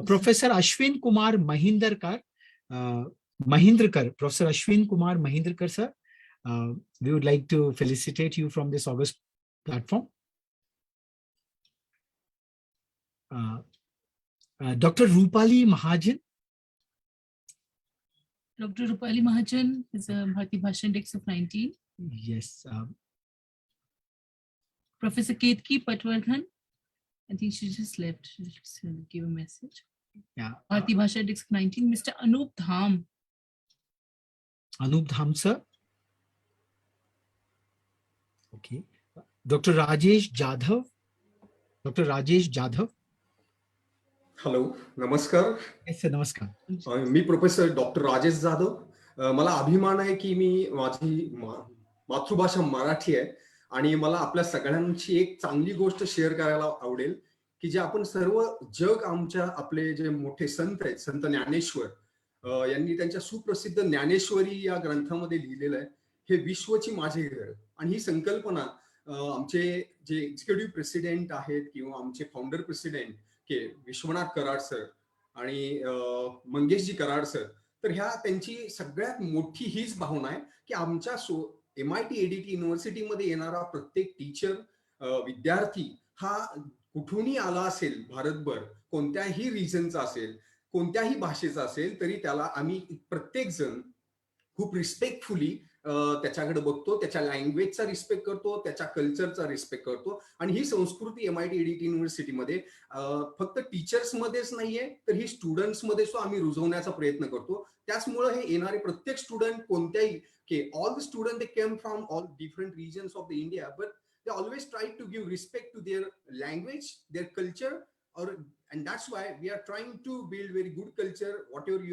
Professor Ashwin Kumar Mahindrakar, Professor Ashwin Kumar Mahindrakar, sir, we would like to felicitate you from this august platform. Dr. Rupali Mahajan. Dr. Rupali Mahajan is a Bharatiya Bhasha Index of 19. Yes. Professor Ketki Patwardhan. I think she just left. She just give a message. Yeah. Bharatiya Bhasha Index of 19. Mr. Anup Dham. Anup Dham, sir. Okay. Dr. Rajesh Jadhav. Dr. Rajesh Jadhav. Hello, नमस्कार. नमस्कार. मी professor doctor Rajesh Jadhav. मला अभिमान आहे की मी माझी मातृभाषा मराठी आहे आणि मला आपल्या सगळ्यांची एक चांगली गोष्ट शेअर करायला आवडेल की जे आपण सर्व जग आमच्या आपले जे मोठे संत आहेत, संत ज्ञानेश्वर यांनी त्यांच्या सुप्रसिद्ध ज्ञानेश्वरी या ग्रंथामध्ये लिहिलेलं आहे, हे विश्वची माझे घर. आणि ही संकल्पना आमचे जे एक्झिक्युटिव्ह प्रेसिडेंट आहेत किंवा आमचे फाउंडर प्रेसिडेंट के विश्वनाथ कराड सर आणि मंगेशजी कराड सर, तर ह्या त्यांची सगळ्यात मोठी हीच भावना आहे की आमच्या MIT ADT युनिव्हर्सिटीमध्ये येणारा प्रत्येक टीचर, विद्यार्थी हा कुठूनही आला असेल, भारतभर कोणत्याही रिजनचा असेल, कोणत्याही भाषेचा असेल, तरी त्याला आम्ही प्रत्येक जण खूप रिस्पेक्टफुली त्याच्याकडे बघतो, त्याच्या लँग्वेजचा रिस्पेक्ट करतो, त्याच्या कल्चरचा रिस्पेक्ट करतो. आणि ही संस्कृती MIT ADT युनिव्हर्सिटीमध्ये फक्त टीचर्स मध्येच नाहीये, तर ही स्टुडंट्स मध्ये सुद्धा आम्ही रुजवण्याचा प्रयत्न करतो. त्याचमुळे हे येणारे प्रत्येक स्टुडंट कोणत्याही all the students they came from all different regions of the India, but they always try to give respect to their language, their culture, and that's why we are trying to build very good culture. Whatever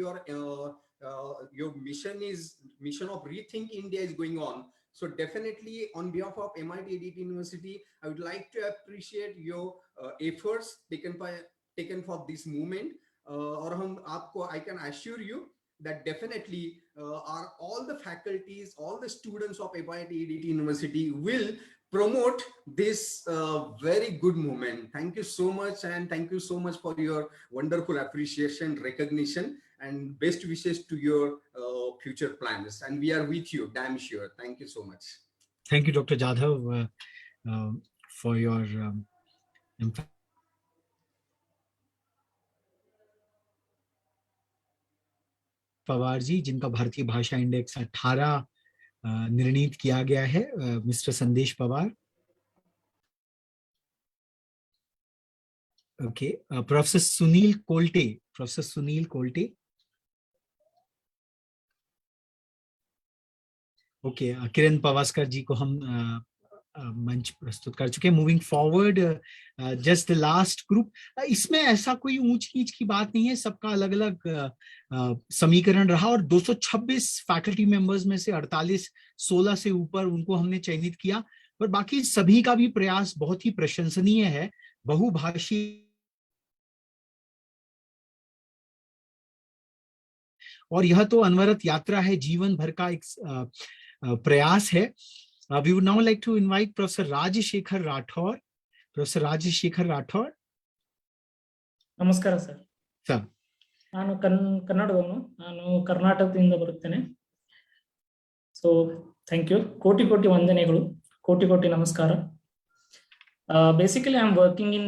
your mission of Rethink India is going on. So definitely on behalf of MIT ADT University, I would like to appreciate your efforts taken for this movement. I can assure you that definitely all the faculties, all the students of MIT ADT University will promote this very good movement. Thank you so much, and thank you so much for your wonderful appreciation, recognition, and best wishes to your future plans. And we are with you, damn sure. Thank you so much. Thank you, Dr. Jadhav, for your Pawar ji, जिनका भारतीय Bhasha index 18 निर्णीत किया गया है. Mister संदेश Pawar. Okay, Professor Sunil Kolte. Professor Sunil Kolte. Okay, किरण पावस्कर जी को हम मंच प्रस्तुत कर चुके हैं. Moving forward, just the last group. इसमें ऐसा कोई ऊंच नीच की बात नहीं है, सबका अलग अलग समीकरण रहा और 226 फैकल्टी मेंबर्स में से 48 16 से ऊपर उनको हमने चयनित किया, पर बाकी सभी का भी प्रयास बहुत ही प्रशंसनीय है. बहुभाषी और यह तो अनवरत यात्रा है, जीवन भर का एक प्रयास है. We would now like to invite Professor Rajashekar Rathore. Professor Rajashekar Rathore. ನಮಸ್ಕಾರ ಸರ್. ಸರ್, ನಾನು ಕನ್ನಡದವನು. ನಾನು ಕರ್ನಾಟಕದಿಂದ ಬರುತ್ತೇನೆ. So thank you. ಕೋಟಿ ಕೋಟಿ ವಂದನೆಗಳು, ಕೋಟಿ ಕೋಟಿ ನಮಸ್ಕಾರ. Basically I am working in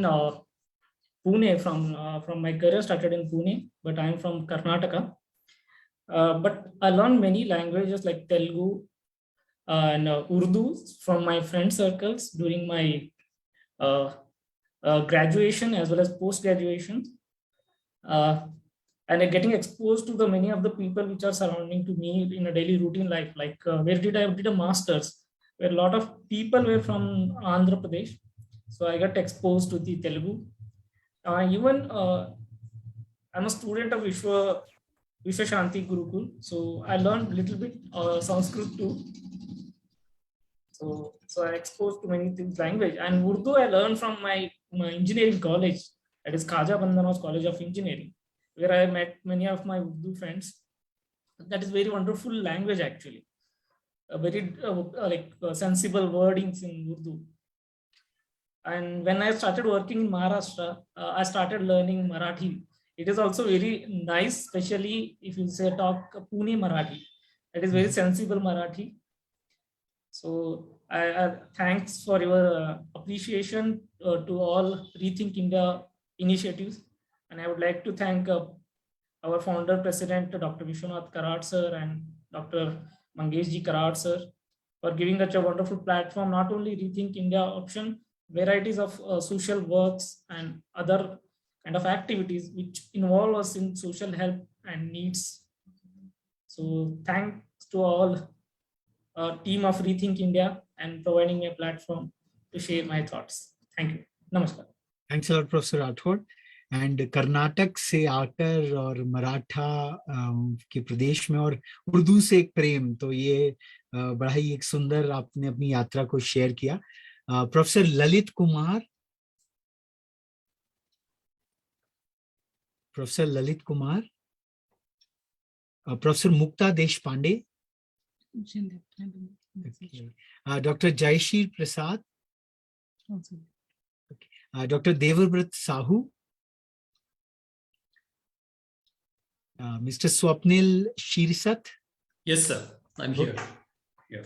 Pune. From my career started in Pune, but I am from Karnataka. But I learned many languages like Telugu and Urdu from my friend circles during my graduation as well as post-graduation, and getting exposed to the many of the people which are surrounding to me in a daily routine life. Like where did I did a master's, where a lot of people were from Andhra Pradesh, so I got exposed to the Telugu. Even I'm a student of Vishwa Shanti Gurukul, so I learned a little bit Sanskrit too. So I exposed to many things language. And Urdu I learned from my engineering college, that is Khaja Bandhanos College of Engineering, where I met many of my Urdu friends. That is very wonderful language actually. A very sensible wordings in Urdu. And when I started working in Maharashtra, I started learning Marathi. It is also very nice, especially if you say talk Pune Marathi. That is very sensible Marathi. So I thanks for your appreciation to all Rethink India initiatives, and I would like to thank our founder president Dr. Vishwanath Karat sir and Dr. Mangesh ji Karat sir for giving such a wonderful platform. Not only Rethink India option, varieties of social works and other kind of activities which involve us in social help and needs. So thanks to all team of Rethink India and providing me a platform to share my thoughts. Thank you. Namaskar. Thanks a lot, Professor Rathore. And Karnataka से आकर और मराठा के प्रदेश में और उर्दू से एक प्रेम, तो ये बड़ा ही एक सुंदर आपने अपनी यात्रा को शेयर किया. Professor Lalit Kumar. Professor Lalit Kumar. Professor Mukta Deshpande. Doctor Jayshil Prasad. Doctor Devvrat Sahu. Mr. Swapnil Shirsat. Yes, sir. I'm here. Yeah.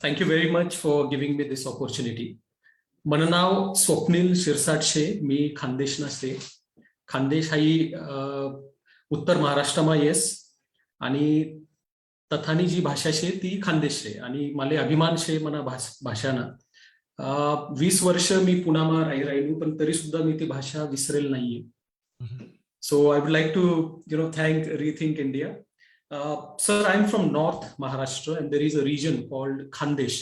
Thank you very much for giving me this opportunity. माझं नाव स्वप्नील शिरसाट शे. मी खानदेशना शे. खानदेश हाई उत्तर महाराष्ट्रमा येस आणि तथानी जी भाषा शे ती खानदेश शे आणि मला अभिमान शे मना भाषाना. 20 वर्ष मी पुणामा राहिलो, पण तरी सुद्धा मी ती भाषा विसरेल नाहीये. So I would like to, thank Rethink India. Sir, I'm from North Maharashtra, and there is a region called Khandesh.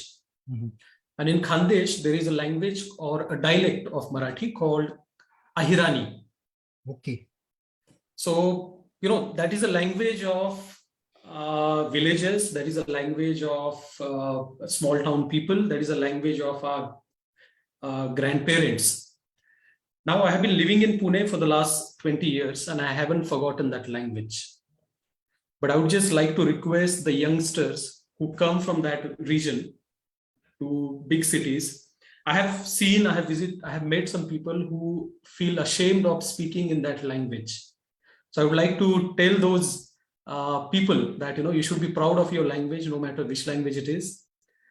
And in Khandesh, there is a language or a dialect of Marathi called Ahirani. Okay. So, that is a language of villages. That is a language of small town people. That is a language of our grandparents. Now, I have been living in Pune for the last 20 years, and I haven't forgotten that language. But I would just like to request the youngsters who come from that region to big cities. I have met some people who feel ashamed of speaking in that language. So I would like to tell those people that, you should be proud of your language, no matter which language it is.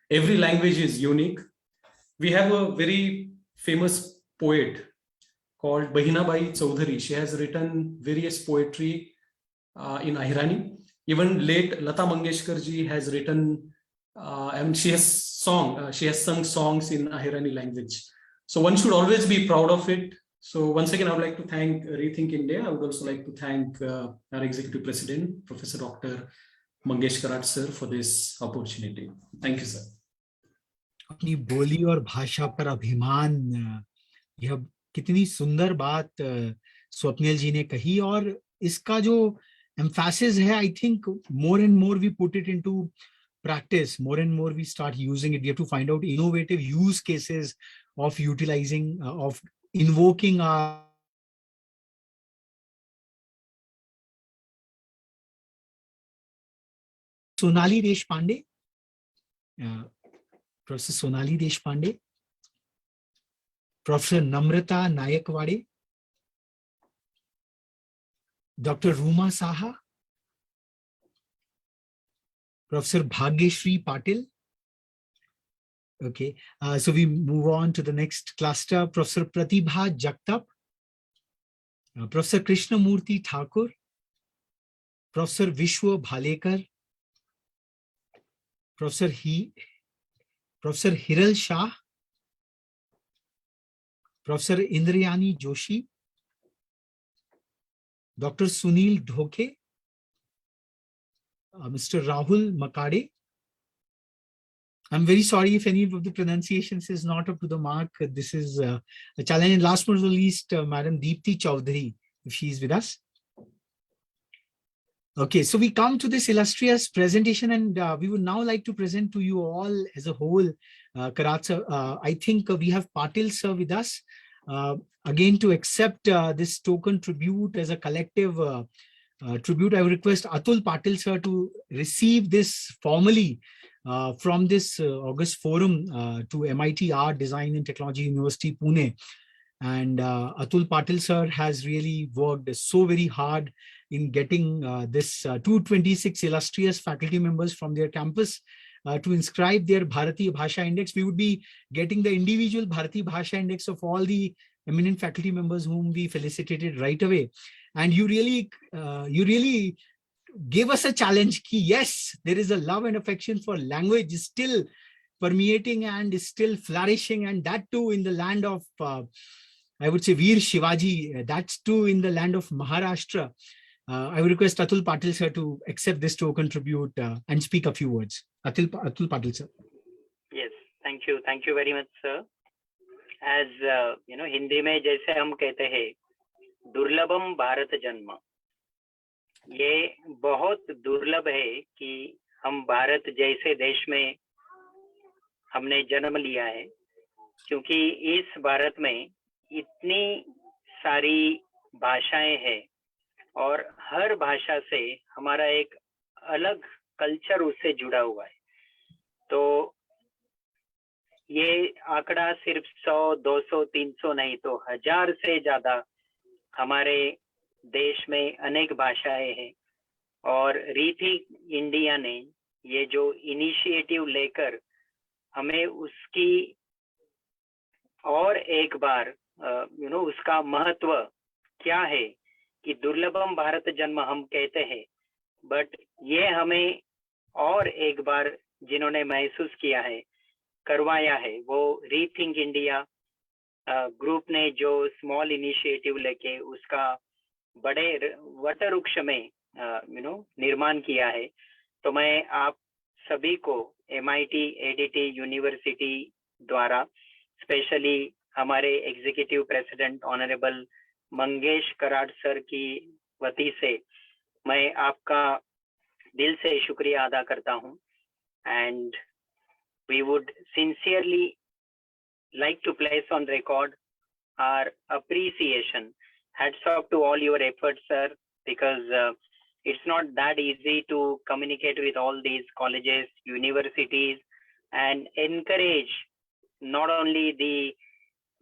Every language is unique. We have a very famous poet called Bahinabai Chaudhary. She has written various poetry in Ahirani. Even late Lata Mangeshkar ji has written, and she has sung songs in Ahirani language. So one should always be proud of it. So once again, I would like to thank Rethink India. I would also like to thank our Executive President, Professor Dr. Mangesh Karat sir, for this opportunity. Thank you, sir. अपनी बोली और भाषा पर अभिमान, यह कितनी सुंदर बात स्वप्निल जी ने कही। और इसका जो emphasis है, I think more and more we put it into practice, more and more we start using it. We have to find out innovative use cases of utilizing, of invoking our Sonali Deshpande, Professor Sonali Deshpande, Professor Namrata Nayakwade, Dr. Ruma Saha, Professor Bhagyashri Patil. Okay, so we move on to the next cluster. Professor Pratibha Jagtap, Professor Krishnamurti Thakur, Professor Vishwa Bhalekar, Professor Hiral Shah, Professor Indrayani Joshi, Dr. Sunil Dhoke, Mr. Rahul Makade. I'm very sorry if any of the pronunciations is not up to the mark. This is a challenge. And last but not least, Madam Deepthi Chaudhary, if she is with us. Okay, so we come to this illustrious presentation, and we would now like to present to you all as a whole. Karat sir, I think we have Patil sir with us. Again, to accept this token tribute as a collective tribute, I would request Atul Patil sir to receive this formally from this August forum to MIT Art, Design and Technology University, Pune. And Atul Patil sir has really worked so very hard in getting this 226 illustrious faculty members from their campus to inscribe their Bharatiya Bhasha Index. We would be getting the individual Bharatiya Bhasha Index of all the eminent faculty members whom we felicitated right away. And you really gave us a challenge ki yes, there is a love and affection for language is still permeating and is still flourishing, and that too in the land of I would say Veer Shivaji, that's too in the land of Maharashtra. I would request Atul Patil sir to accept this token tribute and speak a few words. Atul Patil sir. Yes, thank you very much, sir. As you know, Hindi में जैसे हम कहते हैं दुर्लभम भारत जन्म, ये बहुत दुर्लभ है कि हम भारत जैसे देश में हमने जन्म लिया है, क्योंकि इस भारत में इतनी सारी भाषाएं हैं और हर भाषा से हमारा एक अलग कल्चर उससे जुड़ा हुआ है। तो ये आंकड़ा सिर्फ 100, 200, 300 नहीं तो 1000 से ज्यादा हमारे देश में अनेक भाषाएं हैं। और रीथिंक इंडिया ने ये जो इनिशिएटिव लेकर हमें उसकी और एक बार उसका महत्व क्या है कि दुर्लभम भारत जन्म हम कहते हैं, बट ये हमें और एक बार जिन्होंने महसूस किया है, करवाया है, वो रीथिंक इंडिया ग्रुप ने जो स्मॉल इनिशिएटिव लेके उसका बड़े वटवृक्ष में निर्माण किया है। तो मैं आप सभी को MIT ADT यूनिवर्सिटी द्वारा स्पेशली हमारे executive president honourable Mangesh Karad sir की वती से मैं आपका दिल से शुक्रिया अदा करता हूं। And we would sincerely like to place on record our appreciation. Hats off to all your efforts, sir, because it's not that easy to communicate with all these colleges, universities, and encourage not only the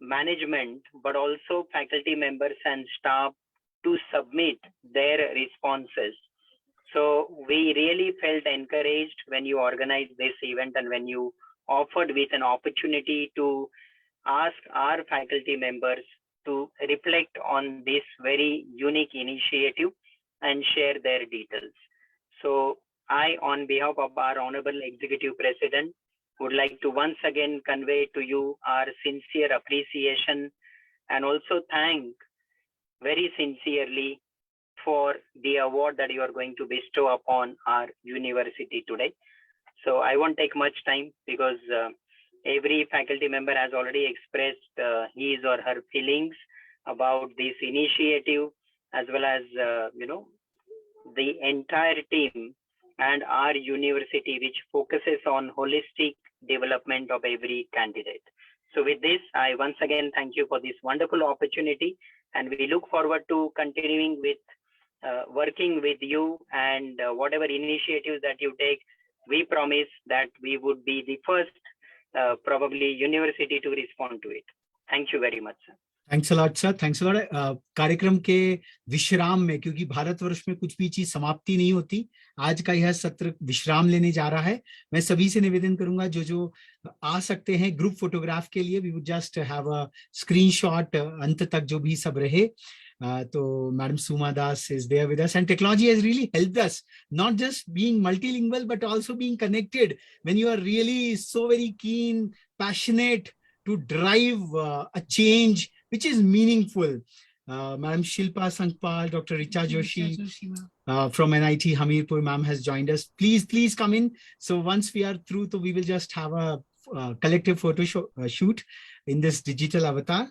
management, but also faculty members and staff to submit their responses. So we really felt encouraged when you organized this event and when you offered with an opportunity to ask our faculty members to reflect on this very unique initiative and share their details. So I, on behalf of our Honorable Executive President, would like to once again convey to you our sincere appreciation and also thank very sincerely for the award that you are going to bestow upon our university today. So I won't take much time because every faculty member has already expressed his or her feelings about this initiative, as well as the entire team and our university, which focuses on holistic development of every candidate. So with this, I once again thank you for this wonderful opportunity, and we look forward to continuing with working with you, and whatever initiatives that you take, we promise that we would be the first probably university to respond to it. Thank you very much, sir. Thanks a lot sir, thanks a lot. कार्यक्रम के विश्राम में, क्योंकि भारतवर्ष में कुछ भी चीज समाप्ति नहीं होती, आज का यह सत्र विश्राम लेने जा रहा है। मैं सभी से निवेदन करूंगा जो जो आ सकते हैं ग्रुप फोटोग्राफ के लिए, we would just have a screenshot अंत तक जो भी सब रहे। तो madam Suma Das is there with us, and technology has really helped us, not just being multilingual but also being connected when you are really so very keen, passionate to drive a change which is meaningful. Madam Shilpa Sangpal, Dr. Richa Joshi from NIT Hamirpur, ma'am has joined us. Please come in. So once we are through, so we will just have a collective photo shoot in this digital avatar.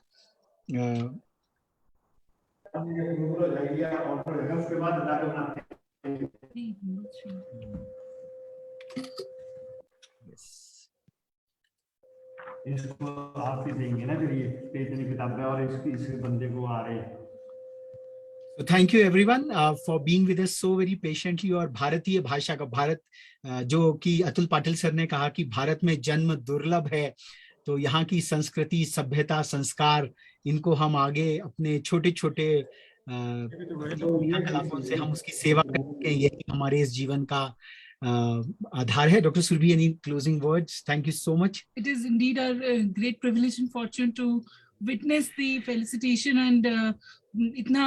इसको आप ही देंगे ना, फिर ये इतनी किताबें और इस बंदे को आ रहे। So thank you everyone for being with us so very patiently. और भारतीय भाषा का भारत, जो कि अतुल पाटिल सर ने कहा कि भारत में जन्म दुर्लभ है, तो यहाँ की संस्कृति, सभ्यता, संस्कार, इनको हम आगे अपने छोटे छोटे क्रियाकलापों से हम उसकी सेवा करके, यही हमारे इस जीवन का आधार है। Doctor Surabhi, any closing words? Thank you so much. It is indeed a great privilege and fortune to witness the felicitation and इतना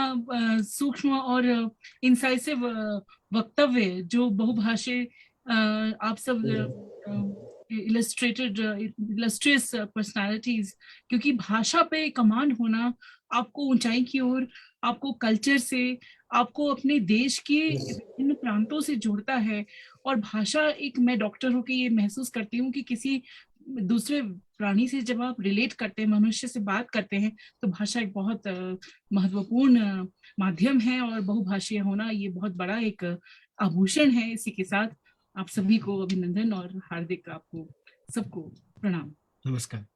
सूक्ष्म और incisive वक्तव्य जो बहुभाषी आप सब illustrious personalities, क्योंकि भाषा पे कमांड होना आपको ऊंचाई की ओर, आपको कल्चर से, आपको अपने देश के विभिन्न प्रांतों से जोड़ता है। और भाषा एक, मैं डॉक्टर होकर ये महसूस करती हूँ कि किसी दूसरे प्राणी से जब आप रिलेट करते हैं, मनुष्य से बात करते हैं, तो भाषा एक बहुत महत्वपूर्ण माध्यम है, और बहुभाषीय होना ये बहुत बड़ा एक आभूषण है। इसी के साथ आप सभी को अभिनंदन और हार्दिक आपको सबको प्रणाम। नमस्कार।